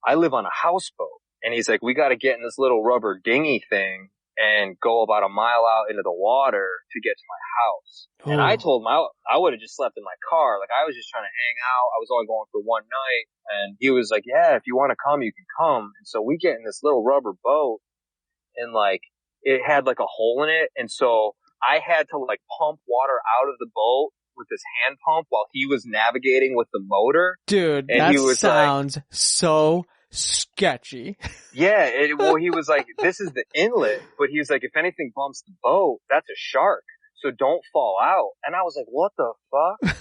I live on a houseboat. And he's like, we got to get in this little rubber dinghy thing and go about a mile out into the water to get to my house. Oh. And I told him I would have just slept in my car. Like, I was just trying to hang out. I was only going for one night. And he was like, yeah, if you want to come, you can come. And so we get in this little rubber boat, and like, it had like a hole in it. And so I had to like pump water out of the boat with this hand pump while he was navigating with the motor. Dude, and that sounds like, so sketchy. Yeah, he was like, this is the inlet, but he was like, if anything bumps the boat, that's a shark, so don't fall out. And I was like, what the fuck?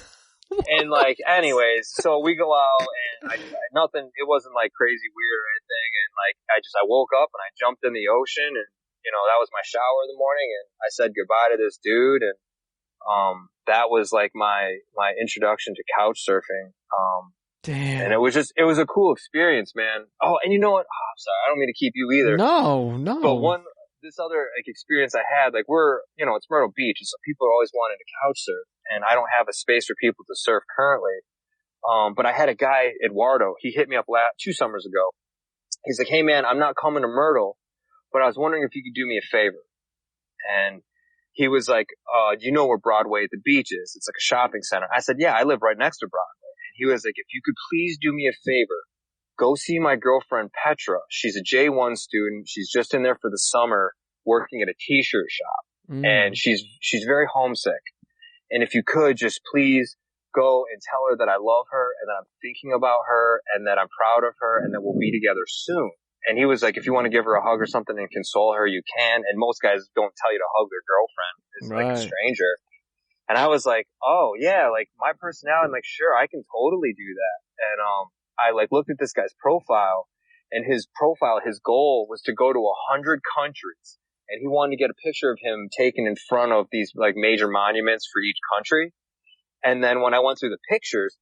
And like, anyways, so we go out, and nothing, it wasn't like crazy weird or anything, and like, I woke up and I jumped in the ocean, and you know, that was my shower in the morning, and I said goodbye to this dude, and that was like my introduction to couch surfing. Damn. And it was a cool experience, man. Oh, and you know what? Oh, I'm sorry. I don't mean to keep you either. No. But this other like experience I had, like it's Myrtle Beach, and so people are always wanting to couch surf, and I don't have a space for people to surf currently. But I had a guy, Eduardo, he hit me up 2 summers ago. He's like, hey man, I'm not coming to Myrtle, but I was wondering if you could do me a favor. And he was like, do you know where Broadway at the beach is? It's like a shopping center. I said, yeah, I live right next to Broadway. He was like, if you could please do me a favor, go see my girlfriend Petra. She's a J1 student. She's just in there for the summer working at a t-shirt shop. And she's very homesick. And if you could just please go and tell her that I love her, and that I'm thinking about her, and that I'm proud of her, and that we'll be together soon. And he was like, if you want to give her a hug or something and console her, you can. And most guys don't tell you to hug their girlfriend. It's like a stranger. And I was like, oh yeah, like my personality, I'm like, sure, I can totally do that. And, I like looked at this guy's profile, and his goal was to go to 100 countries and he wanted to get a picture of him taken in front of these like major monuments for each country. And then when I went through the pictures,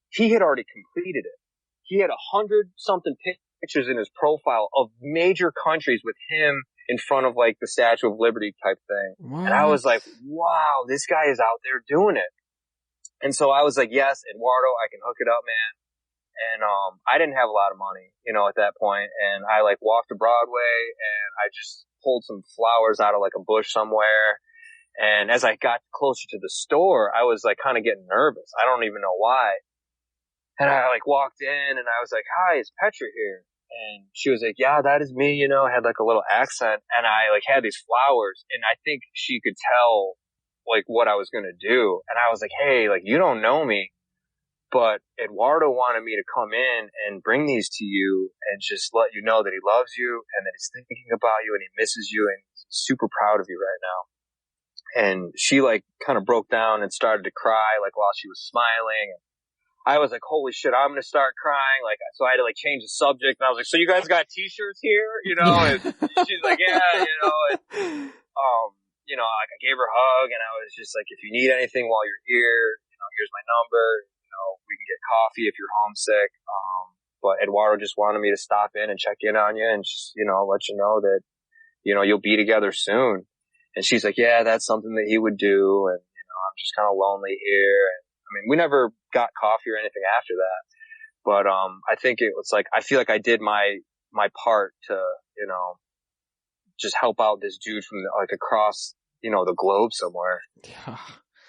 he had already completed it. He had 100-something pictures in his profile of major countries with him in front of like the Statue of Liberty type thing. What? And I was like, wow, this guy is out there doing it. And so I was like, yes, Eduardo, I can hook it up, man. And, I didn't have a lot of money, you know, at that point. And I like walked to Broadway and I just pulled some flowers out of like a bush somewhere. And as I got closer to the store, I was like kind of getting nervous. I don't even know why. And I like walked in and I was like, hi, is Petra here? And she was like, yeah, that is me, you know, had like a little accent. And I like had these flowers and I think she could tell like what I was going to do. And I was like, hey, like you don't know me, but Eduardo wanted me to come in and bring these to you and just let you know that he loves you and that he's thinking about you and he misses you and he's super proud of you right now. And she like kind of broke down and started to cry like while she was smiling. I was like, holy shit, I'm going to start crying. Like, so I had to like change the subject. And I was like, so you guys got t-shirts here? You know, and she's like, yeah, you know, and, you know, like I gave her a hug and I was just like, if you need anything while you're here, you know, here's my number. You know, we can get coffee if you're homesick. But Eduardo just wanted me to stop in and check in on you and just, you know, let you know that, you know, you'll be together soon. And she's like, yeah, that's something that he would do. And, you know, I'm just kind of lonely here. And, I mean, we never got coffee or anything after that, but, I think it was like, I feel like I did my part to, you know, just help out this dude from like across, you know, the globe somewhere. Yeah.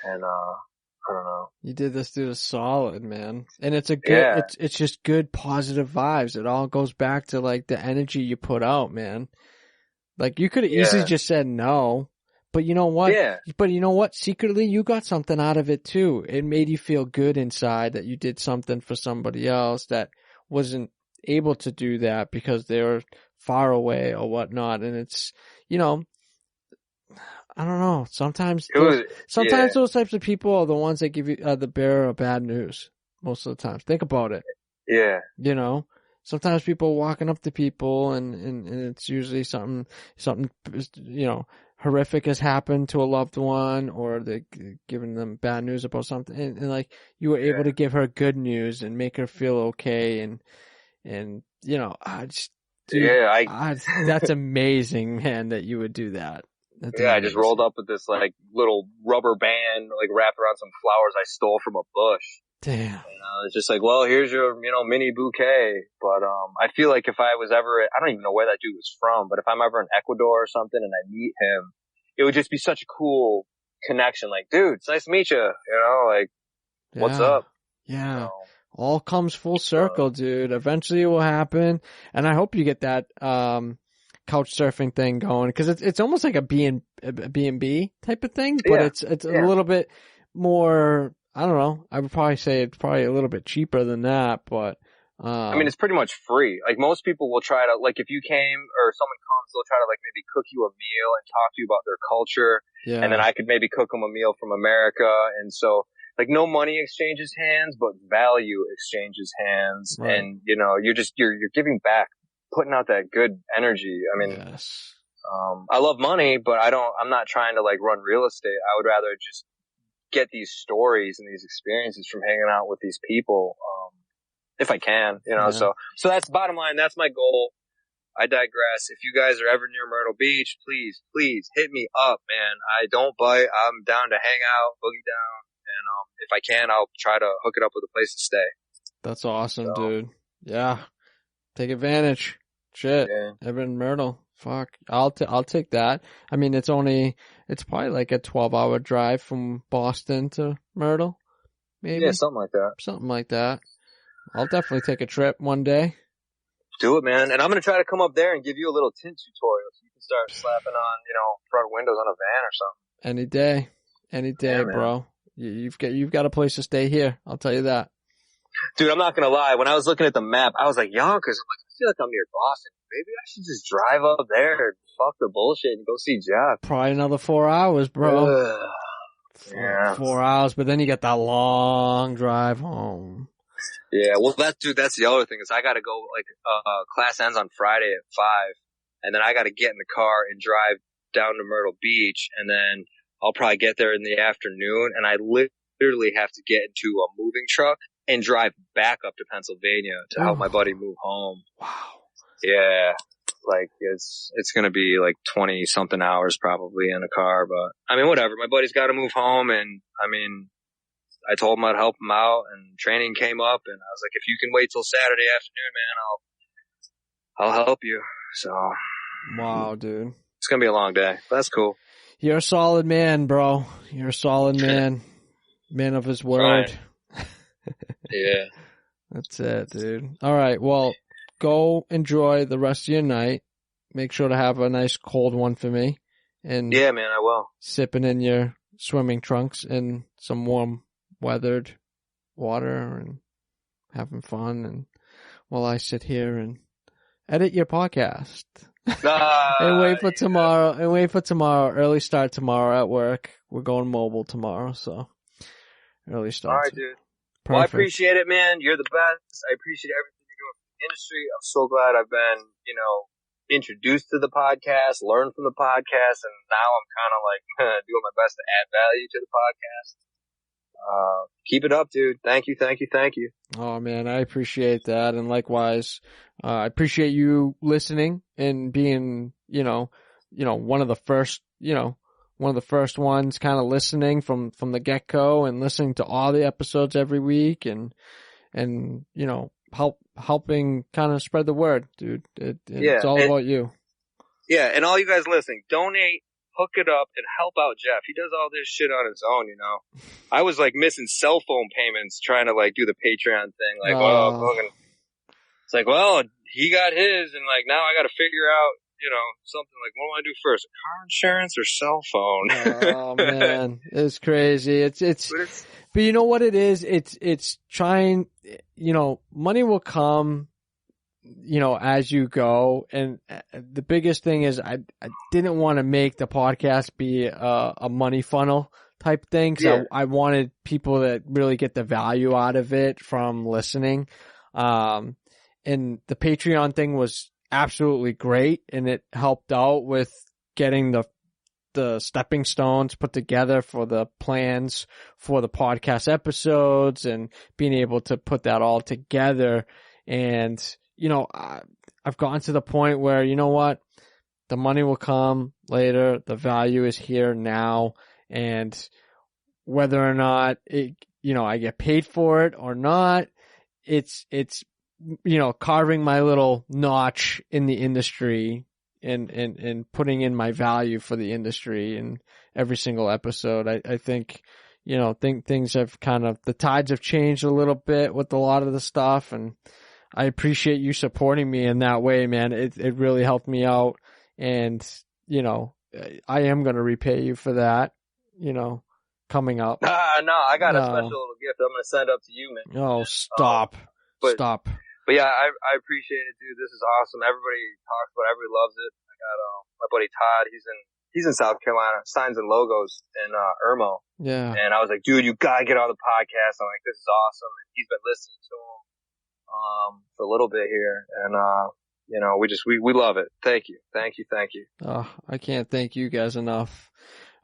And, I don't know. You did this dude a solid, man. And it's a good, it's just good positive vibes. It all goes back to like the energy you put out, man. Like you could have easily just said no. But you know what? Yeah. But you know what? Secretly, you got something out of it too. It made you feel good inside that you did something for somebody else that wasn't able to do that because they were far away or whatnot. And it's, you know, I don't know. Sometimes those types of people are the ones that give you the bearer of bad news most of the time. Think about it. Yeah. You know, sometimes people are walking up to people and it's usually something, you know, horrific has happened to a loved one or they're giving them bad news about something. And like you were able to give her good news and make her feel okay. And, you know, that's amazing, man, that you would do that. That's amazing. I just rolled up with this like little rubber band, like wrapped around some flowers I stole from a bush. Damn. And it's just like, well, here's your, you know, mini bouquet. But, I feel like if I was ever, I don't even know where that dude was from, but if I'm ever in Ecuador or something and I meet him, it would just be such a cool connection. Like, dude, it's nice to meet you. You know, like, what's up? Yeah. You know? All comes full circle, dude. Eventually it will happen. And I hope you get that, couch surfing thing going. Cause it's almost like a B&B type of thing, but it's a little bit more, I don't know. I would probably say it's probably a little bit cheaper than that, but I mean, it's pretty much free. Like most people will try to, like if you came or someone comes, they'll try to like maybe cook you a meal and talk to you about their culture. Yeah. And then I could maybe cook them a meal from America. And so like no money exchanges hands, but value exchanges hands. Right. And you know, you're giving back, putting out that good energy. I mean, I love money, but I'm not trying to like run real estate. I would rather just get these stories and these experiences from hanging out with these people. If I can, you know, so that's bottom line. That's my goal. I digress. If you guys are ever near Myrtle Beach, please hit me up, man. I don't bite. I'm down to hang out, boogie down. And, if I can, I'll try to hook it up with a place to stay. That's awesome, dude. Yeah. Take advantage. Shit. Yeah. Ever in Myrtle. Fuck. I'll take that. I mean, it's probably like a 12-hour drive from Boston to Myrtle. Maybe. Yeah, something like that. Something like that. I'll definitely take a trip one day. Do it, man. And I'm going to try to come up there and give you a little tint tutorial so you can start slapping on, you know, front windows on a van or something. Any day, bro. You've got a place to stay here. I'll tell you that. Dude, I'm not going to lie. When I was looking at the map, I was like, Yonkers. I'm like, I feel like I'm near Boston. Maybe I should just drive up there and fuck the bullshit and go see Jeff. Probably another 4 hours, bro. 4 hours, but then you got that long drive home. Yeah, well, that's the other thing is I got to go, like, class ends on Friday at 5, and then I got to get in the car and drive down to Myrtle Beach, and then I'll probably get there in the afternoon, and I literally have to get into a moving truck and drive back up to Pennsylvania to help my buddy move home. Wow. Yeah. Like, it's going to be like 20 something hours probably in a car, but I mean, whatever. My buddy's got to move home, and I mean, I told him I'd help him out, and training came up, and I was like, if you can wait till Saturday afternoon, man, I'll help you. So. Wow, dude. It's going to be a long day, but that's cool. You're a solid man, bro. You're a solid man. Man of his word. Yeah. That's it, dude. All right. Well, go enjoy the rest of your night. Make sure to have a nice cold one for me. And yeah, man, I will. Sipping in your swimming trunks in some warm weathered water and having fun. And while I sit here and edit your podcast. And wait for tomorrow. Early start tomorrow at work. We're going mobile tomorrow, so early start. All right, dude. Perfect. Well, I appreciate it, man. You're the best. I appreciate everything you're doing for the industry. I'm so glad I've been, introduced to the podcast, learned from the podcast, and now I'm kind of like doing my best to add value to the podcast. Keep it up, dude. Thank you. Oh man, I appreciate that. And likewise, I appreciate you listening and being, one of the first ones kind of listening from the get-go and listening to all the episodes every week and helping kind of spread the word, dude. It's all about you. Yeah. And all you guys listening, donate. Hook it up and help out Jeff. He does all this shit on his own, I was like missing cell phone payments trying to like do the Patreon thing. Like, it's like, well, he got his, and like now I got to figure out, something like, what do I do first? Car insurance or cell phone? Oh man, it's crazy. But you know what it is? It's trying. Money will come. As you go. And the biggest thing is I didn't want to make the podcast be a money funnel type thing. So I wanted people that really get the value out of it from listening. And the Patreon thing was absolutely great, and it helped out with getting the stepping stones put together for the plans for the podcast episodes and being able to put that all together. And I've gotten to the point where, the money will come later. The value is here now. And whether or not I get paid for it or not, it's carving my little notch in the industry and putting in my value for the industry in every single episode. I think, things have the tides have changed a little bit with a lot of the stuff, and I appreciate you supporting me in that way, man. It really helped me out, and I am going to repay you for that, coming up. No, I got a special little gift I'm going to send up to you, man. Oh, stop. Stop. But yeah, I appreciate it, dude. This is awesome. Everybody talks about it. Everybody loves it. I got my buddy Todd. He's in South Carolina, signs and logos in Irmo. Yeah. And I was like, dude, you got to get on the podcast. I'm like, this is awesome. And he's been listening to him for a little bit here, and we love it. Thank you. Oh, I can't thank you guys enough.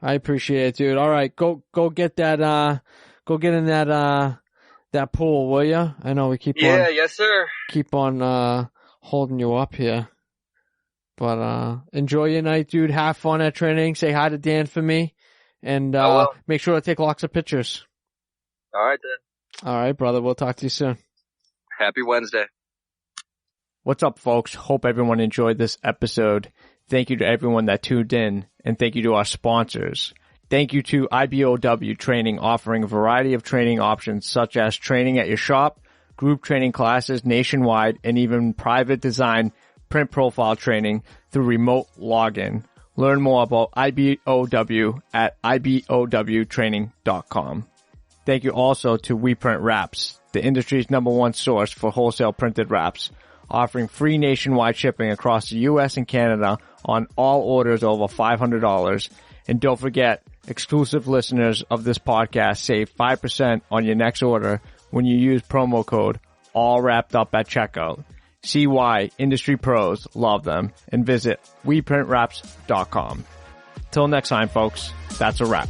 I appreciate it, dude. All right, go get that. Go get in that pool, will you? I know we keep yes, sir. Keep on holding you up here, but enjoy your night, dude. Have fun at training. Say hi to Dan for me, and make sure to take lots of pictures. All right, then. All right, brother. We'll talk to you soon. Happy Wednesday. What's up, folks? Hope everyone enjoyed this episode. Thank you to everyone that tuned in, and thank you to our sponsors. Thank you to IBOW Training, offering a variety of training options such as training at your shop, group training classes nationwide, and even private design print profile training through remote login. Learn more about IBOW at ibowtraining.com. Thank you also to We Print Wraps, the industry's #1 source for wholesale printed wraps, offering free nationwide shipping across the U.S. and Canada on all orders over $500. And don't forget, exclusive listeners of this podcast save 5% on your next order when you use promo code all wrapped up at checkout. See why industry pros love them, and visit WePrintWraps.com. Until next time, folks, that's a wrap.